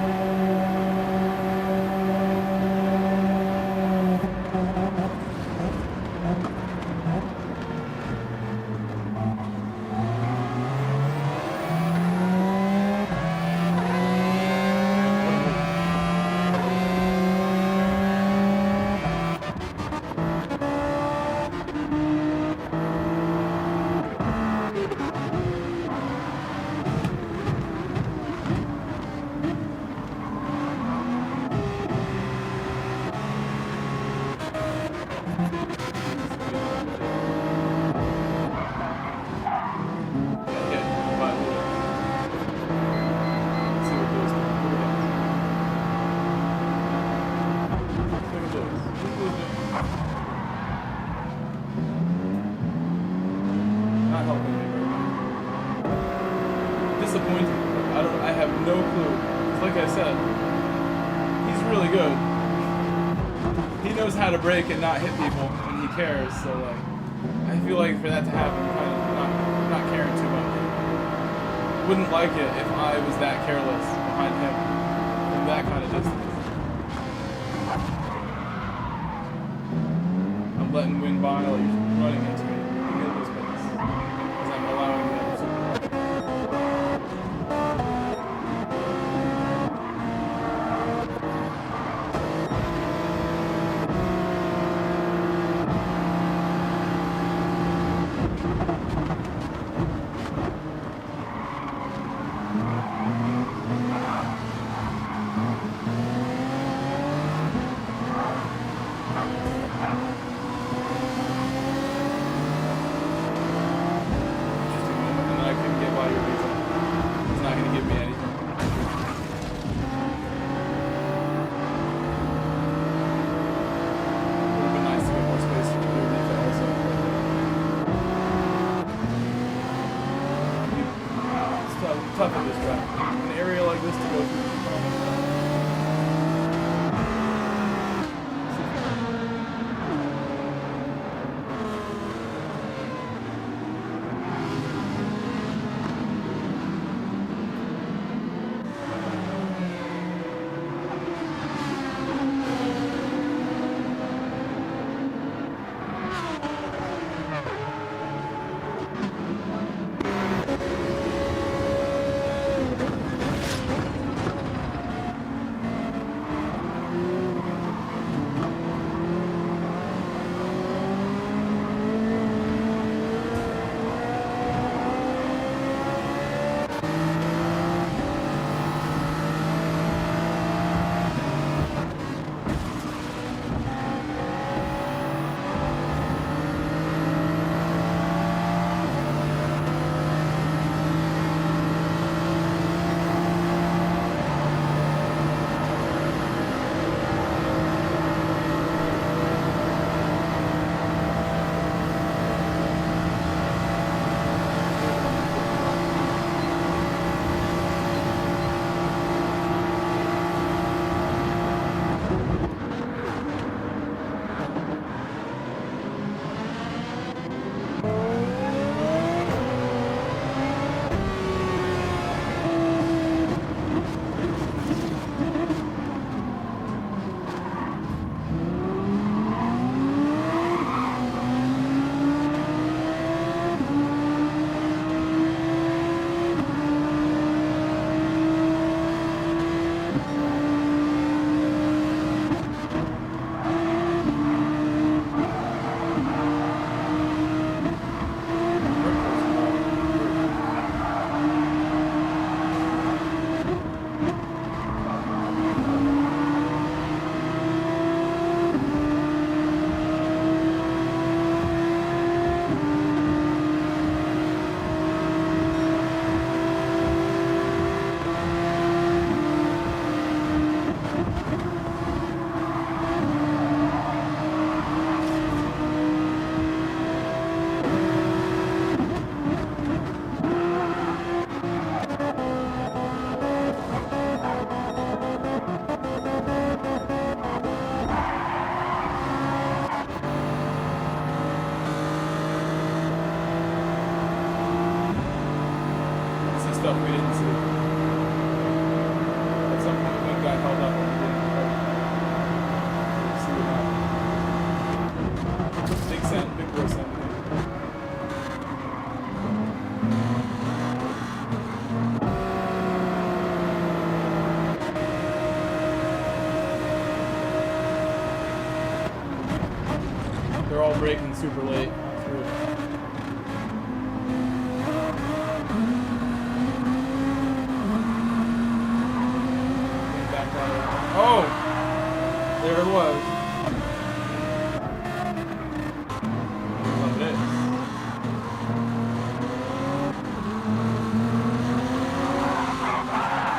Not helping me very much. Disappointing. I have no clue. 'Cause like I said, he's really good. He knows how to brake and not hit people when he cares, so like I feel like for that to happen, kind of not caring too much. Wouldn't like it if I was that careless behind him from that kind of distance. I'm letting wind by while you're running into me. You get those minutes. Because I'm allowing them to. stuff we didn't see. At some point, one guy held up and we didn't see what happened. Big send, big boy send. They're all braking super late. Oh! There it was. Love this.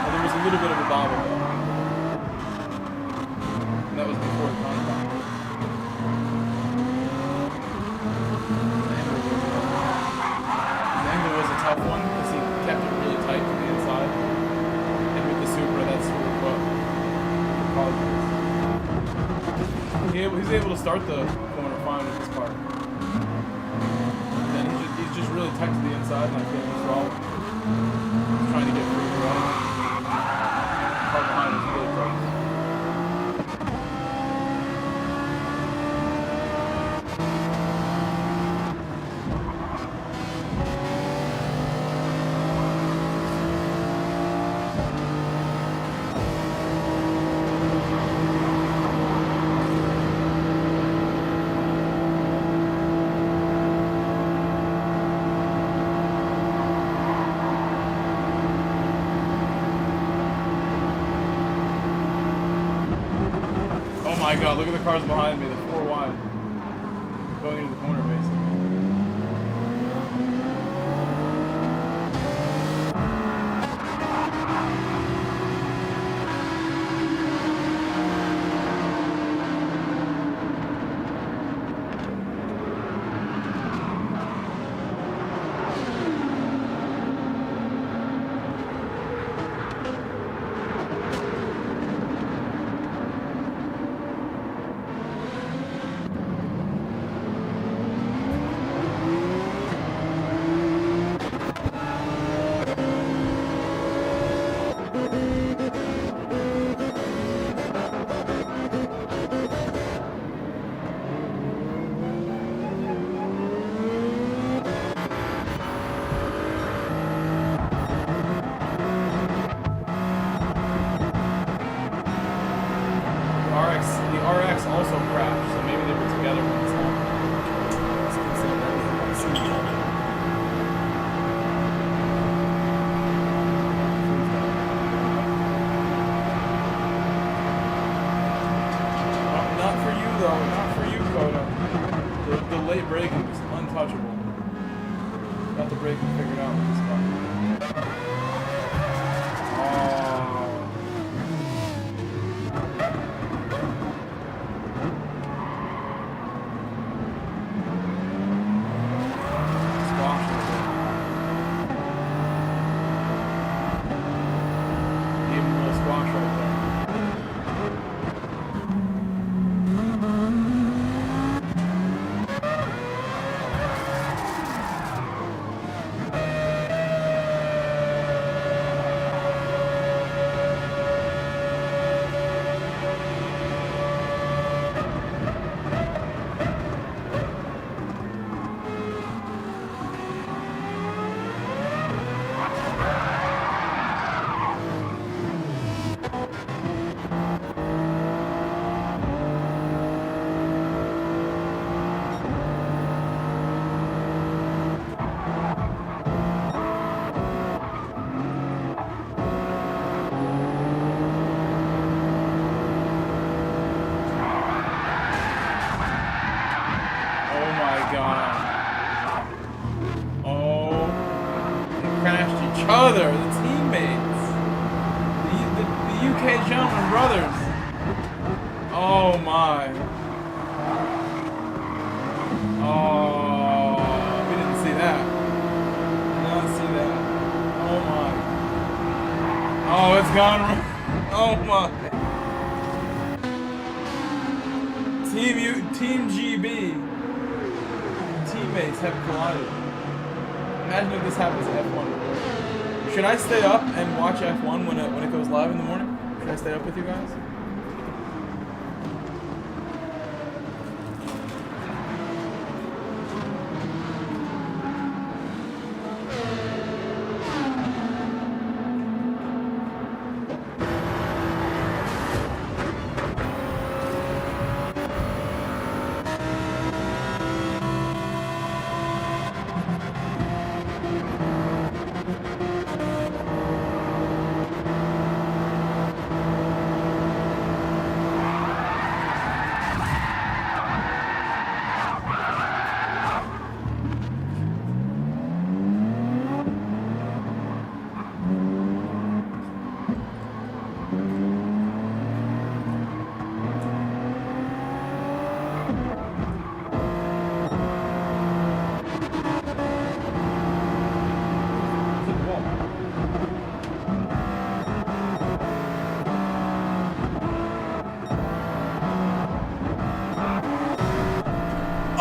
Oh, there was a little bit of a bobble though. And that was before the contact. The angle was a tough one because he kept it really tight to the inside. And with the Supra, that's sort of what he's able to start the corner fine with his car. And then he's just really tight to the inside, and I feel he's wrong. He's trying to get free to run. The car behind is really tight. Oh my god, look at the cars behind me, they're 4 wide. Going into the corner, basically. RX also crashed, so maybe they were together when this happened. Not for you though, not for you, Coda. The late braking was untouchable. Got the braking figured out with this car. Other, the teammates, the UK gentlemen brothers. Oh my. Oh, we didn't see that. Did not see that. Oh my. Oh, it's gone. Oh my. Team GB. Teammates have collided. Imagine if this happens in F1. Should I stay up and watch F1 when it goes live in the morning? Should I stay up with you guys?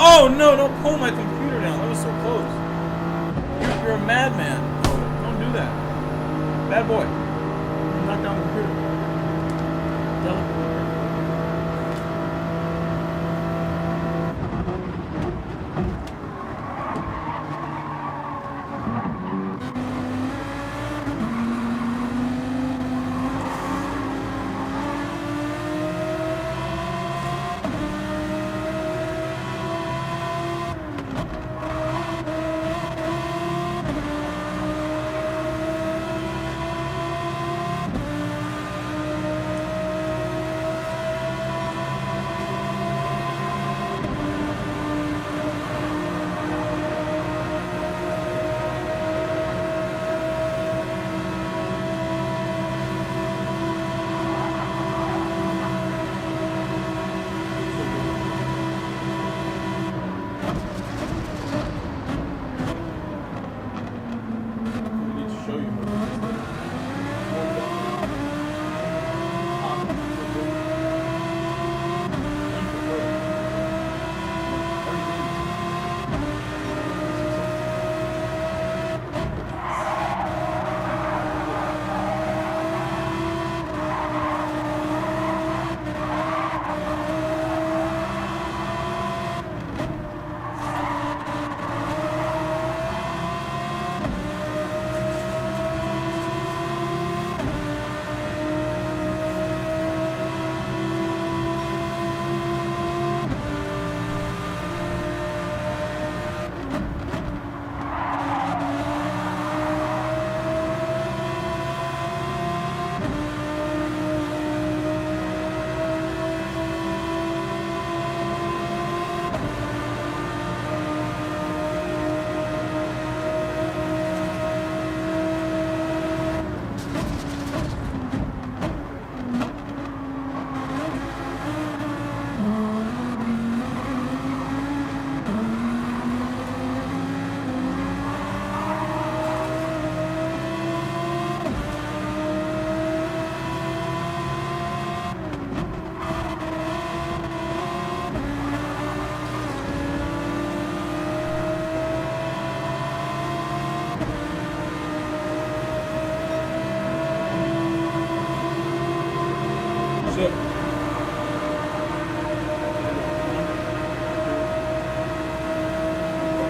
Oh no, don't pull my computer down. That was so close. You're a madman. No, don't do that. Bad boy. Knock down the computer. Tell him.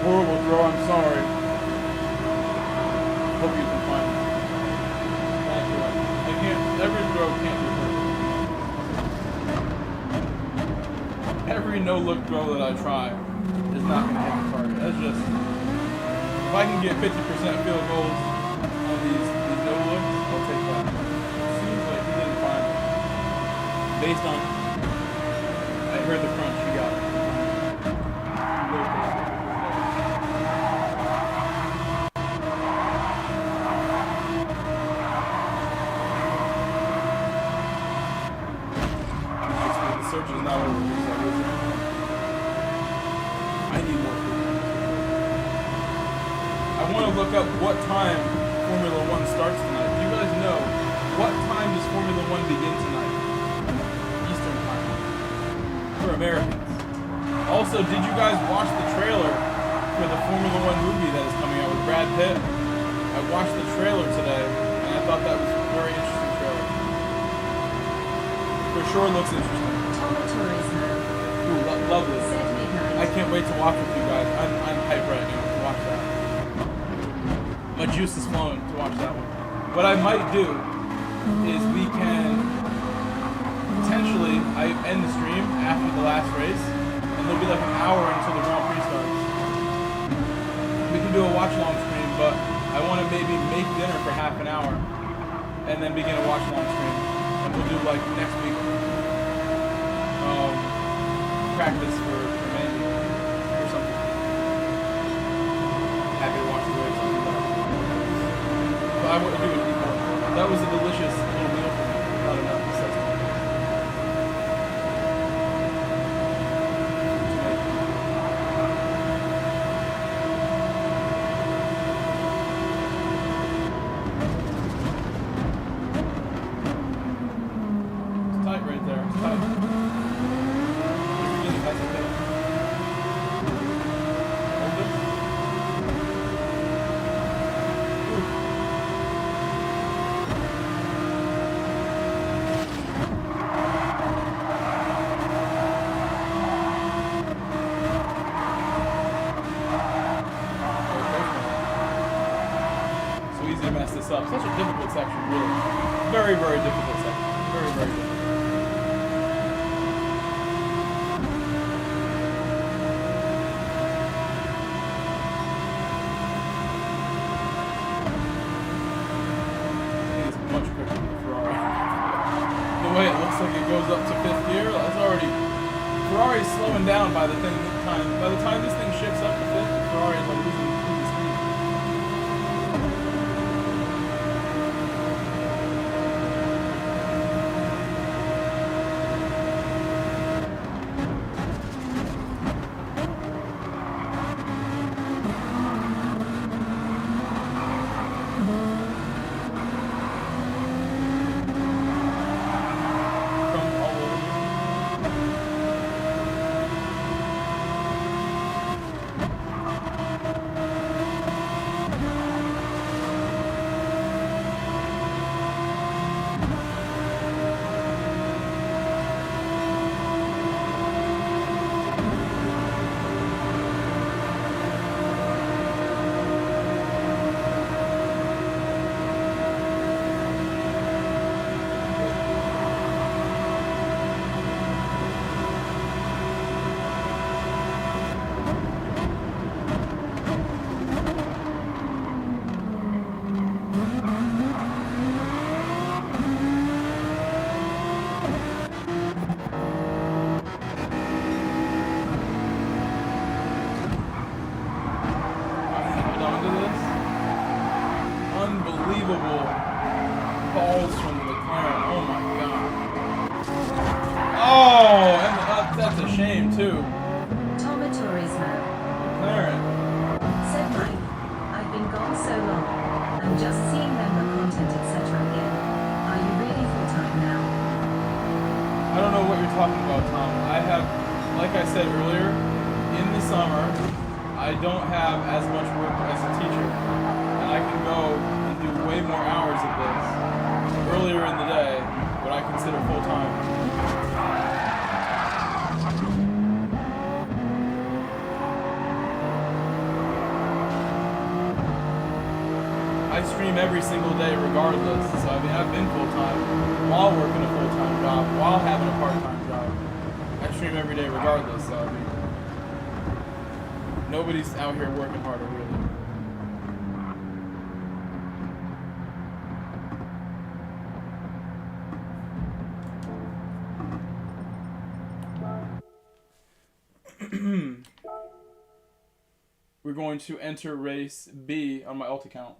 Horrible throw, I'm sorry. Hope you can find it. Thank you. I can't, every throw can't be perfect. Every no-look throw that I try is not going to hit the target. That's just, if I can get 50% field goals on these no-looks, I'll take that. It seems like he didn't find it. Based on, I heard the crunch, he got it. Search is not over. I need more food. I want to look up what time Formula One starts tonight. Do you guys know what time does Formula One begin tonight? Eastern time. For Americans. Also, did you guys watch the trailer for the Formula One movie that is coming out with Brad Pitt I watched the trailer today, and I thought that was a very interesting trailer. For sure looks interesting. Turismo. Ooh, lovely. Said midnight. I can't wait to watch with you guys. I'm hyped right now to watch that. My juice is flowing to watch that one. What I might do is we can potentially I end the stream after the last race, and there'll be like an hour until the Grand Prix starts. We can do a watch along stream, but I want to maybe make dinner for half an hour and then begin a watch along stream, and we'll do like next week practice for Mandy or something. Happy to watch the race. But I wouldn't do it anymore. That was a delicious little meal for me. Not enough necessity. It's tight right there. It's tight. That's okay. Hold it. So easy to mess this up. Such a difficult section, really. Very, very difficult section. Very, very difficult. It goes up to 5th gear. That's already Ferrari's slowing down by the time. By the time this thing shifts up to 5th, Ferrari's like losing speed. Unbelievable balls from the McLaren. Oh my god. Oh, and that's a shame too. Turismo. McLaren. Said Mike. I've been gone so long. I'm just seeing member content, etc. again. Are you really full-time now? I don't know what you're talking about, Tom. I have, like I said earlier, in the summer, I don't have as much work as a teacher. And I can go and do way more hours of this earlier in the day, what I consider full-time. I stream every single day regardless. So I mean, I've been full-time while working a full-time job, while having a part-time job. I stream every day regardless. So I mean, nobody's out here working harder, really. We're going to enter race B on my alt account.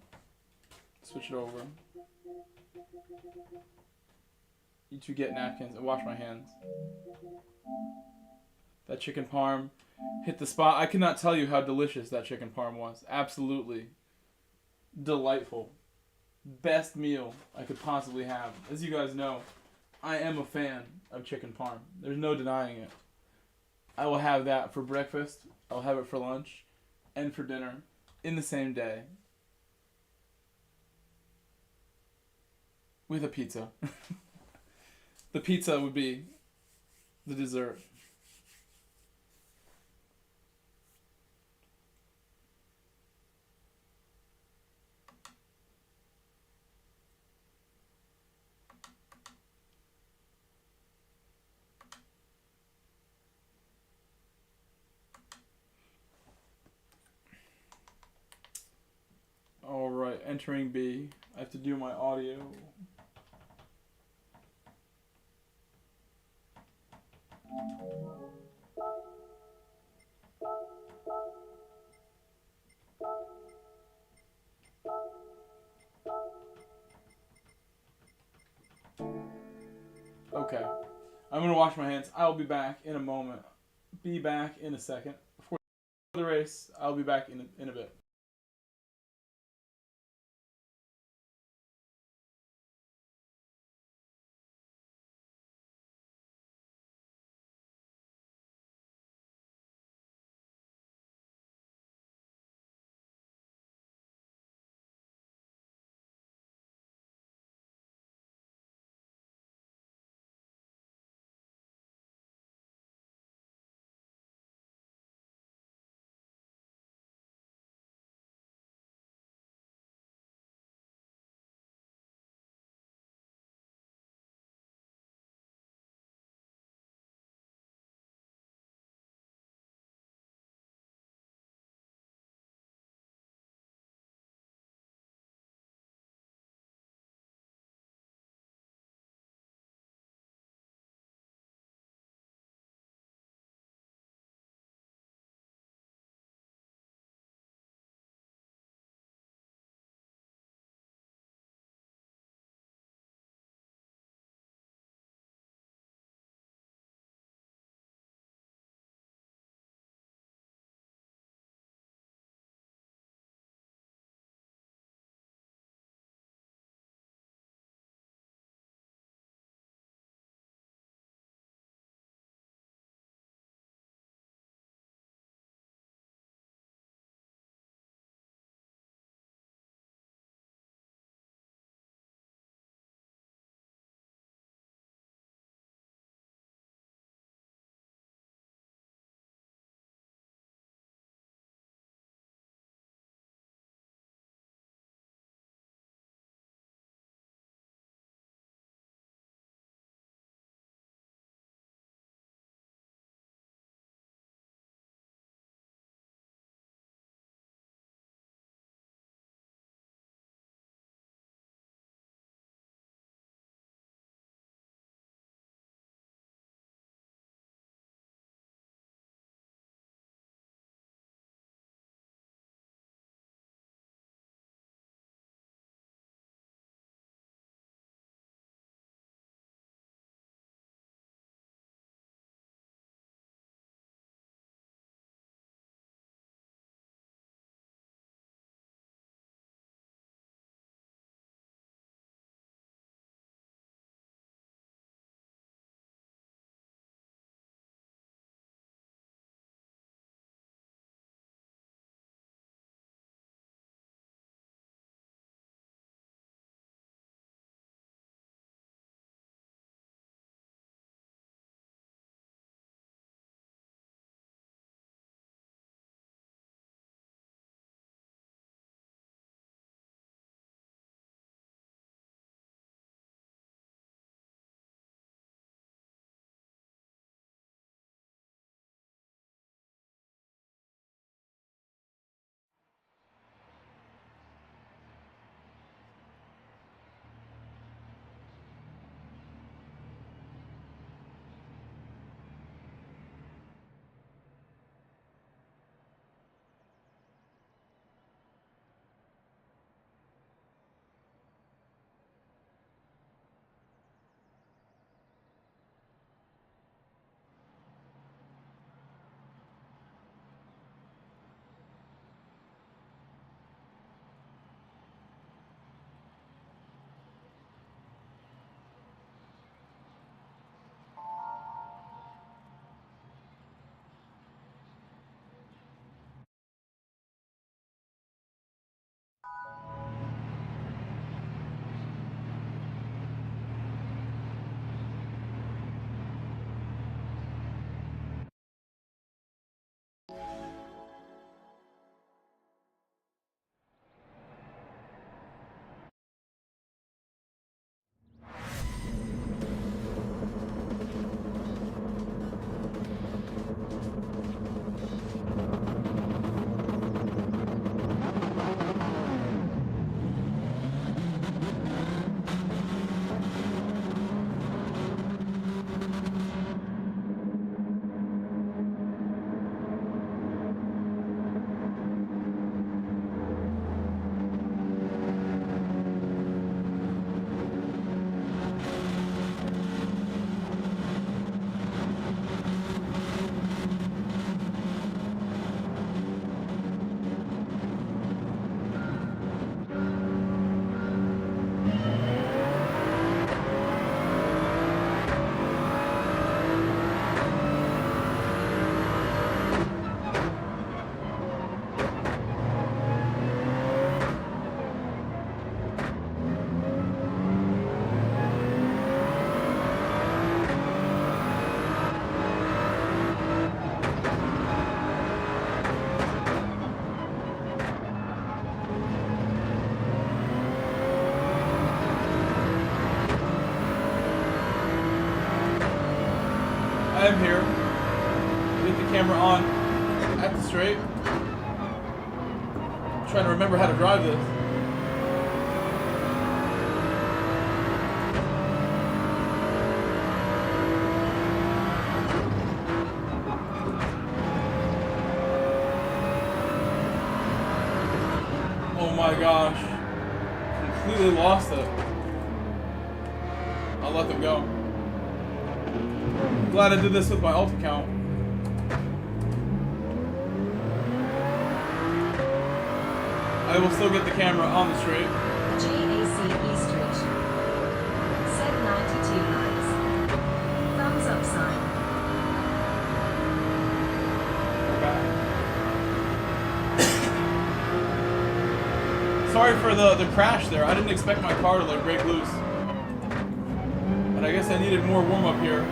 Switch it over. You two get napkins and wash my hands. That chicken parm hit the spot. I cannot tell you how delicious that chicken parm was. Absolutely delightful. Best meal I could possibly have. As you guys know, I am a fan of chicken parm. There's no denying it. I will have that for breakfast. I'll have it for lunch and for dinner in the same day. with a pizza. The pizza would be the dessert. Alright, entering B. I have to do my audio. Okay. I'm gonna wash my hands. I'll be back in a moment. Be back in a second. Before the race, I'll be back in a bit. here. Get the camera on at the straight. I'm trying to remember how to drive this. Oh my gosh. Completely lost it. I'll let them go. Glad I did this with my alt account. I will still get the camera on the straight. GAC Eastridge. Said 92 likes. Thumbs up sign. Okay. Sorry for the crash there. I didn't expect my car to like break loose. But I guess I needed more warm up here.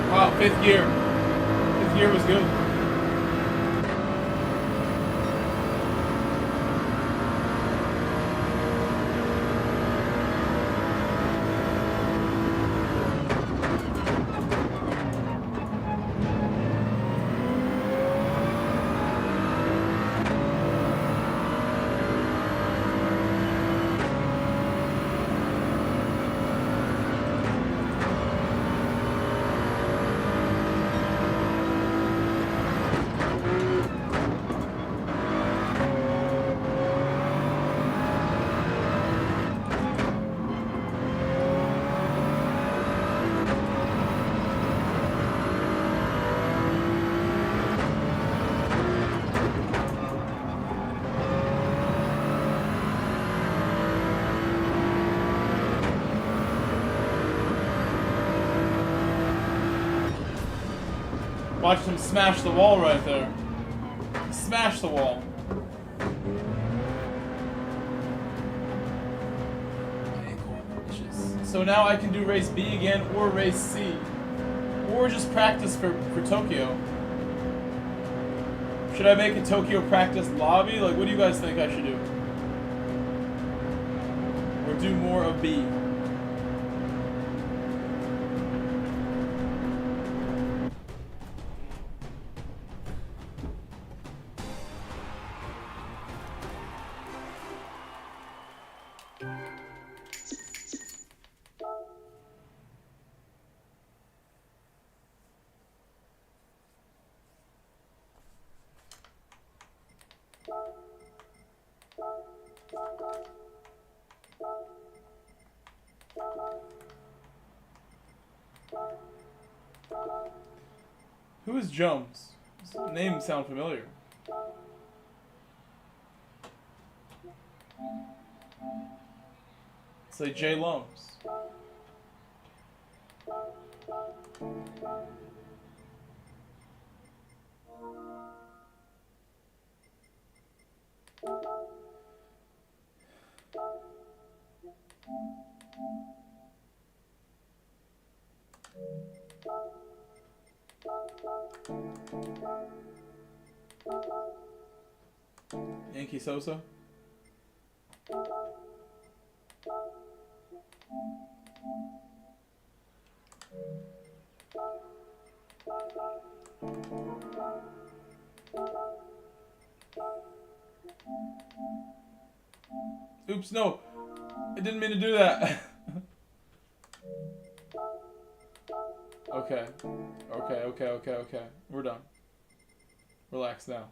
Wow, fifth gear. Fifth gear was good. Watch him smash the wall right there. Smash the wall. So now I can do race B again or race C. Or just practice for Tokyo. Should I make a Tokyo practice lobby? Like, what do you guys think I should do? Or do more of B? Who is Jones? His name sounds familiar. It's like Jay Loams. Yankee Sosa. Oops, no. I didn't mean to do that. Okay. We're done. Relax now.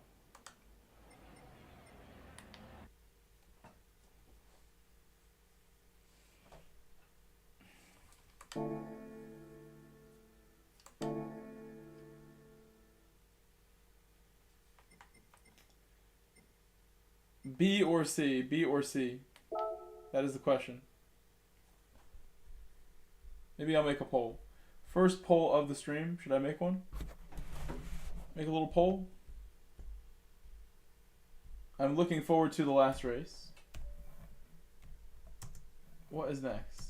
B or C? B or C? That is the question. Maybe I'll make a poll. First poll of the stream. Should I make one? Make a little poll? I'm looking forward to the last race. What is next?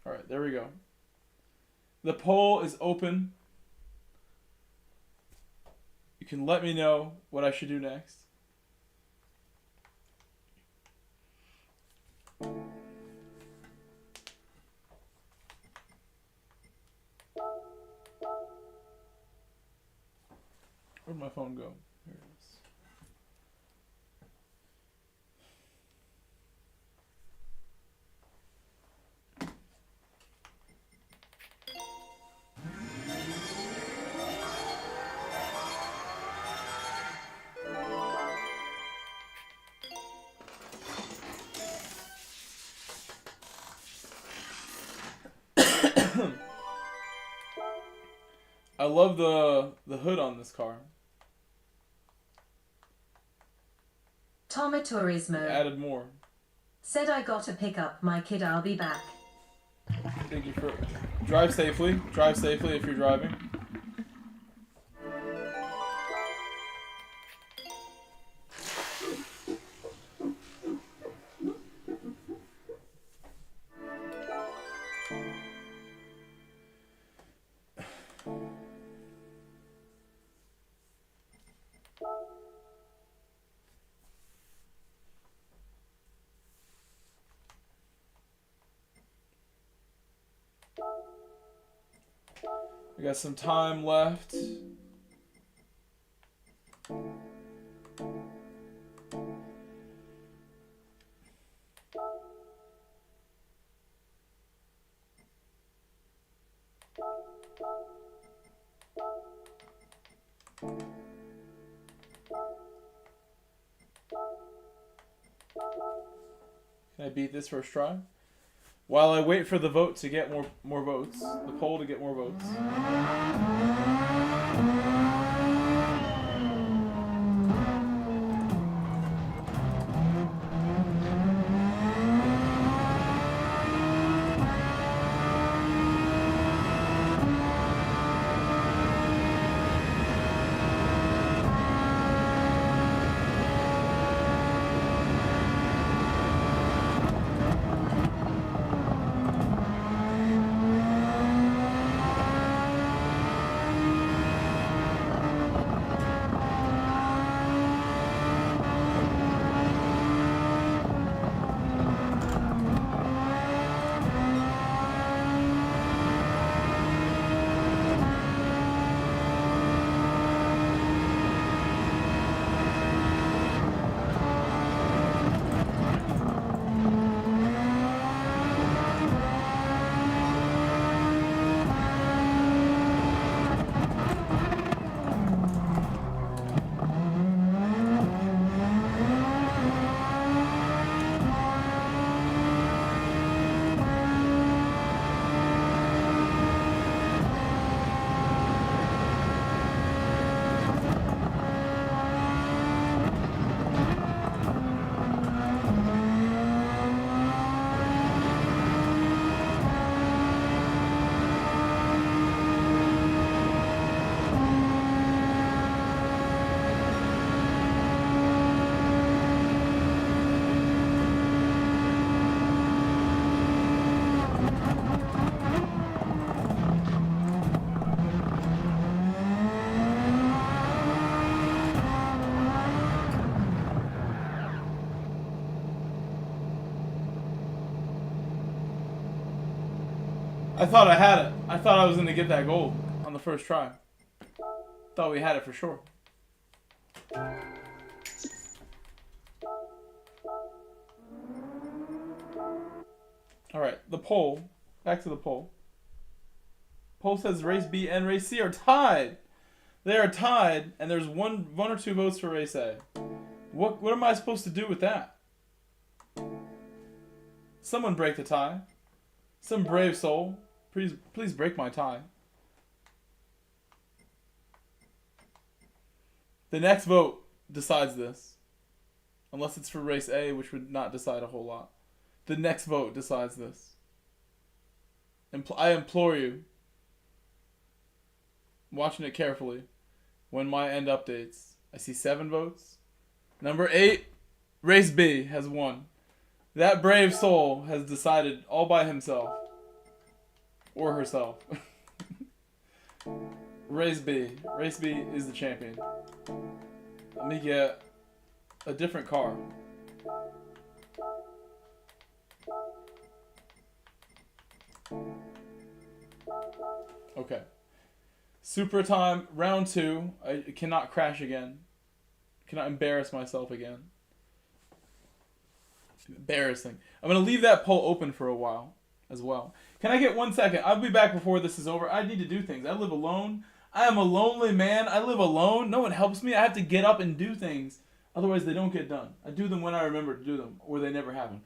Alright, there we go. The poll is open. You can let me know what I should do next. Where'd my phone go? Here it is. I love the hood on this car. Tomaturismo. Added more. Said I gotta pick up my kid, I'll be back. Thank you for... Drive safely. Drive safely if you're driving. We got some time left. Can I beat this first try? While I wait for the vote to get more votes, the poll to get more votes. I thought I had it. I thought I was going to get that gold on the first try. Thought we had it for sure. Alright, the poll. Back to the poll. Poll says race B and race C are tied. They are tied, and there's one or two votes for race A. What am I supposed to do with that? Someone break the tie. Some brave soul. Please break my tie. The next vote decides this. Unless it's for race A, which would not decide a whole lot. The next vote decides this. I implore you, I'm watching it carefully, when my end updates. I see 7 votes. Number 8, race B has won. That brave soul has decided all by himself. Or herself. Race B. Race B is the champion. Let me get a different car. Okay. Super time, round 2. I cannot crash again. Cannot embarrass myself again. Embarrassing. I'm going to leave that poll open for a while as well. Can I get 1 second? I'll be back before this is over. I need to do things. I live alone. I am a lonely man. I live alone. No one helps me. I have to get up and do things. Otherwise, they don't get done. I do them when I remember to do them, or they never happen.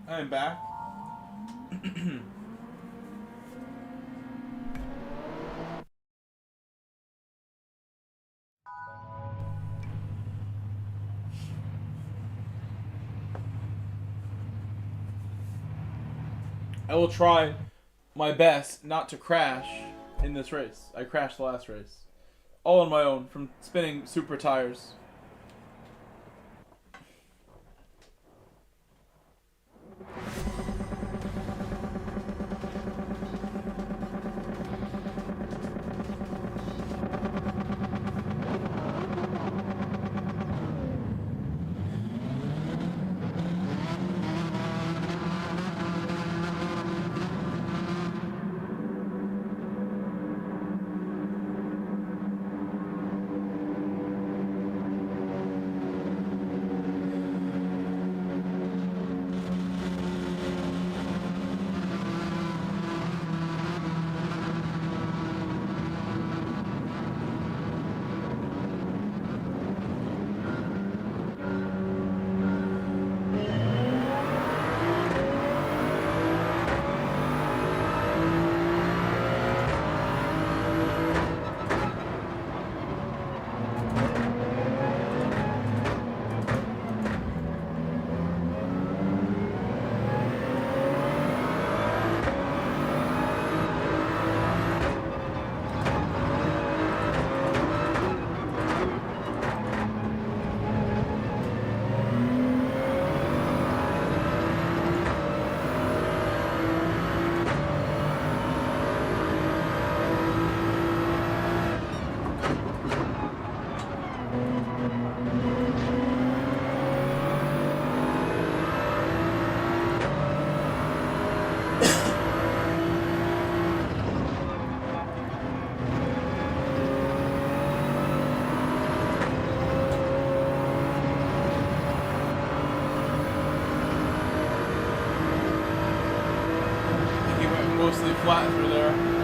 I am back. I will try my best not to crash in this race. I crashed the last race. All on my own from spinning super tires. Mostly flat through there.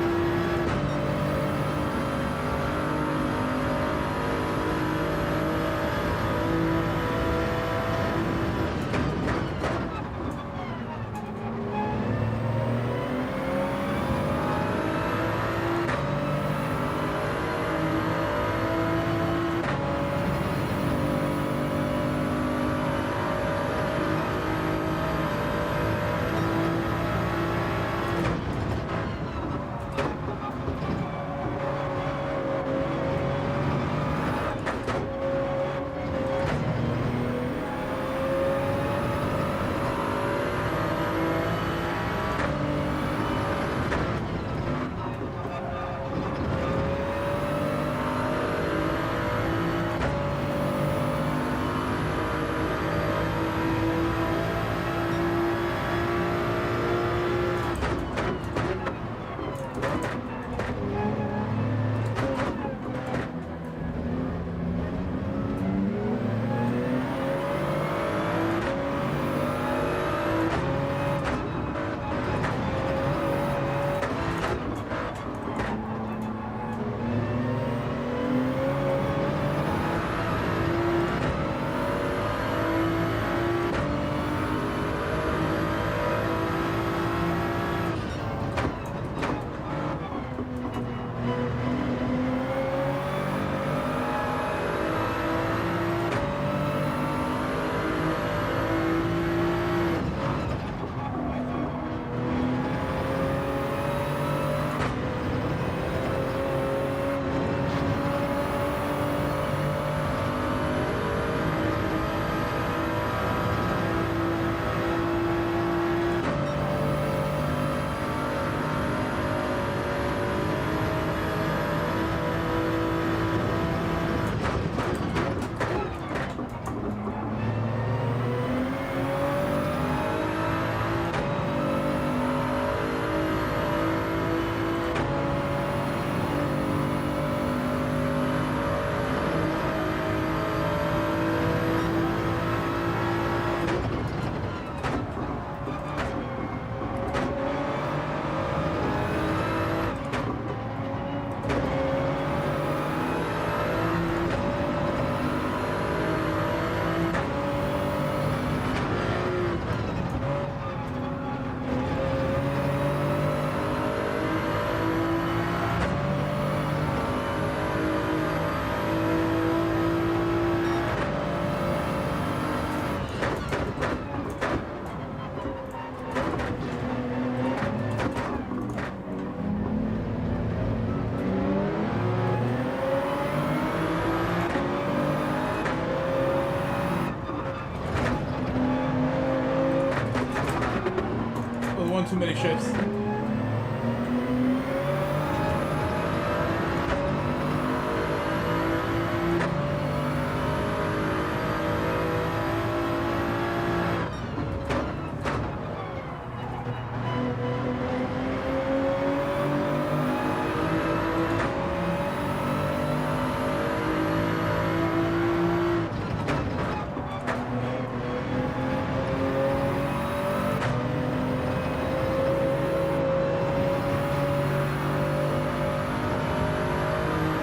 one too many shifts.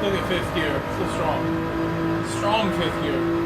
Look at fifth gear, so strong. Strong fifth gear.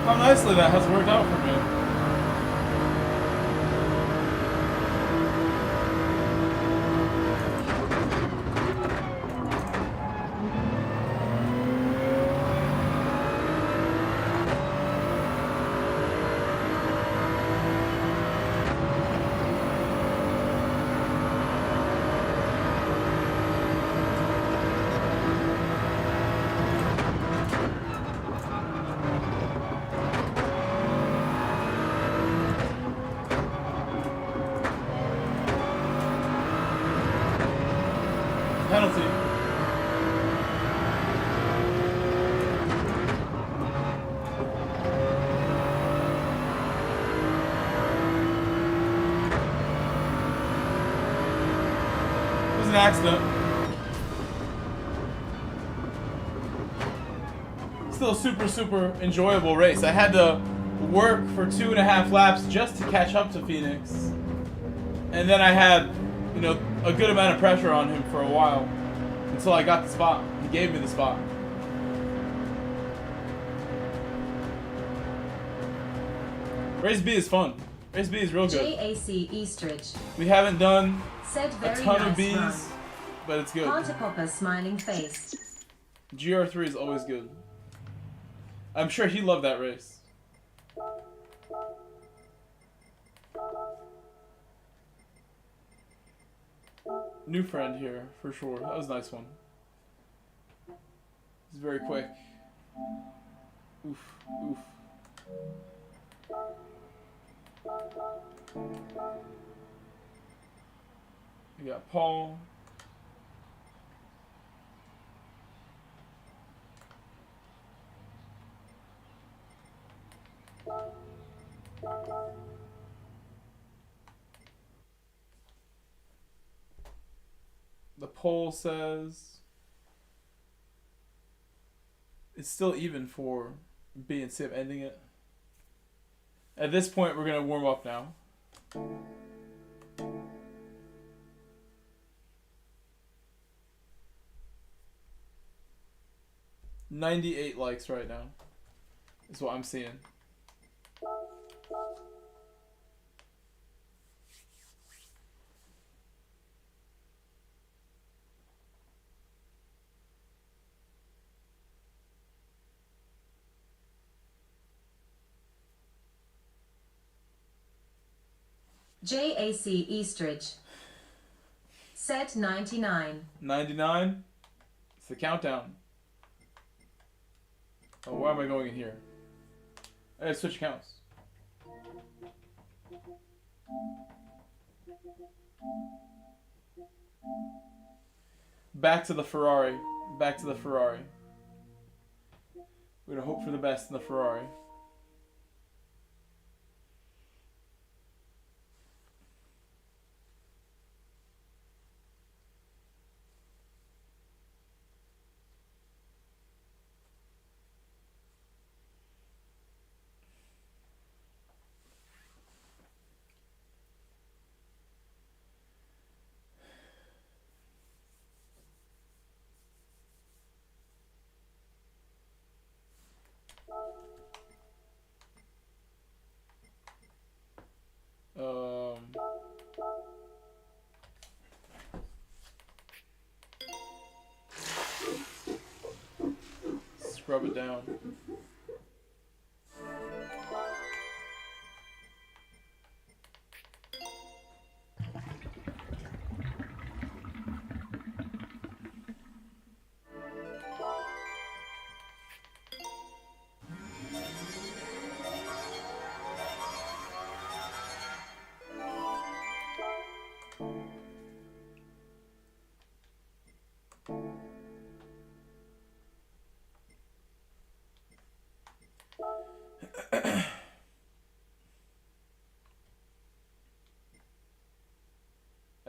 How nicely that has worked out for me. Penalty. It was an accident. Still a super enjoyable race. I had to work for 2.5 laps just to catch up to Phoenix. And then I had, you know, a good amount of pressure on him for a while until I got the spot. He gave me the spot. Race B is fun. Race B is real good. JAC Eastridge. We haven't done Said a very ton nice of Bs, run. but it's good. Pantapopper smiling face. GR3 is always good. I'm sure he loved that race. New friend here, for sure. That was a nice one. It's very quick. Oof, oof. We got Paul. The poll says it's still even for B and C. I'm ending it. At this point, we're going to warm up now. 98 likes right now. Is what I'm seeing. JAC Eastridge said 99. 99? It's the countdown. Oh, why am I going in here? I gotta switch accounts. Back to the Ferrari. Back to the Ferrari. We're gonna hope for the best in the Ferrari. Scrub it down.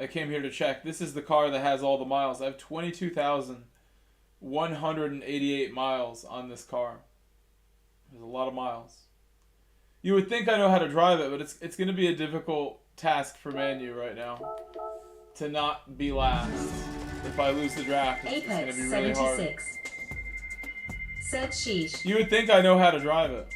I came here to check. This is the car that has all the miles. I have 22,188 miles on this car. There's a lot of miles. You would think I know how to drive it, but it's going to be a difficult task for Manu right now to not be last. If I lose the draft, it's going to be really hard. Said sheesh. You would think I know how to drive it.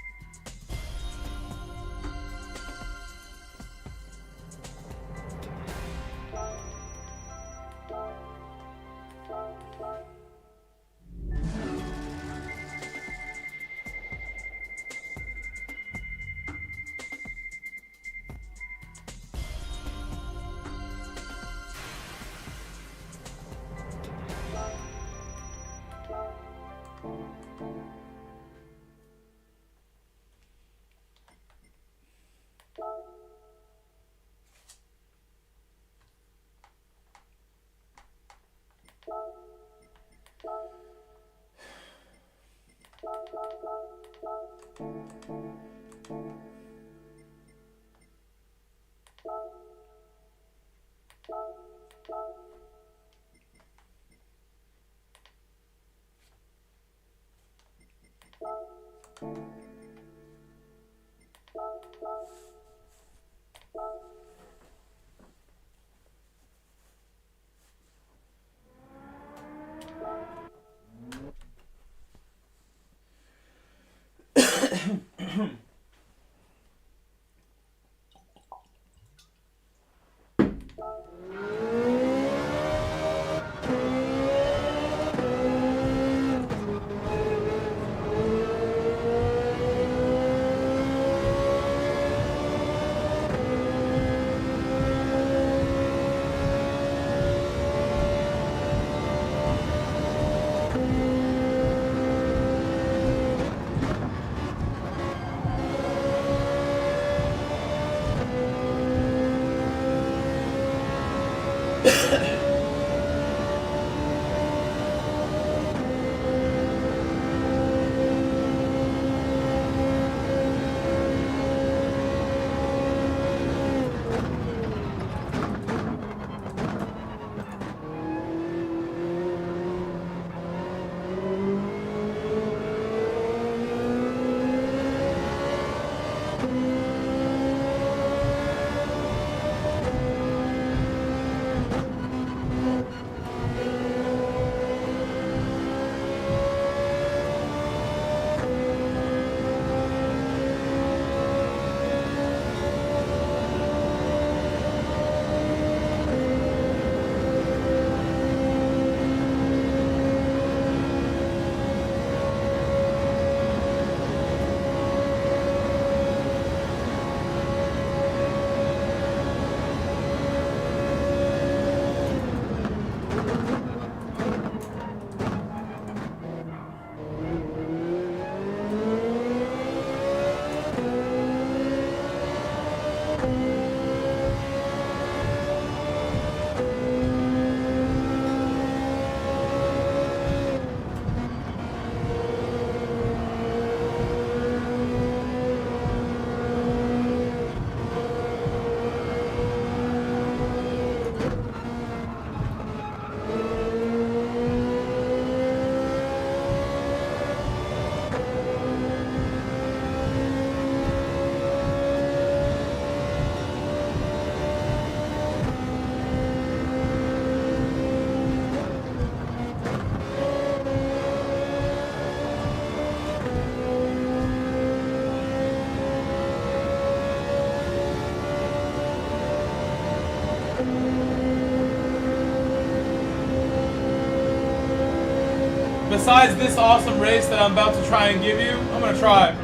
Besides this awesome race that I'm about to try and give you, I'm gonna try.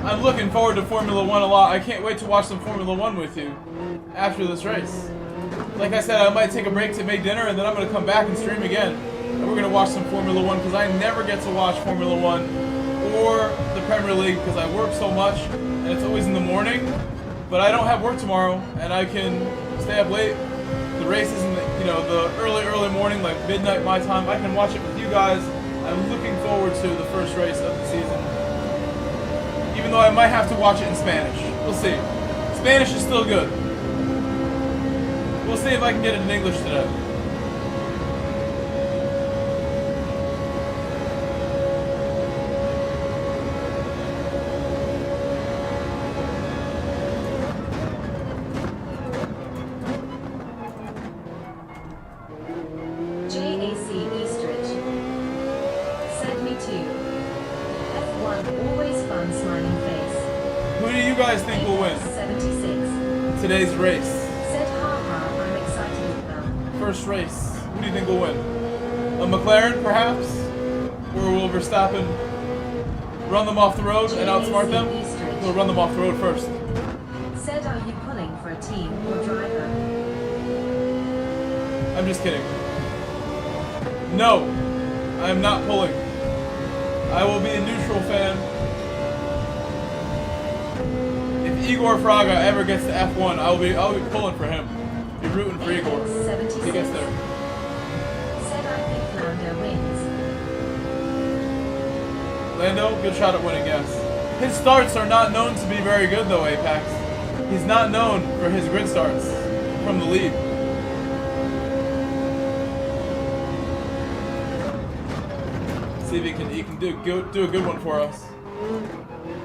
I'm looking forward to Formula 1 a lot. I can't wait to watch some Formula 1 with you after this race. Like I said, I might take a break to make dinner and then I'm gonna come back and stream again. And we're gonna watch some Formula 1 because I never get to watch Formula 1 or the Premier League because I work so much and it's always in the morning. But I don't have work tomorrow and I can stay up late. The race is in the, the early morning, like midnight my time. I can watch it with you guys. I'm looking forward to the first race of the season. Even though I might have to watch it in Spanish. We'll see. Spanish is still good. We'll see if I can get it in English today. Think will win 76. Today's race? Said haha, I'm excited about. First race. Who do you think will win? A McLaren, perhaps? Or will Verstappen run them off the road and outsmart them? We'll run them off the road first. Said, are you pulling for a team or driver? I'm just kidding. No, I am not pulling. I will be a neutral fan. Igor Fraga ever gets to F1, I'll be pulling for him. Be rooting for Igor. 76. He gets there. Said I think Lando wins. Lando, good shot at winning, yes. His starts are not known to be very good though, Apex. He's not known for his grid starts from the lead. See if he can do a good one for us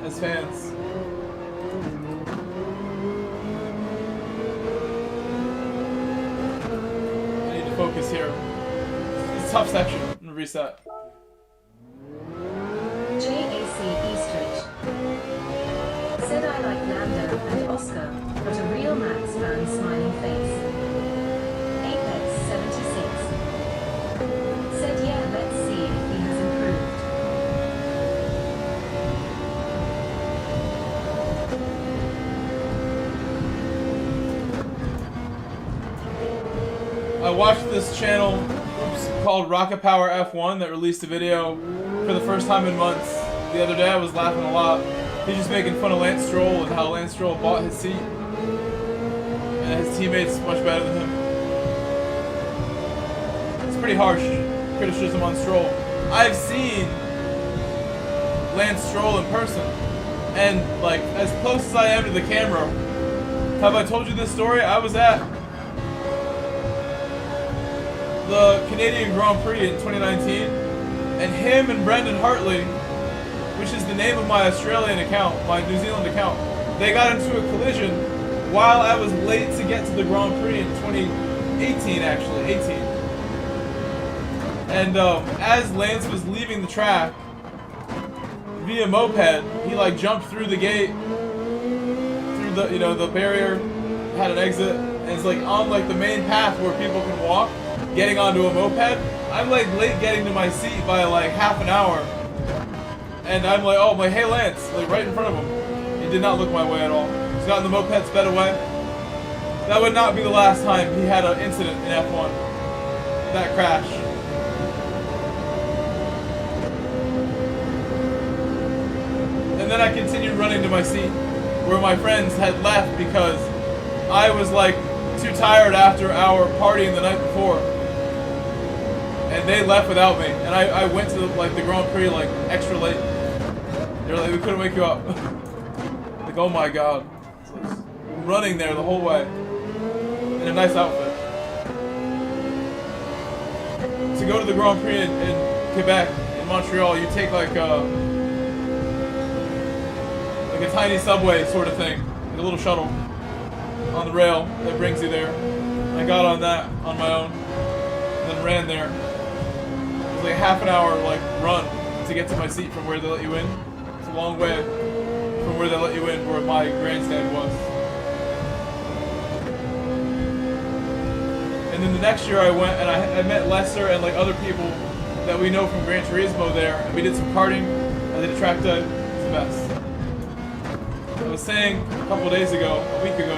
as fans. Focus here. It's a tough section. I'm gonna reset. JAC Eastridge said I like Lando and Oscar, but a real Max fan smiling face. Apex 76 said yeah, let's see if he has improved. I watched this channel called Rocket Power F1 that released a video for the first time in months. The other day I was laughing a lot. He's just making fun of Lance Stroll and how Lance Stroll bought his seat. And his teammates much better than him. It's pretty harsh criticism on Stroll. I've seen Lance Stroll in person. And like as close as I am to the camera. Have I told you this story? I was at the Canadian Grand Prix in 2019, and him and Brendan Hartley, which is the name of my Australian account, my New Zealand account, they got into a collision while I was late to get to the Grand Prix in 2018, actually, 18. And as Lance was leaving the track via moped, he like jumped through the gate, through the the barrier, had an exit, and it's like on like the main path where people can walk. Getting onto a moped, I'm like late getting to my seat by like half an hour, and I'm like, oh, hey Lance, like right in front of him. He did not look my way at all. He's gotten the moped sped away. That would not be the last time he had an incident in F1. That crash. And then I continued running to my seat, where my friends had left because I was like too tired after our partying the night before. And they left without me, and I went to the Grand Prix like extra late. They were like, we couldn't wake you up. Like, oh my god. So I was running there the whole way in a nice outfit. To go to the Grand Prix in Quebec, in Montreal, you take like a tiny subway sort of thing, like a little shuttle on the rail that brings you there. I got on that on my own, and then ran there. It was like a half an hour like run to get to my seat from where they let you in. It's a long way from where they let you in, where my grandstand was. And then the next year I went and I met Lester and like other people that we know from Gran Turismo there, and we did some karting. I did a track day. It's the best. I was saying a couple days ago, a week ago,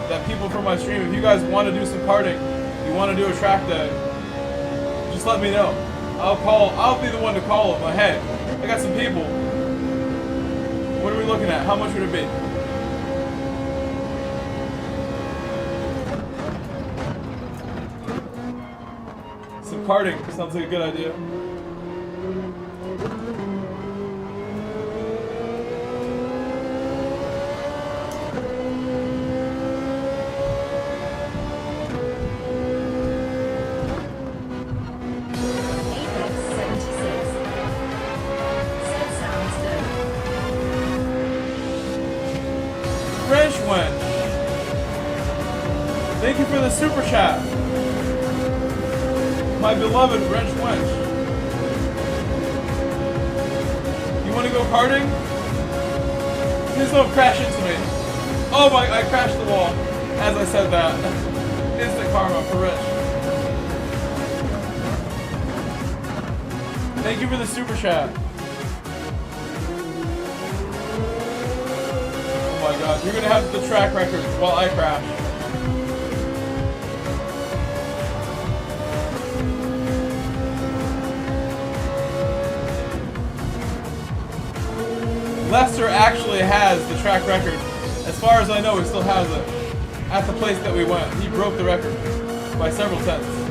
that people from my stream, if you guys want to do some karting, you want to do a track day, just let me know. I'll be the one to call them. Like, hey, I got some people. What are we looking at? How much would it be? Some karting sounds like a good idea. Thank you for the super chat. My beloved Wrench Wench. You want to go karting? Please don't crash into me. Oh my, I crashed the wall as I said that. Instant karma for Rich. Thank you for the super chat. Oh my god, you're gonna have the track record while I crash. Lester actually has the track record. As far as I know, he still has it. At the place that we went, he broke the record by several tenths.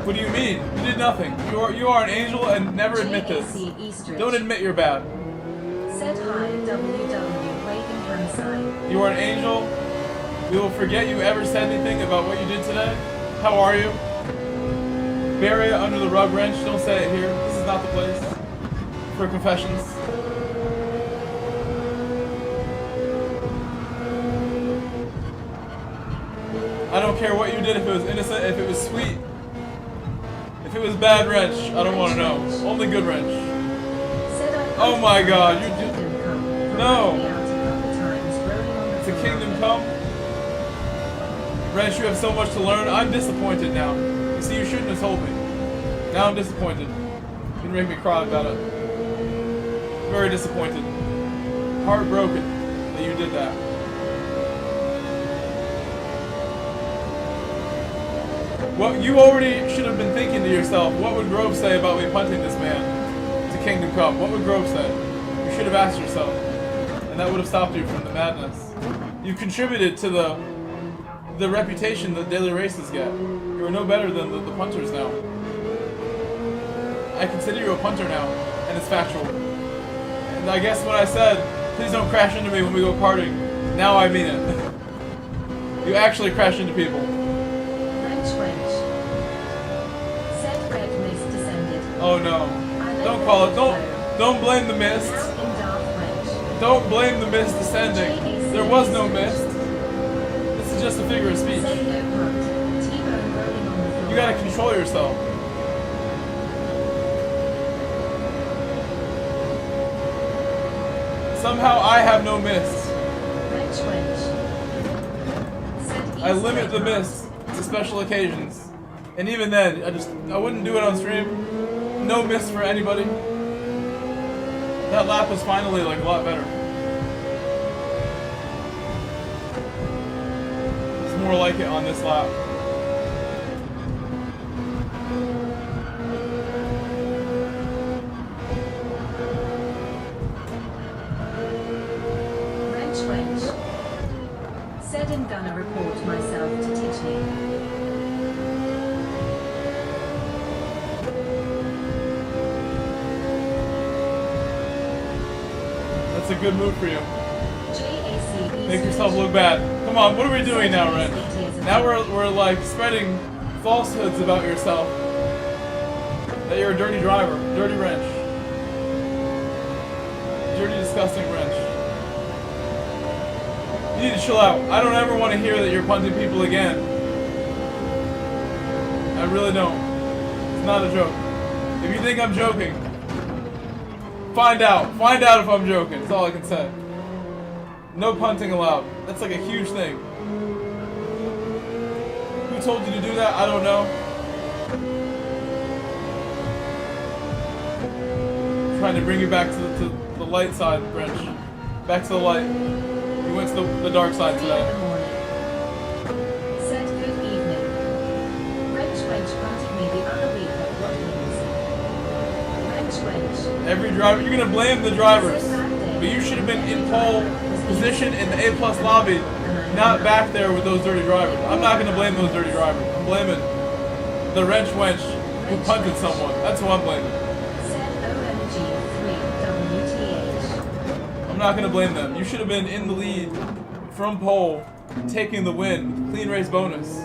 What do you mean? You did nothing. You are an angel and never admit this. Don't admit you're bad. Said hi, WW, waving hand sign. You are an angel. We will forget you ever said anything about what you did today. How are you? Bury it under the rug, Wrench. Don't say it here. This is not the place for confessions. I don't care what you did, if it was innocent, if it was sweet. If it was bad, Wrench, I don't want to know. Only good Wrench. Oh my god, you do. No! It's a kingdom come? Wrench, you have so much to learn. I'm disappointed now. You see, you shouldn't have told me. Now I'm disappointed. You can make me cry about it. Very disappointed. Heartbroken that you did that. What you already should have been thinking to yourself, what would Grove say about me punting this man to Kingdom Come? What would Grove say? You should have asked yourself. And that would have stopped you from the madness. You contributed to the reputation that daily races get. You are no better than the punters now. I consider you a punter now, and it's factual. And I guess when I said, please don't crash into me when we go karting, now I mean it. You actually crash into people. Oh no. Don't call it. Don't blame the mist. Don't blame the mist descending. There was no mist. This is just a figure of speech. You gotta control yourself. Somehow I have no miss. Wrench wench. Said I limit the miss to special occasions. And even then, I wouldn't do it on stream. No miss for anybody. That lap was finally like a lot better. It's more like it on this lap. Wrench wench. Said I'm gonna report myself to teach me. That's a good move for you. JACE. Make yourself look bad. Come on, what are we doing now, Ren? Now we're like spreading falsehoods about yourself. That you're a dirty driver, dirty wrench. Dirty, disgusting wrench. You need to chill out. I don't ever want to hear that you're punting people again. I really don't. It's not a joke. If you think I'm joking, find out. Find out if I'm joking. That's all I can say. No punting allowed. That's like a huge thing. Who told you to do that? I don't know. Trying to bring you back to the light side, wrench. Back to the light. You went to the dark side today. Said good evening. Wrench wench punted me the other week at Wrench wench. Every driver, you're gonna blame the drivers, but you should have been in pole position in the A+ lobby, not back there with those dirty drivers. I'm not gonna blame those dirty drivers. I'm blaming the wrench wench who punted someone. That's who I'm blaming. I'm not gonna blame them. You should have been in the lead from pole, taking the win with clean race bonus.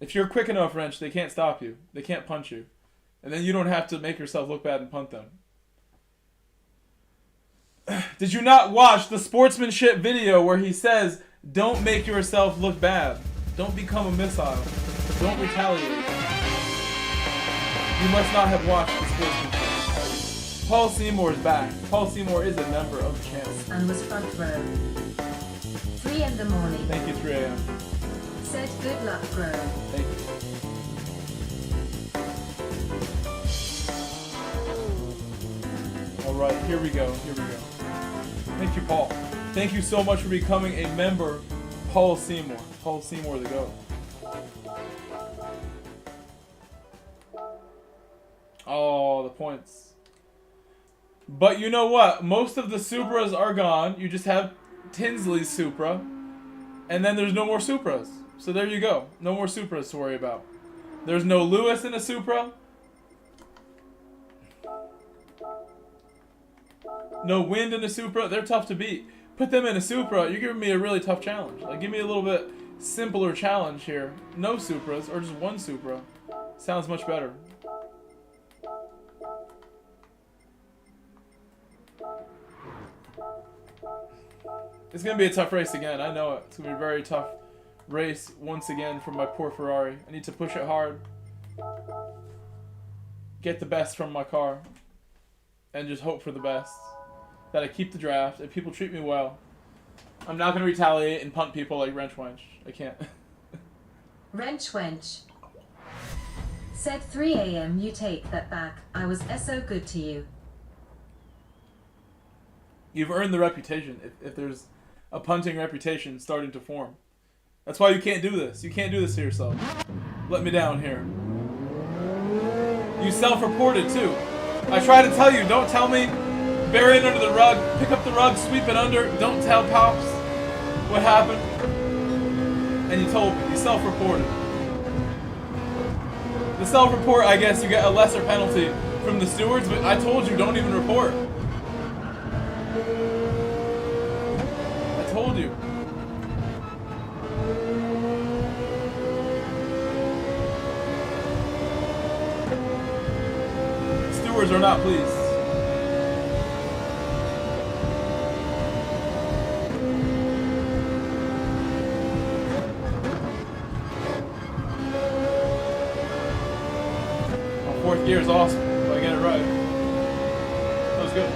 If you're quick enough, wrench, they can't stop you. They can't punch you. And then you don't have to make yourself look bad and punt them. Did you not watch the sportsmanship video where he says, don't make yourself look bad. Don't become a missile. Don't retaliate. You must not have watched the sportsmanship. Paul Seymour is back. Paul Seymour is a member of the channel. And was front row. 3 in the morning. Thank you, 3 a.m. Said good luck, bro. Thank you. Alright, here we go. Here we go. Thank you, Paul. Thank you so much for becoming a member, Paul Seymour. Paul Seymour the GOAT. Oh, the points. But you know what? Most of the Supras are gone. You just have Tinsley's Supra. And then there's no more Supras. So there you go. No more Supras to worry about. There's no Lewis in a Supra. No Wind in a Supra. They're tough to beat. Put them in a Supra. You're giving me a really tough challenge. Like, give me a little bit simpler challenge here. No Supras, or just one Supra. Sounds much better. It's going to be a tough race again. I know it. It's going to be a very tough race once again for my poor Ferrari. I need to push it hard. Get the best from my car. And just hope for the best. That I keep the draft. If people treat me well. I'm not going to retaliate and punt people like Wrench Wench. I can't. Wrench Wench. Said 3 a.m. You take that back. I was so good to you. You've earned the reputation. If there's a punting reputation starting to form. That's why you can't do this. You can't do this to yourself. Let me down here. You self-reported too. I try to tell you, don't tell me. Bury it under the rug. Pick up the rug, sweep it under. Don't tell Pops what happened. And you told me. You self-reported. The self-report, I guess you get a lesser penalty from the stewards, but I told you, don't even report. I told you. Stewards are not pleased. fourth gear is awesome if I get it right. That was good.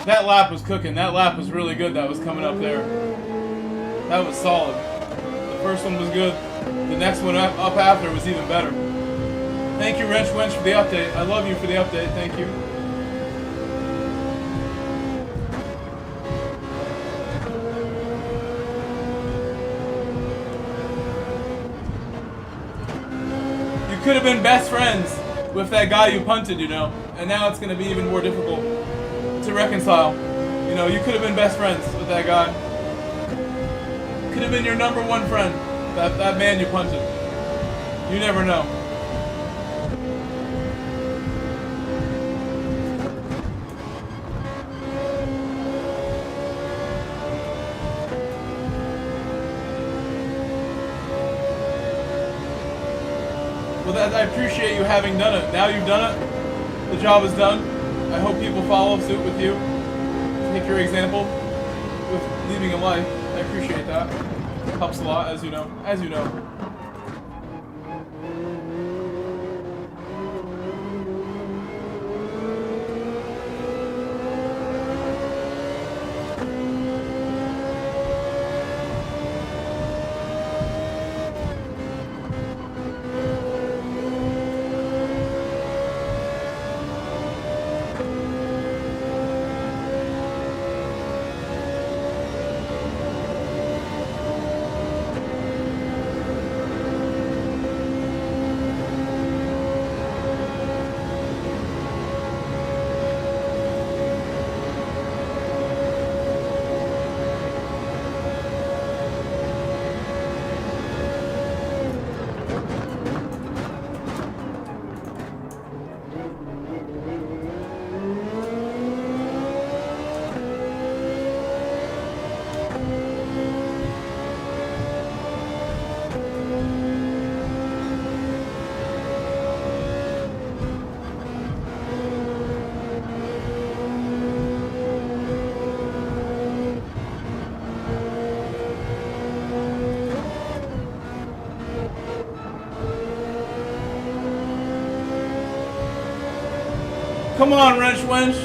That lap was cooking. That lap was really good. That was coming up there. That was solid. The first one was good. The next one up after was even better. Thank you, Wrench Wench, for the update. I love you for the update. Thank you. You could have been best friends with that guy you punted, you know, and now it's going to be even more difficult to reconcile. You know, you could have been best friends with that guy. Could have been your number one friend, that man you punted. You never know. Well, I appreciate you having done it. Now you've done it. The job is done. I hope people follow suit with you. Take your example with leaving a like. I appreciate that. Helps a lot, as you know. As you know. Come on, wrench wench.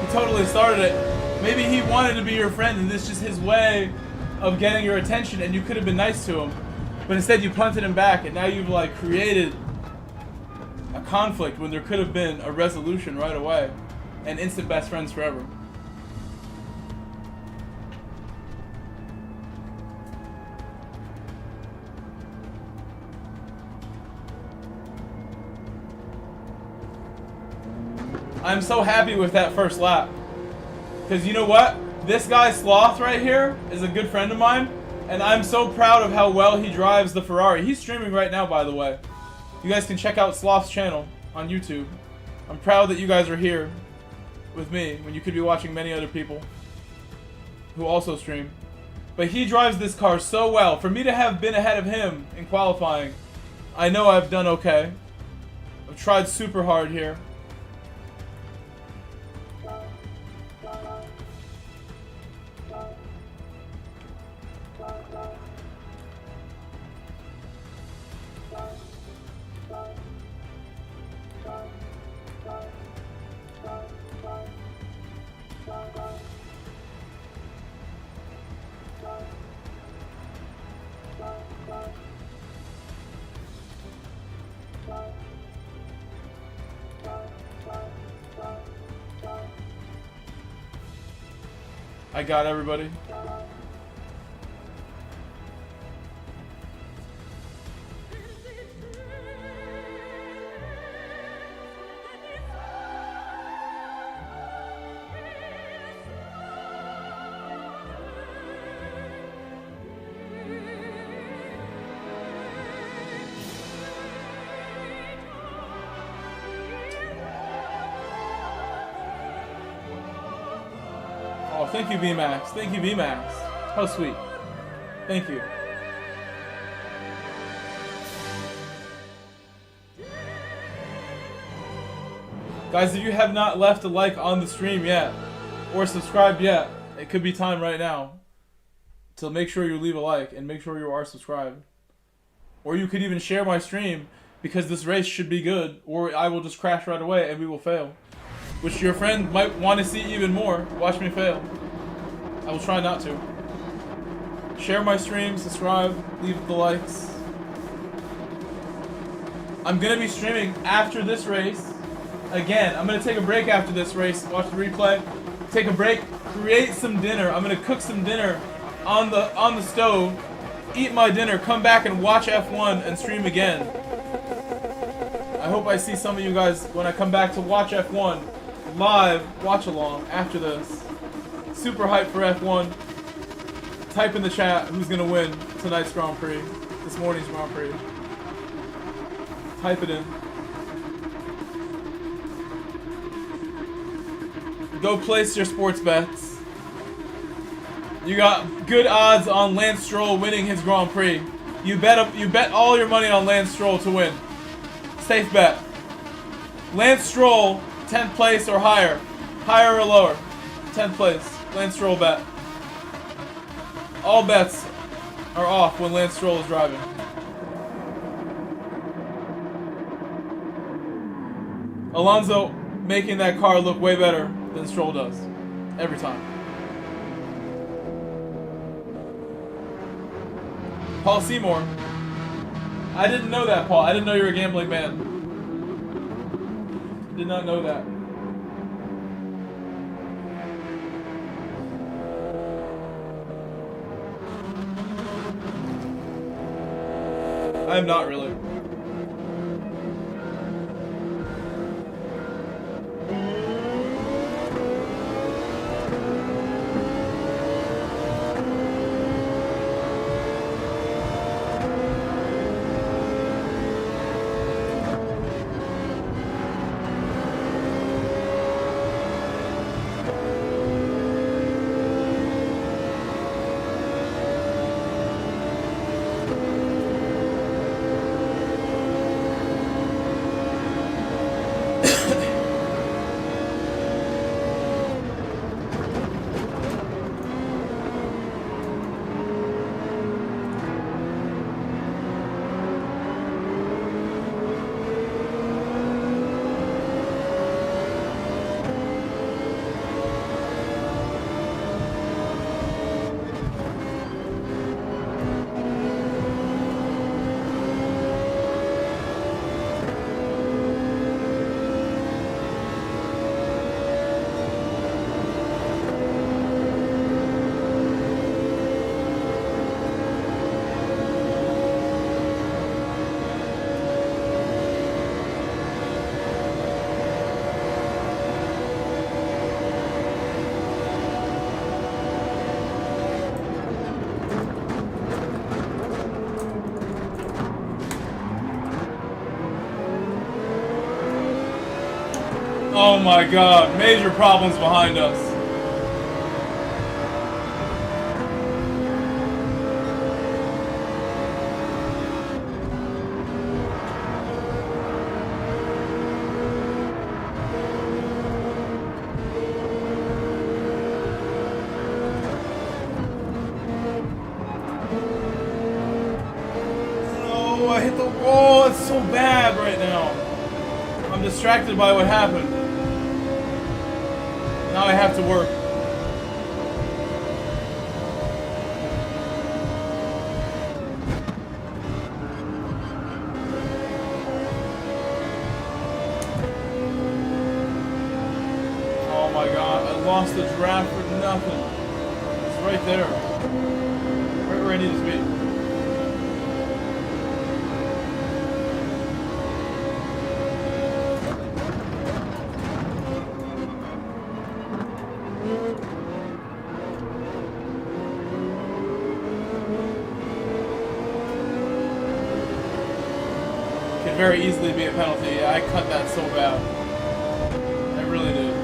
He totally started it. Maybe he wanted to be your friend and this is just his way of getting your attention and you could have been nice to him. But instead you punted him back and now you've like created a conflict when there could have been a resolution right away and instant best friends forever. I'm so happy with that first lap. Because you know what? This guy Sloth right here is a good friend of mine. And I'm so proud of how well he drives the Ferrari. He's streaming right now, by the way. You guys can check out Sloth's channel on YouTube. I'm proud that you guys are here with me when you could be watching many other people who also stream. But he drives this car so well. For me to have been ahead of him in qualifying, I know I've done okay. I've tried super hard here. I got everybody. Oh, thank you, VMAX. Thank you, VMAX. How sweet. Thank you. Guys, if you have not left a like on the stream yet, or subscribed yet, it could be time right now to make sure you leave a like and make sure you are subscribed. Or you could even share my stream, because this race should be good, or I will just crash right away and we will fail. Which your friend might want to see even more. Watch me fail. I will try not to. Share my stream, subscribe, leave the likes. I'm going to be streaming after this race. Again, I'm going to take a break after this race. Watch the replay. Take a break. Create some dinner. I'm going to cook some dinner on the stove. Eat my dinner. Come back and watch F1 and stream again. I hope I see some of you guys when I come back to watch F1. Live watch along after this. Super hyped for F1. Type in the chat who's gonna win tonight's Grand Prix, this morning's Grand Prix. Type it in. Go place your sports bets. You got good odds on Lance Stroll winning his Grand Prix. You bet all your money on Lance Stroll to win. Safe bet. Lance Stroll 10th place or higher. Higher or lower. 10th place. Lance Stroll bet. All bets are off when Lance Stroll is driving. Alonso making that car look way better than Stroll does. Every time. Paul Seymour. I didn't know that, Paul. I didn't know you were a gambling man. Did not know that. I'm not really. Oh my god, major problems behind us. No, I hit the wall. It's so bad right now. I'm distracted by what happened. Now I have to work. Oh my god, I lost the draft for nothing. It's right there. Right where I need to be. Could very easily be a penalty. Yeah, I cut that so bad. I really did.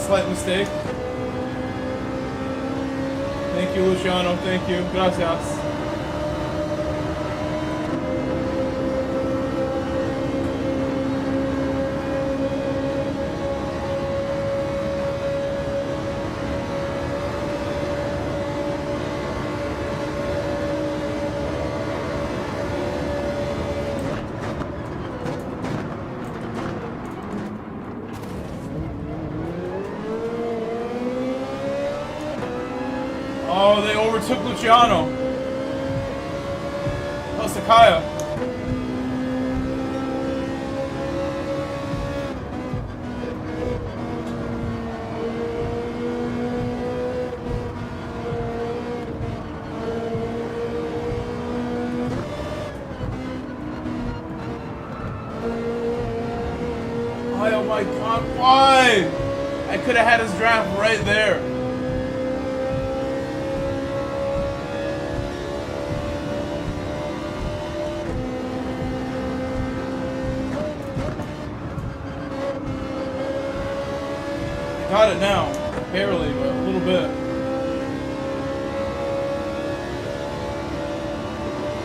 Slight mistake. Thank you, Luciano. Thank you. Gracias. Oh, they overtook Luciano. Oh, Sakaya. Oh my god, why? I could have had his draft right there. Got it now. Barely, but a little bit.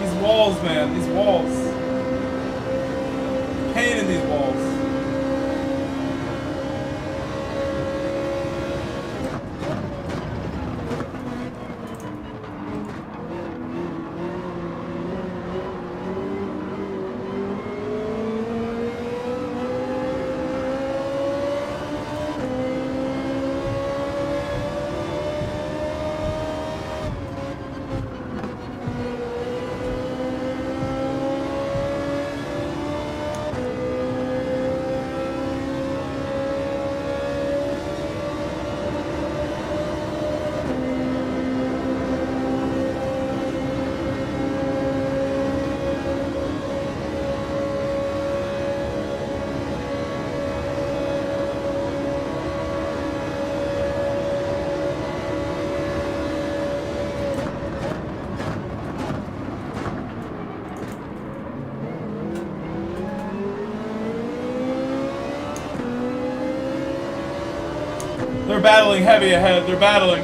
These walls, man. These walls. Pain in these walls. battling heavy ahead. They're battling.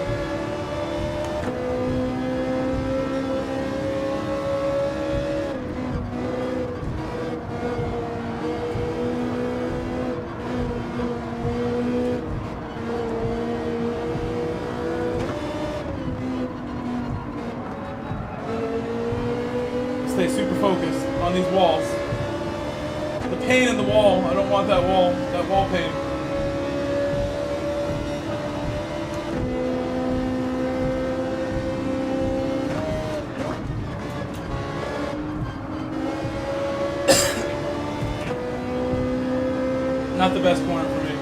Stay super focused on these walls. The pain in the wall. I don't want that wall pain. Not the best corner for me.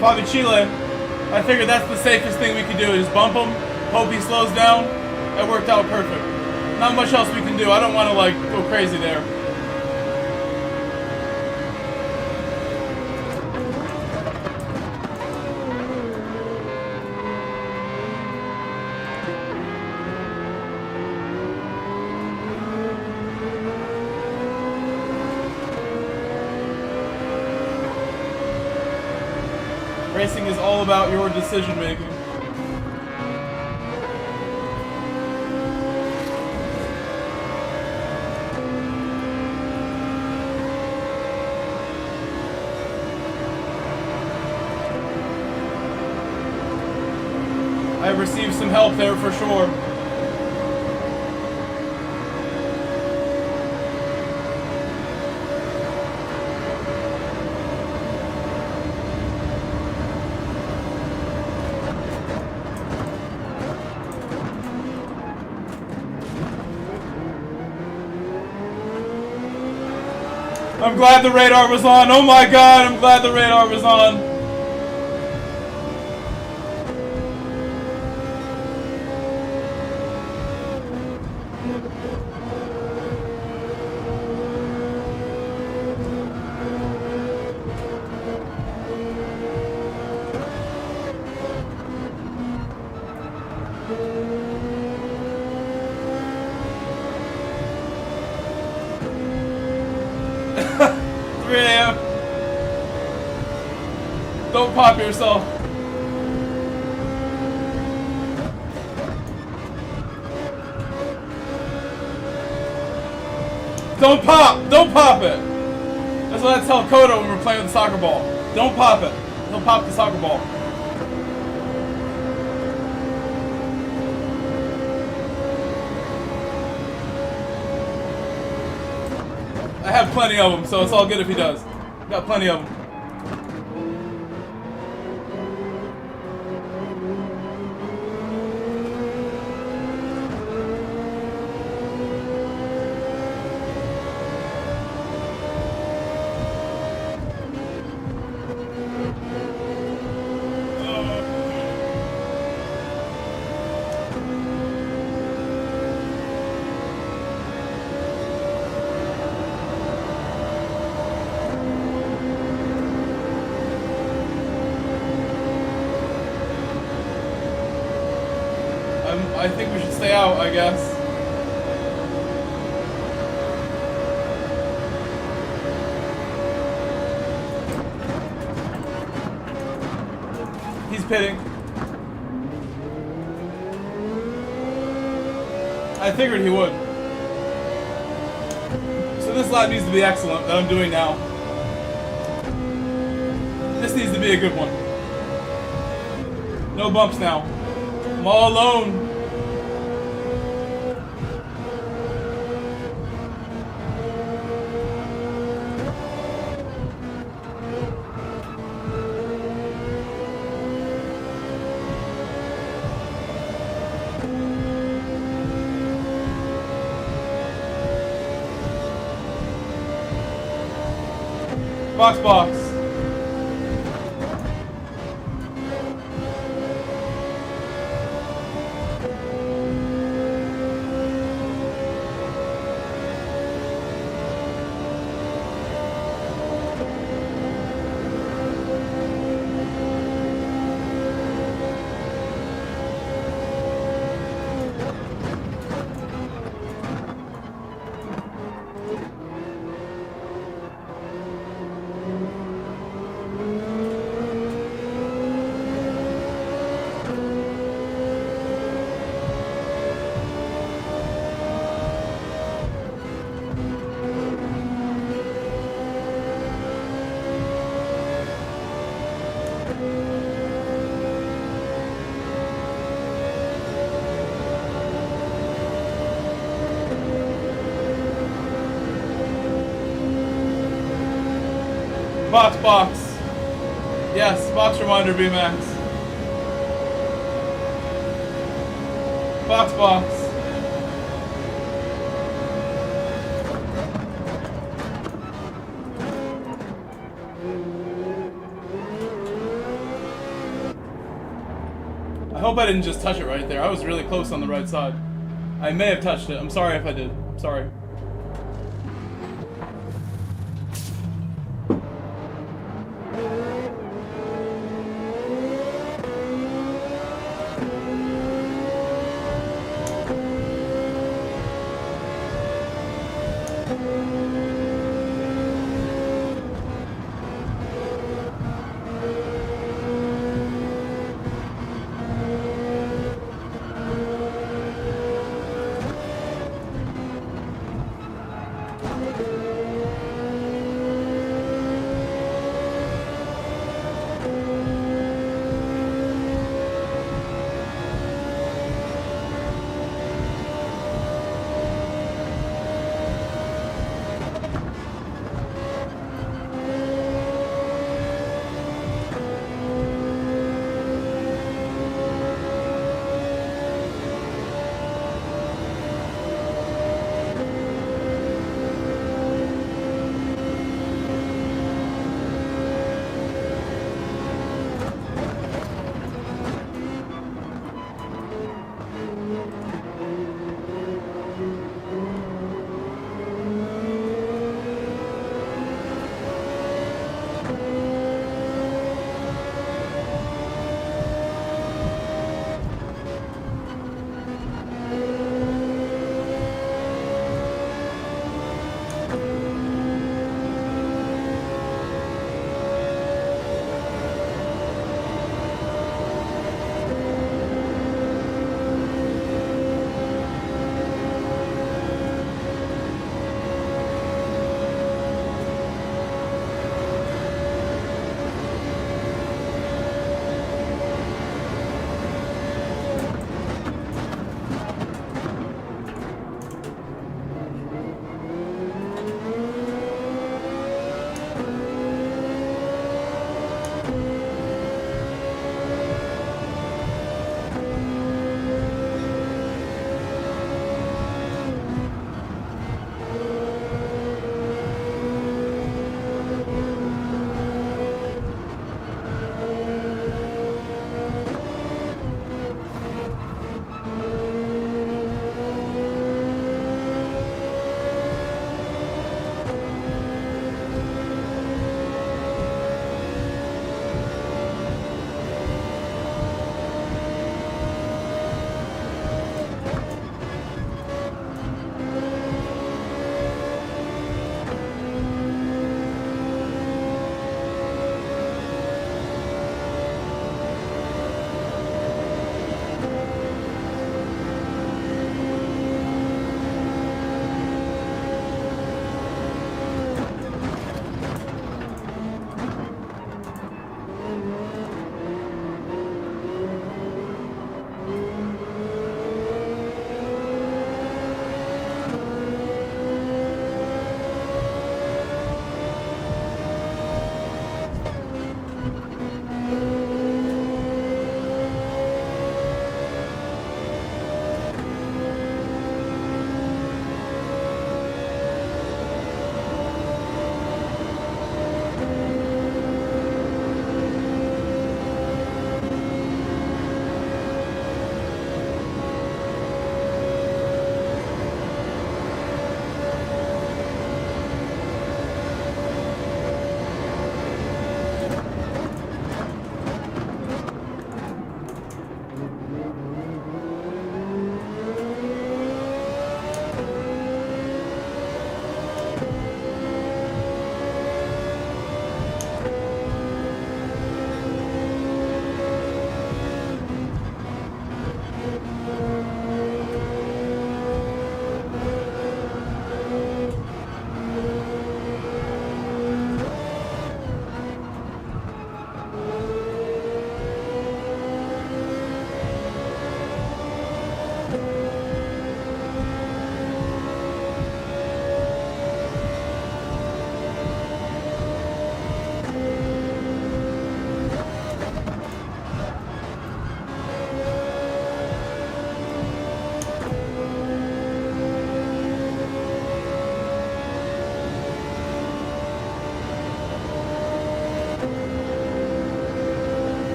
Bobby Chile, I figured that's the safest thing we could do, is bump him, hope he slows down. That worked out perfect. Not much else we can do. I don't want to like go crazy there. Racing is all about your decision making. I received some help there for sure. I'm glad the radar was on. Oh my god, I'm glad the radar was on. Don't pop yourself. Don't pop! Don't pop it! That's what I tell Kodo when we're playing with the soccer ball. Don't pop it. He'll pop the soccer ball. I have plenty of them, so it's all good if he does. Got plenty of them. I think we should stay out, I guess. He's pitting. I figured he would. So this lap needs to be excellent that I'm doing now. This needs to be a good one. No bumps now. I'm all alone. Box. Box. Yes, box reminder, B-Max. Box. I hope I didn't just touch it right there. I was really close on the right side. I may have touched it. I'm sorry if I did. Sorry.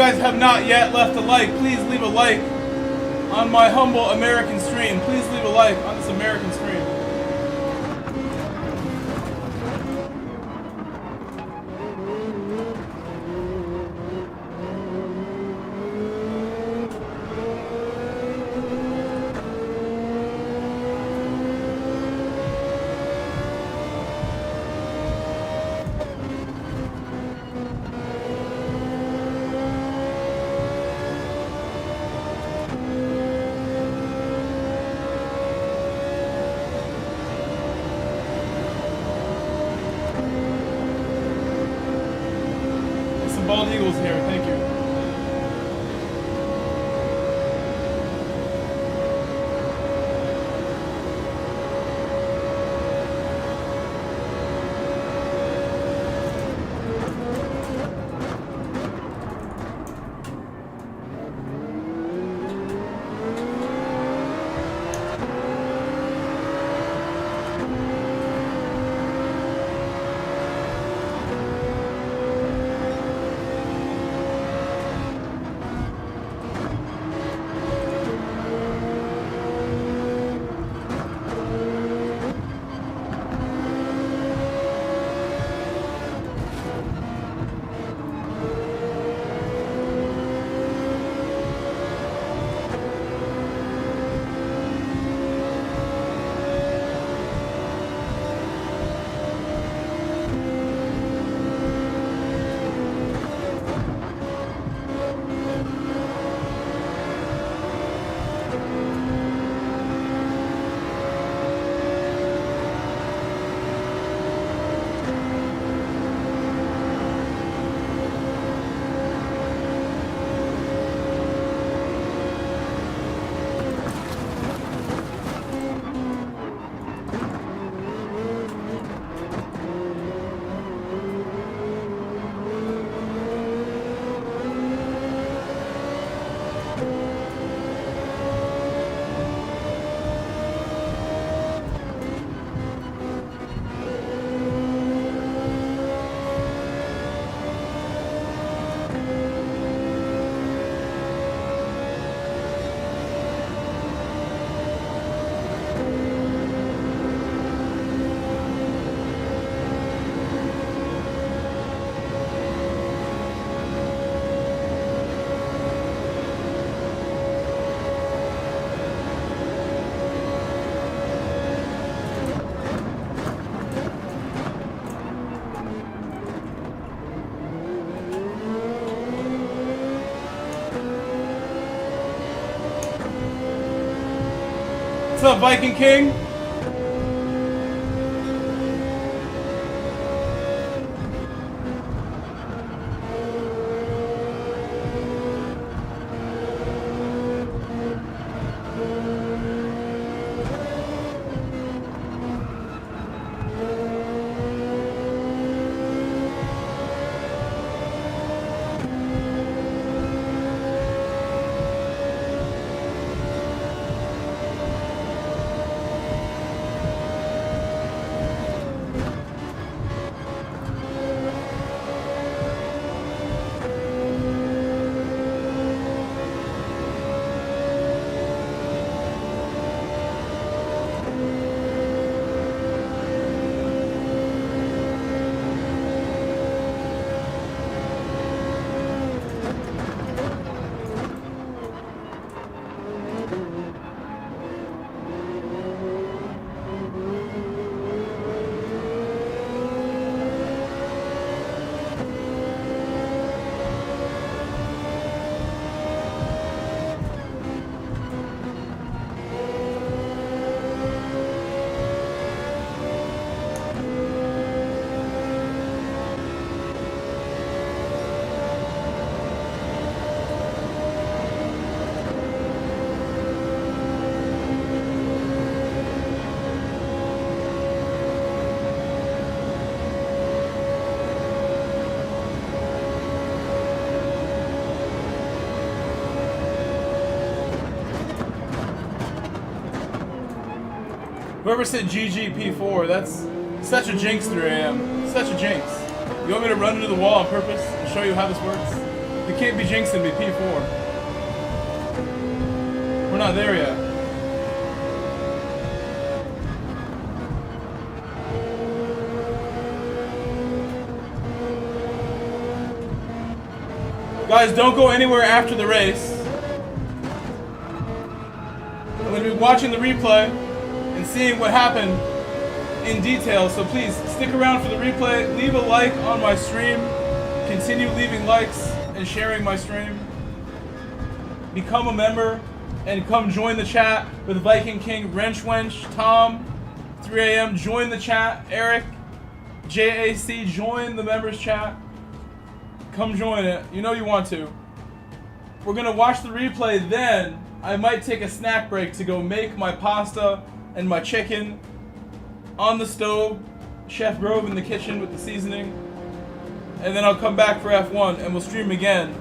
guys have not yet left a like, please leave a like on my humble American stream. Please leave a like on this American stream. Bald Eagles here, thank you. What's up, Viking King? Whoever said GGP4, that's such a jinxter I am. Such a jinx. You want me to run into the wall on purpose and show you how this works? You can't be jinxing me, P4. We're not there yet. Guys, don't go anywhere after the race. I'm going to be watching the replay and seeing what happened in detail, so please stick around for the replay. Leave a like on my stream. Continue leaving likes and sharing my stream. Become a member and come join the chat with Viking King, Wrench Wench, Tom, 3 a.m. Join the chat. Eric, JAC, join the members chat. Come join it. You know you want to. We're going to watch the replay, then I might take a snack break to go make my pasta and my chicken on the stove. Chef Grove in the kitchen with the seasoning. And then I'll come back for F1 and we'll stream again.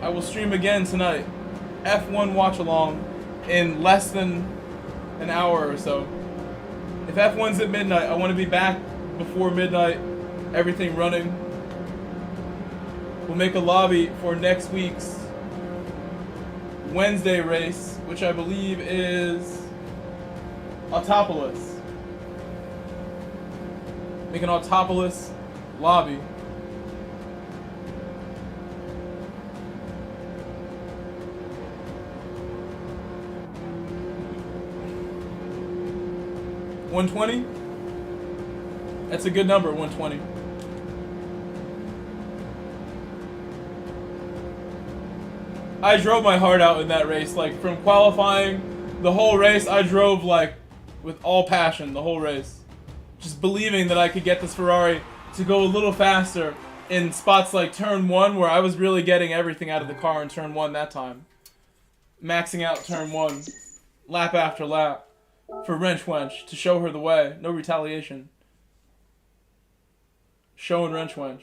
I will stream again tonight. F1 watch along in less than an hour or so. If F1's at midnight, I want to be back before midnight. Everything running. We'll make a lobby for next week's Wednesday race, which I believe is Autopolis. Make an Autopolis lobby. $120? That's a good number, 120. I drove my heart out in that race, like from qualifying, the whole race I drove like with all passion, the whole race. Just believing that I could get this Ferrari to go a little faster in spots like turn 1 where I was really getting everything out of the car in turn 1 that time. Maxing out turn 1, lap after lap, for Wrench Wench to show her the way. No retaliation. Showing Wrench Wench.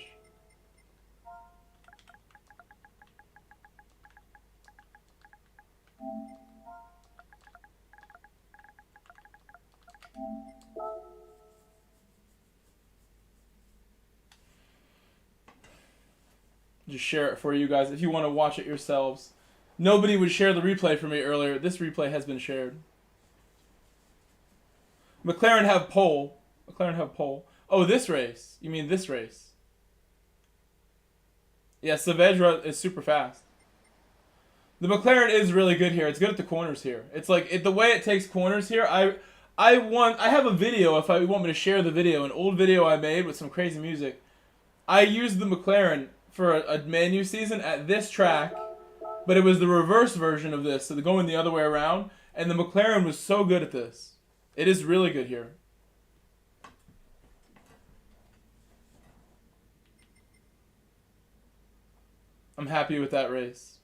Just share it for you guys if you want to watch it yourselves. Nobody would share the replay for me earlier. This replay has been shared. McLaren have pole. McLaren have pole. Oh, this race. You mean this race? Yeah, Saavedra is super fast. The McLaren is really good here. It's good at the corners here. It's like the way it takes corners here. I have a video if you want me to share the video, an old video I made with some crazy music. I used the McLaren for a menu season at this track, but it was the reverse version of this, so they're going the other way around, and the McLaren was so good at this. It is really good here. I'm happy with that race.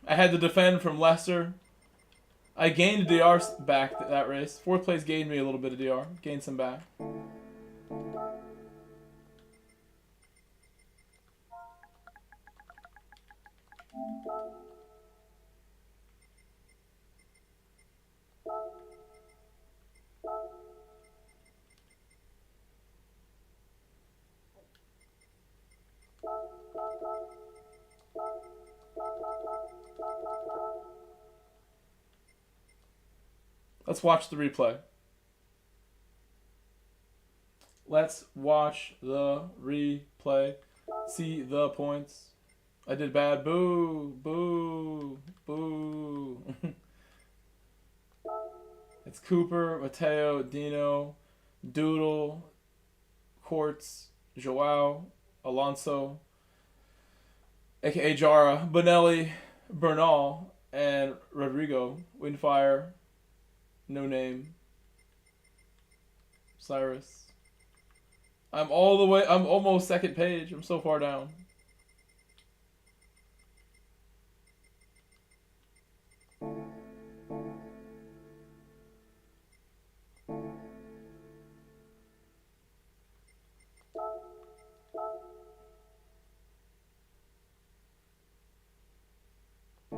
I had to defend from Leicester. I gained DR back that race. 4th place gained me a little bit of DR. Gained some back. Let's watch the replay. Let's watch the replay. See the points. I did bad. Boo. Boo. Boo. It's Cooper, Mateo, Dino, Doodle, Quartz, Joao, Alonso, aka Jara, Bonelli, Bernal, and Rodrigo. Windfire. No name. Cyrus. I'm all the way. I'm almost second page. I'm so far down.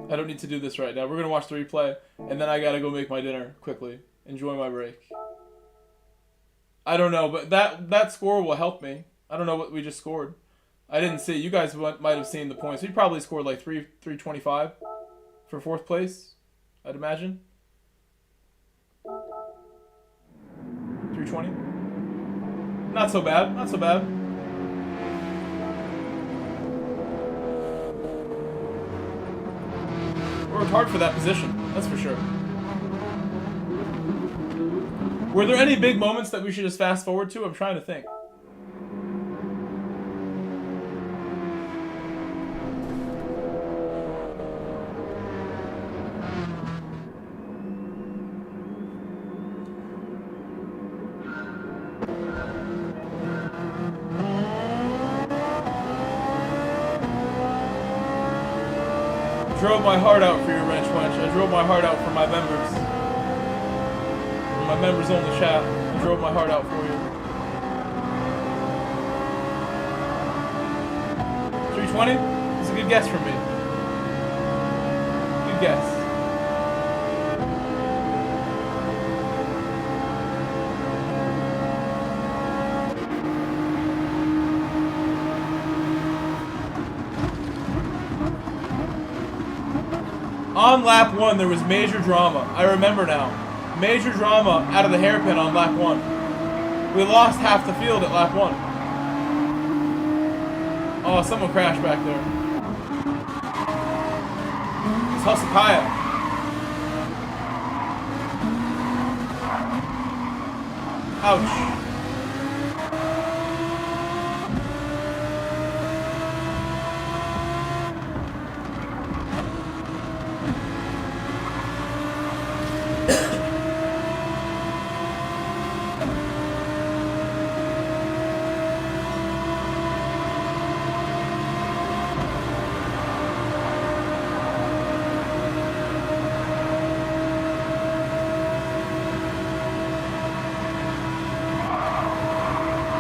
I don't need to do this right now. We're gonna watch the replay, and then I gotta go make my dinner quickly. Enjoy my break. I don't know, but that score will help me. I don't know what we just scored. I didn't see. You guys might have seen the points. We probably scored like 325 for 4th place, I'd imagine. 320. Not so bad. Not so bad. Worked hard for that position, that's for sure. Were there any big moments that we should just fast forward to? I'm trying to think. Drove my heart out for your wrench wench. I drove my heart out for my members. My members only chat. I drove my heart out for you. 320? It's a good guess from me. Good guess. On lap 1, there was major drama. I remember now. Major drama out of the hairpin on lap 1. We lost half the field at lap 1. Oh, someone crashed back there. It's Hosakaya. Ouch.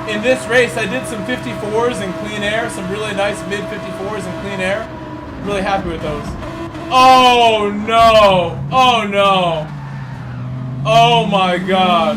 In this race, I did some 54s in clean air, some really nice mid 54s in clean air. Really happy with those. Oh no! Oh no! Oh my god!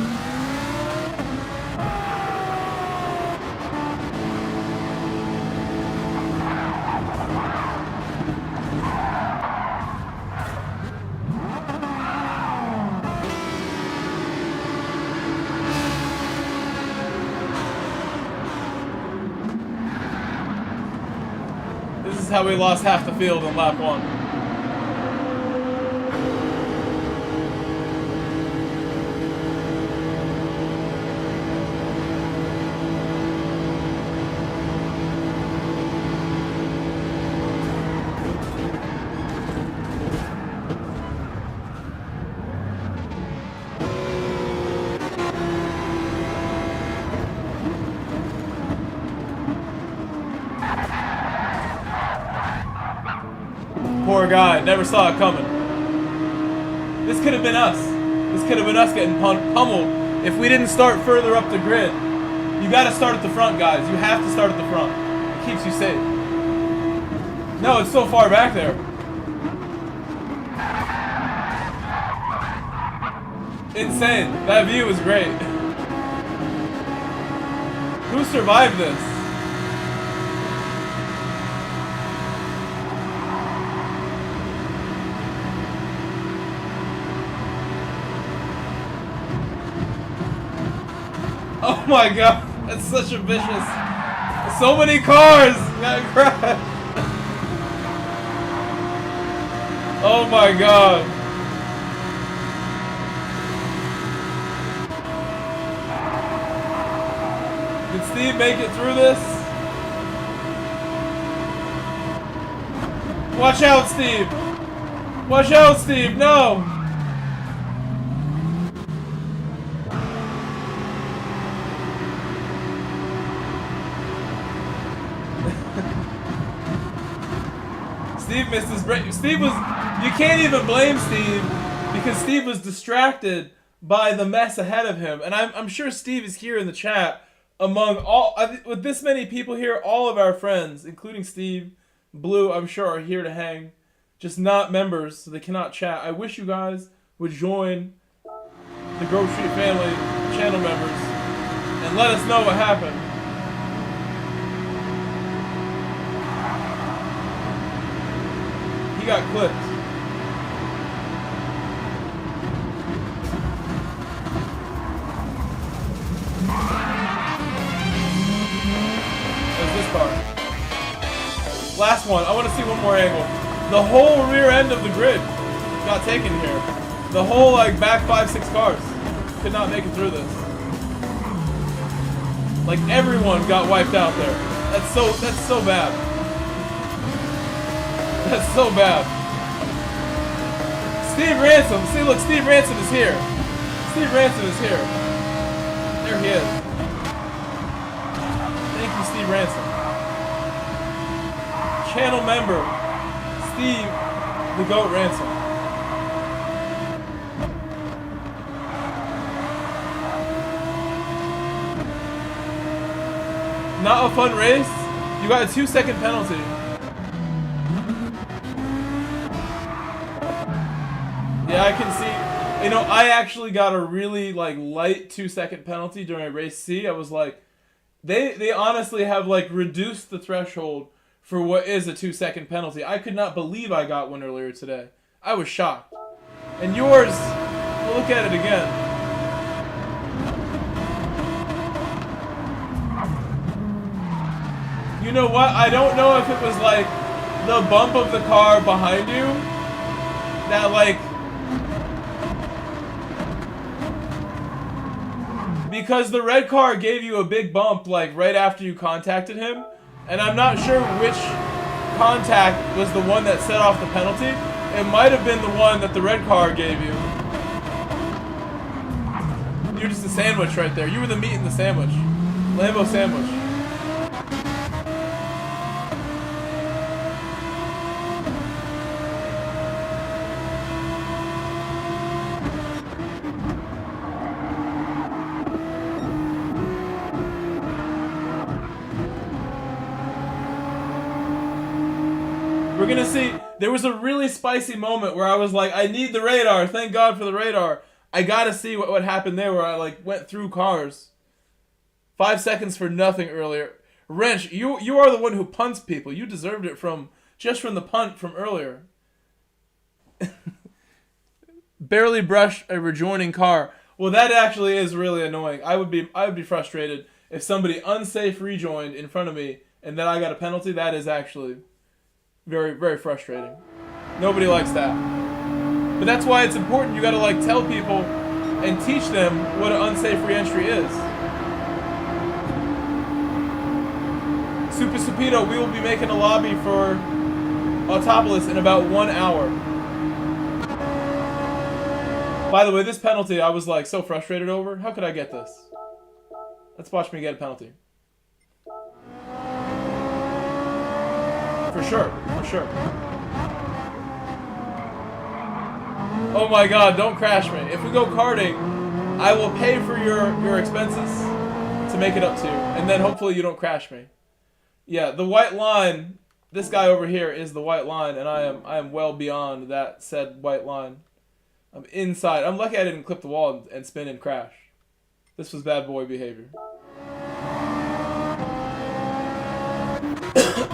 This is how we lost half the field in lap 1. Poor guy, never saw it coming. This could have been us. This could have been us getting pummeled if we didn't start further up the grid. You gotta start at the front, guys. You have to start at the front. It keeps you safe. No, it's so far back there. Insane. That view was great. Who survived this? Oh my god, that's such a vicious. So many cars got crashed. Oh my god. Did Steve make it through this? Watch out, Steve. Watch out, Steve. No. Steve missed his break. Steve was, you can't even blame Steve because Steve was distracted by the mess ahead of him. And I'm sure Steve is here in the chat among all, with this many people here, all of our friends, including Steve, Blue, I'm sure are here to hang. Just not members, so they cannot chat. I wish you guys would join the Grove Street family channel members and let us know what happened. He got clipped. There's this car. Last one. I want to see one more angle. The whole rear end of the grid got taken here. The whole like back 5-6 cars could not make it through this. Like everyone got wiped out there. That's so bad. That's so bad. Steve Ransom. See, look, Steve Ransom is here. Steve Ransom is here. There he is. Thank you, Steve Ransom. Channel member, Steve the Goat Ransom. Not a fun race? You got a 2-second penalty. Yeah, I can see. You know, I actually got a really like light 2-second penalty during race C. I was like, they honestly have like reduced the threshold for what is a 2-second penalty. I could not believe I got one earlier today. I was shocked. And yours, we'll look at it again. You know what? I don't know if it was like the bump of the car behind you that like, because the red car gave you a big bump like right after you contacted him, and I'm not sure which contact was the one that set off the penalty. It might have been the one that the red car gave you. You're just a sandwich right there. You were the meat in the sandwich. Lambo sandwich. We're gonna see. There was a really spicy moment where I was like, I need the radar. Thank God for the radar. I gotta see what happened there where I like went through cars. 5 seconds for nothing earlier. Wrench, you are the one who punts people. You deserved it just from the punt from earlier. Barely brushed a rejoining car. Well, that actually is really annoying. I would be frustrated if somebody unsafe rejoined in front of me and then I got a penalty. That is actually very, very frustrating. Nobody likes that. But that's why it's important. You gotta like tell people and teach them what an unsafe re-entry is. Super Supino, we will be making a lobby for Autopolis in about 1 hour. By the way, this penalty I was like so frustrated over. How could I get this? Let's watch me get a penalty. For sure, for sure. Oh my God, don't crash me. If we go karting, I will pay for your expenses to make it up to you. And then hopefully you don't crash me. Yeah, the white line, this guy over here is the white line, and I am well beyond that said white line. I'm inside. I'm lucky I didn't clip the wall and spin and crash. This was bad boy behavior.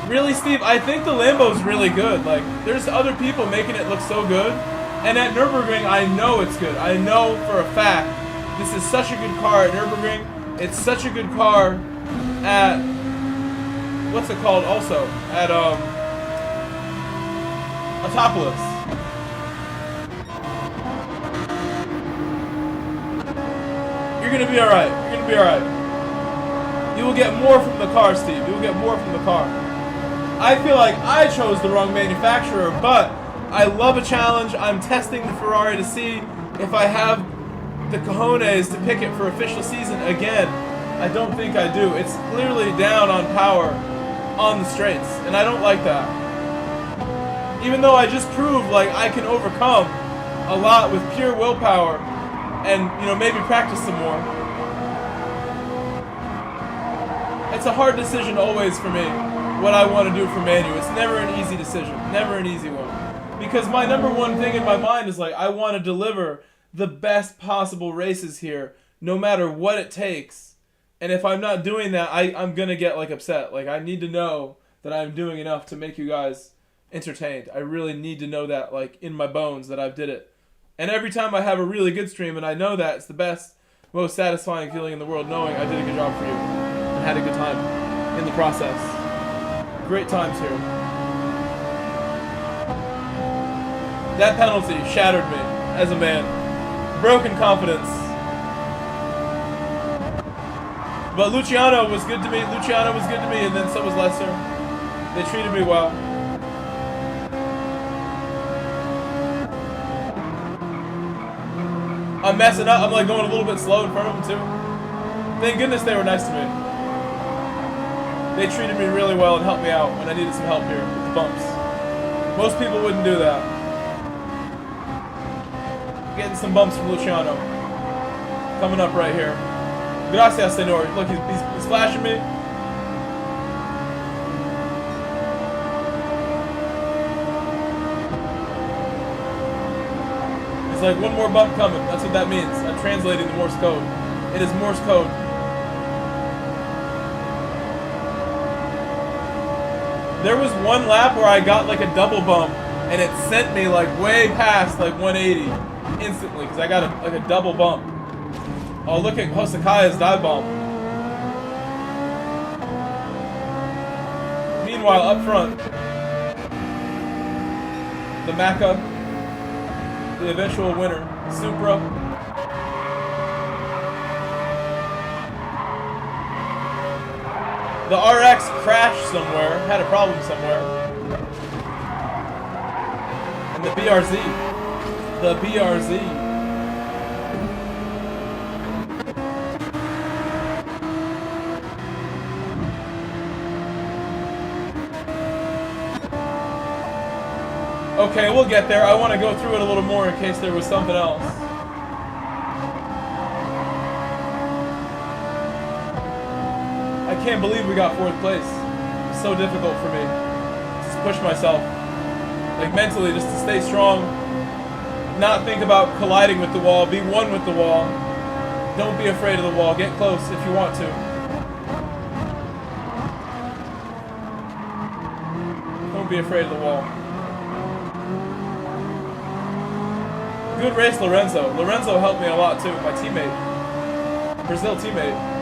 Really, Steve? I think the Lambo's really good. Like, there's other people making it look so good. And at Nürburgring, I know it's good. I know for a fact this is such a good car at Nürburgring. It's such a good car at, what's it called also? At, Autopolis. You're gonna be alright. You're gonna be alright. You will get more from the car, Steve. You will get more from the car. I feel like I chose the wrong manufacturer, but I love a challenge. I'm testing the Ferrari to see if I have the cojones to pick it for official season again. I don't think I do. It's clearly down on power on the straights, and I don't like that. Even though I just proved like I can overcome a lot with pure willpower and, you know, maybe practice some more. It's a hard decision always for me, what I want to do for Manu. It's never an easy decision, never an easy one. Because my number one thing in my mind is like, I want to deliver the best possible races here, no matter what it takes. And if I'm not doing that, I'm going to get like upset. Like, I need to know that I'm doing enough to make you guys entertained. I really need to know that, like, in my bones, that I've did it. And every time I have a really good stream and I know that, it's the best, most satisfying feeling in the world, knowing I did a good job for you and had a good time in the process. Great times here. That penalty shattered me as a man. Broken confidence. But Luciano was good to me. Luciano was good to me, and then so was Lester. They treated me well. I'm messing up. I'm like going a little bit slow in front of them too. Thank goodness they were nice to me. They treated me really well and helped me out when I needed some help here with the bumps. Most people wouldn't do that. Getting some bumps from Luciano. Coming up right here. Gracias, senor. Look, he's flashing me. It's like one more bump coming. That's what that means. I'm translating the Morse code. It is Morse code. There was one lap where I got like a double bump, and it sent me like way past like 180 instantly because I got like a double bump. Oh, look at Hosakaya's dive bomb. Meanwhile, up front, the Maka, the eventual winner, Supra. The RX crashed somewhere, had a problem somewhere. And the BRZ. The BRZ. Okay, we'll get there. I want to go through it a little more in case there was something else. I can't believe we got 4th place. It's so difficult for me. Just push myself. Like mentally, just to stay strong. Not think about colliding with the wall. Be one with the wall. Don't be afraid of the wall. Get close if you want to. Don't be afraid of the wall. Good race, Lorenzo. Lorenzo helped me a lot too, my teammate. Brazil teammate.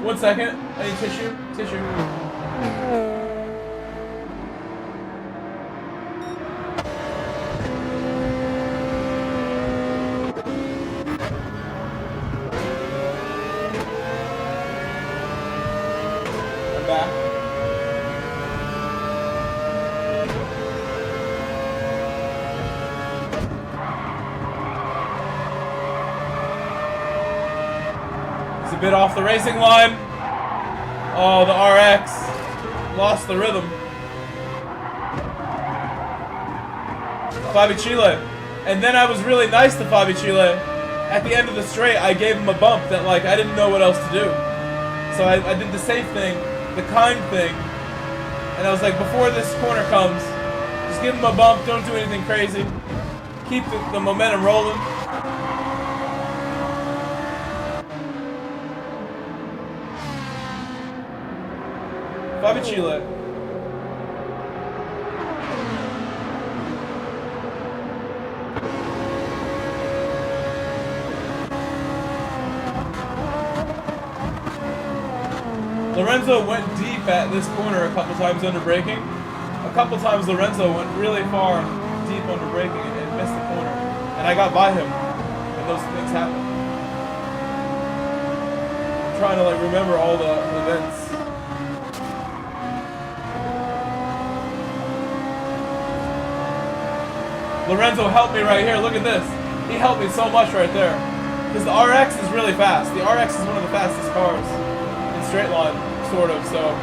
One second. I need tissue. Tissue. I'm back. He's a bit off the racing line. Oh, the RX lost the rhythm. Fabi Chile. And then I was really nice to Fabi Chile. At the end of the straight, I gave him a bump that, like, I didn't know what else to do. So I did the safe thing, the kind thing. And I was like, before this corner comes, just give him a bump, don't do anything crazy. Keep the momentum rolling. Fabi Chile. Lorenzo went deep at this corner a couple times under braking. A couple times Lorenzo went really far deep under braking and missed the corner. And I got by him. And those things happen. trying to like remember all the events. Lorenzo helped me right here. Look at this. He helped me so much right there. Because the RX is really fast. The RX is one of the fastest cars in straight line, sort of. So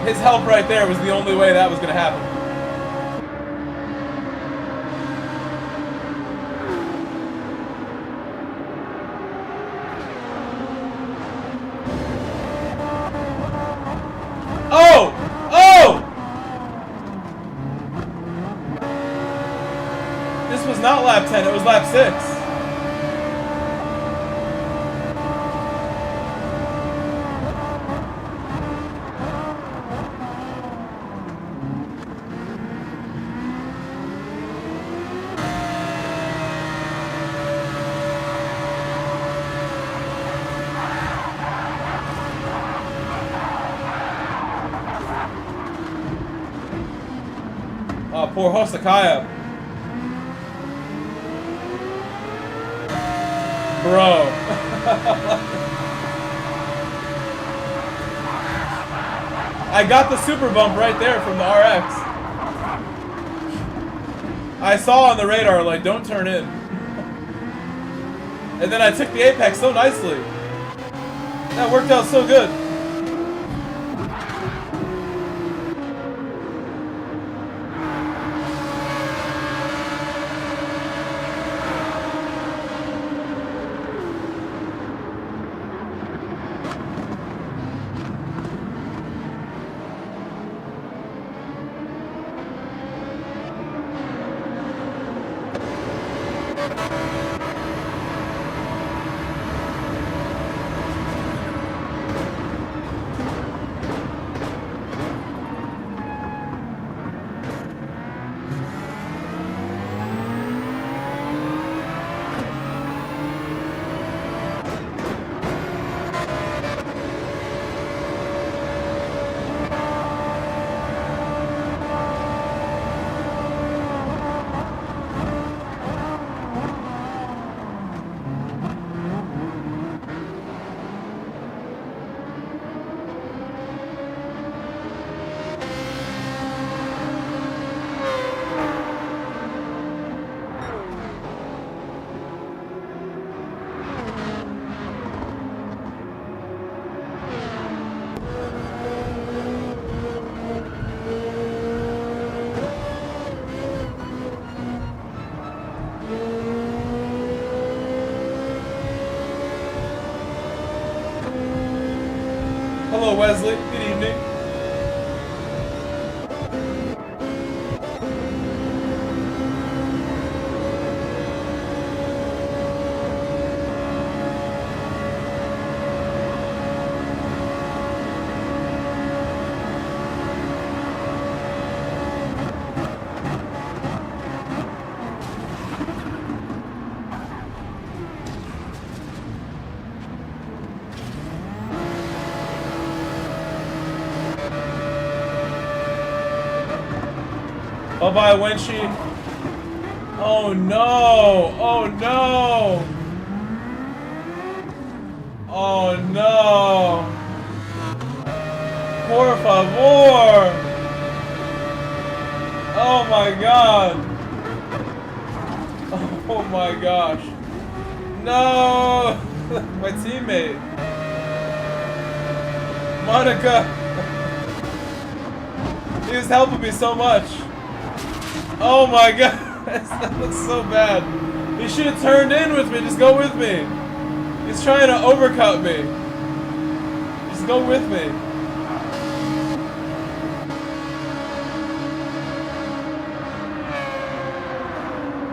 his help right there was the only way that was going to happen. Oh! Oh! This was not lap 10, it was lap 6. Poor Hosakaya. Bro. I got the super bump right there from the RX. I saw on the radar, like, don't turn in. And then I took the apex so nicely. That worked out so good. Hello, Wesley. Good evening. Bye-bye, Wenshi. Oh no! Oh no! Oh no! Por favor! Oh my god! Oh my gosh! No! My teammate! Monica! He was helping me so much! Oh my god, that looks so bad. He should have turned in with me, just go with me. He's trying to overcut me. Just go with me.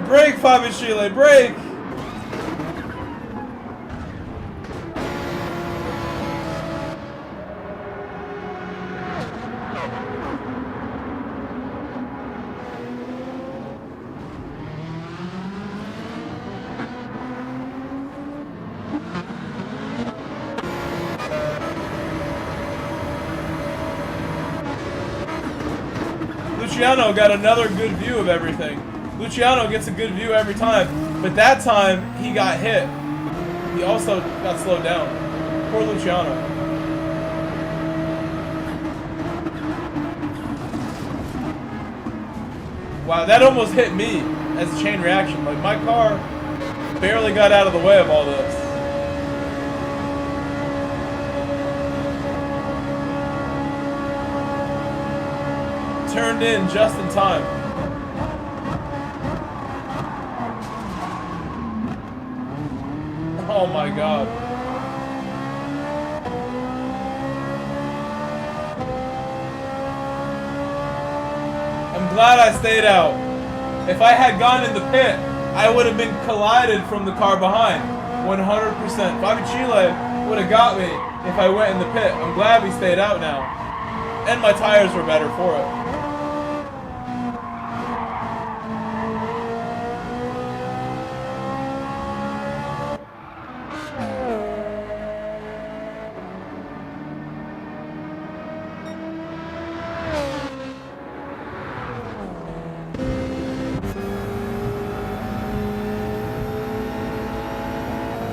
Brake, Fabi Chile, brake! Luciano got another good view of everything. Luciano gets a good view every time, but that time he got hit. He also got slowed down. Poor Luciano. Wow, that almost hit me as a chain reaction. Like, my car barely got out of the way of all this. Turned in just in time. Oh my God. I'm glad I stayed out. If I had gone in the pit, I would have been collided from the car behind. 100%. Bobby Chile would have got me if I went in the pit. I'm glad we stayed out now. And my tires were better for it.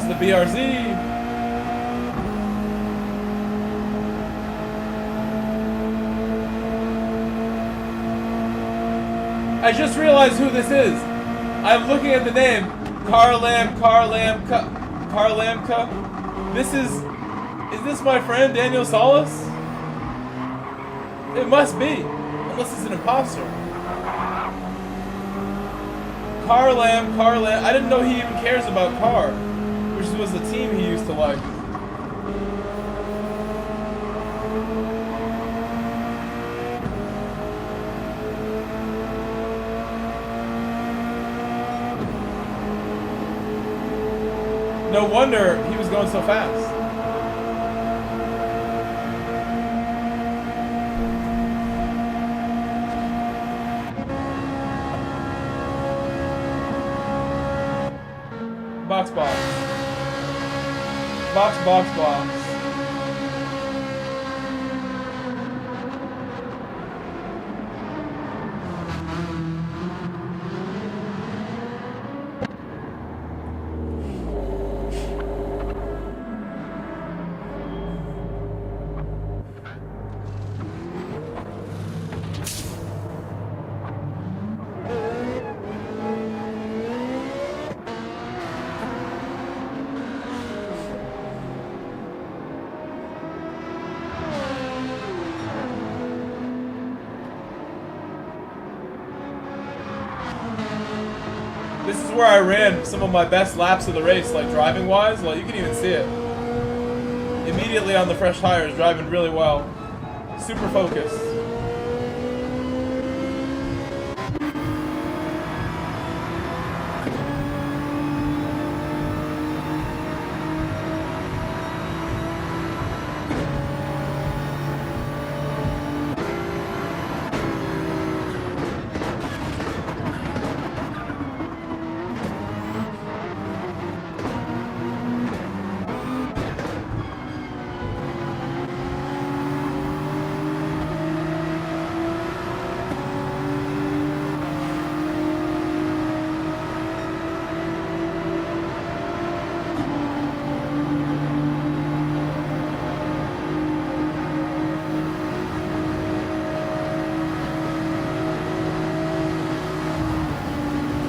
The BRZ. I just realized who this is. I'm looking at the name. Karlamka. This is this my friend Daniel Salas? It must be. Unless it's an imposter. Karlam. I didn't know he even cares about car. Which was the team he used to like. No wonder he was going so fast. Box. Box. This is where I ran some of my best laps of the race, like driving wise. Like, you can even see it. Immediately on the fresh tires, driving really well. Super focused.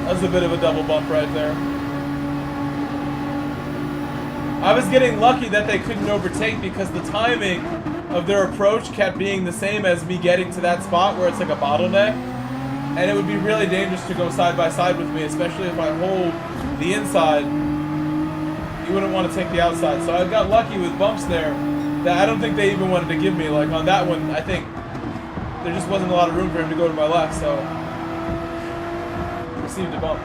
That was a bit of a double bump right there. I was getting lucky that they couldn't overtake because the timing of their approach kept being the same as me getting to that spot where it's like a bottleneck. And it would be really dangerous to go side by side with me, especially if I hold the inside. You wouldn't want to take the outside. So I got lucky with bumps there that I don't think they even wanted to give me. Like on that one, I think there just wasn't a lot of room for him to go to my left, so received a bump.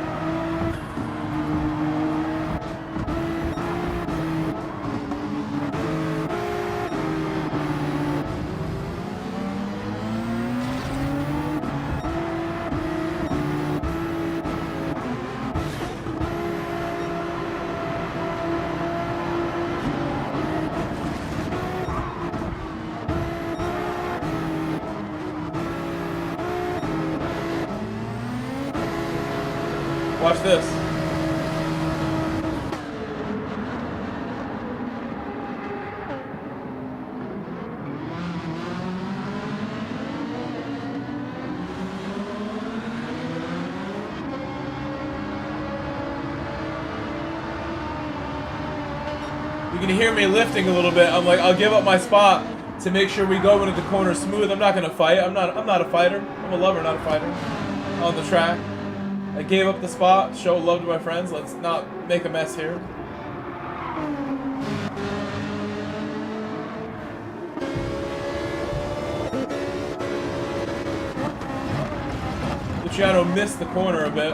Watch this. can hear me lifting a little bit. I'm like, I'll give up my spot to make sure we go into the corner smooth. I'm not gonna fight. I'm not a fighter. I'm a lover, not a fighter. On the track. I gave up the spot, show love to my friends. Let's not make a mess here. Luciano missed the corner a bit.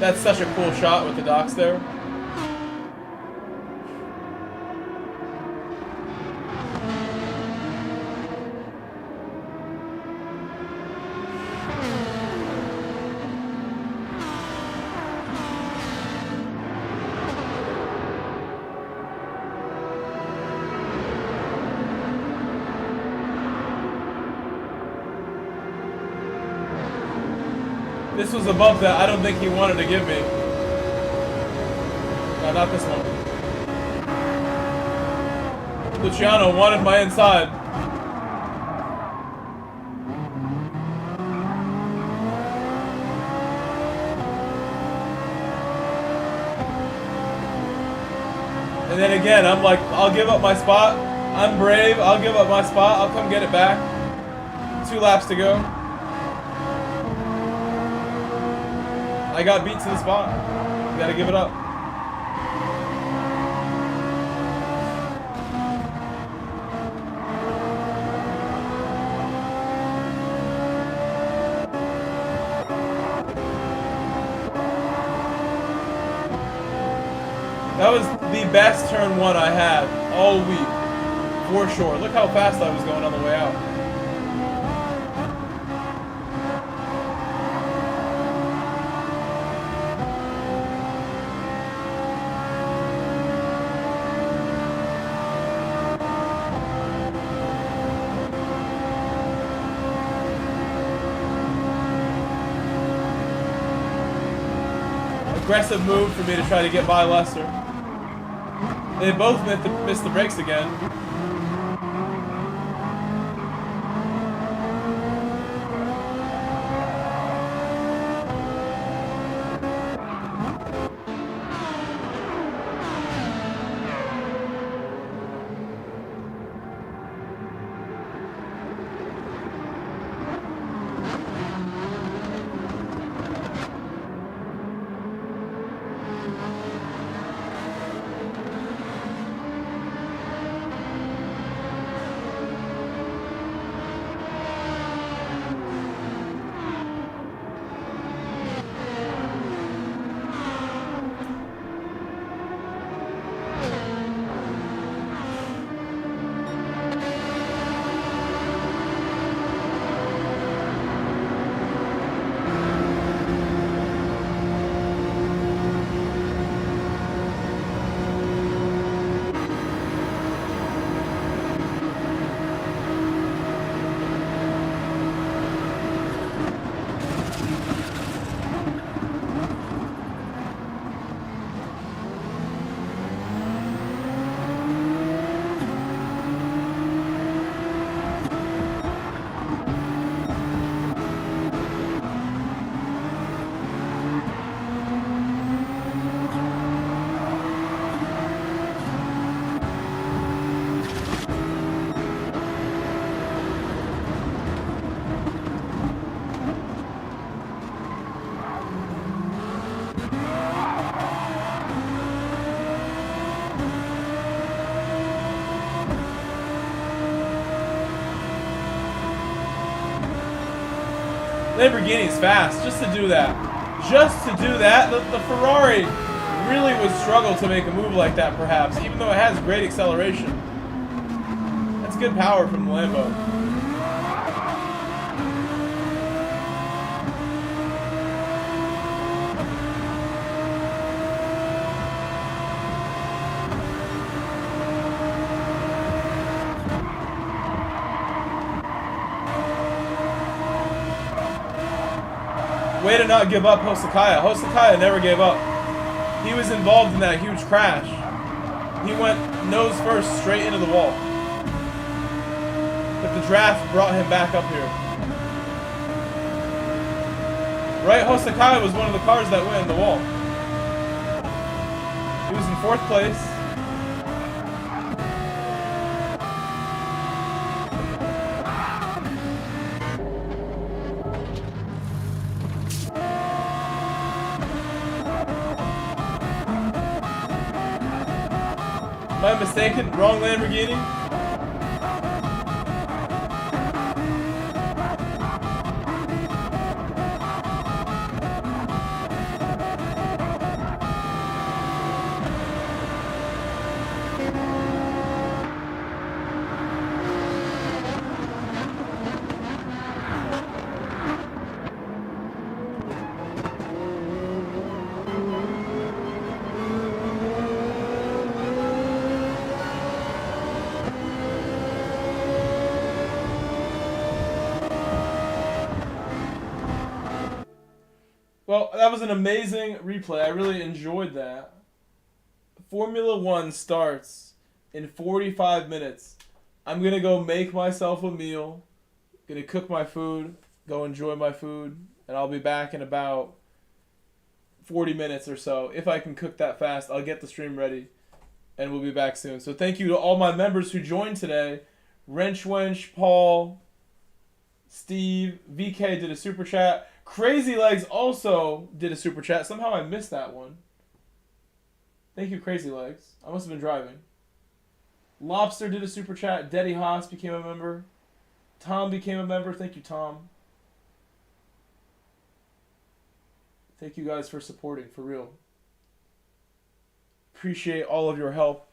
That's such a cool shot with the docks there. This was a bump that I don't think he wanted to give me. No, not this one. Luciano wanted my inside. And then again, I'm like, I'll give up my spot. I'm brave. I'll give up my spot. I'll come get it back. 2 laps to go. I got beat to the spot. You gotta give it up. That was the best turn 1 I had all week, for sure. Look how fast I was going on the way out. Aggressive move for me to try to get by Lester. They both missed the brakes again. Lamborghini's fast, just to do that. Just to do that, the Ferrari really would struggle to make a move like that, perhaps, even though it has great acceleration. That's good power from the Lambo. Way to not give up, Hosakaya. Hosakaya never gave up. He was involved in that huge crash. He went nose first straight into the wall. But the draft brought him back up here. Right, Hosakai was one of the cars that went in the wall. He was in 4th place. Am I mistaken? Wrong Lamborghini? Well, that was an amazing replay. I really enjoyed that. Formula 1 starts in 45 minutes. I'm going to go make myself a meal. Going to cook my food, go enjoy my food, and I'll be back in about 40 minutes or so. If I can cook that fast, I'll get the stream ready, and we'll be back soon. So thank you to all my members who joined today. Wrench Wench, Paul, Steve, VK did a super chat. Crazy Legs also did a super chat. Somehow I missed that one. Thank you, Crazy Legs. I must have been driving. Lobster did a super chat. Deddy Haas became a member. Tom became a member. Thank you, Tom. Thank you guys for supporting, for real. Appreciate all of your help.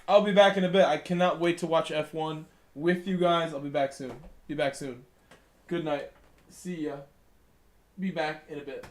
I'll be back in a bit. I cannot wait to watch F1 with you guys. I'll be back soon. Be back soon. Good night. See ya. Be back in a bit.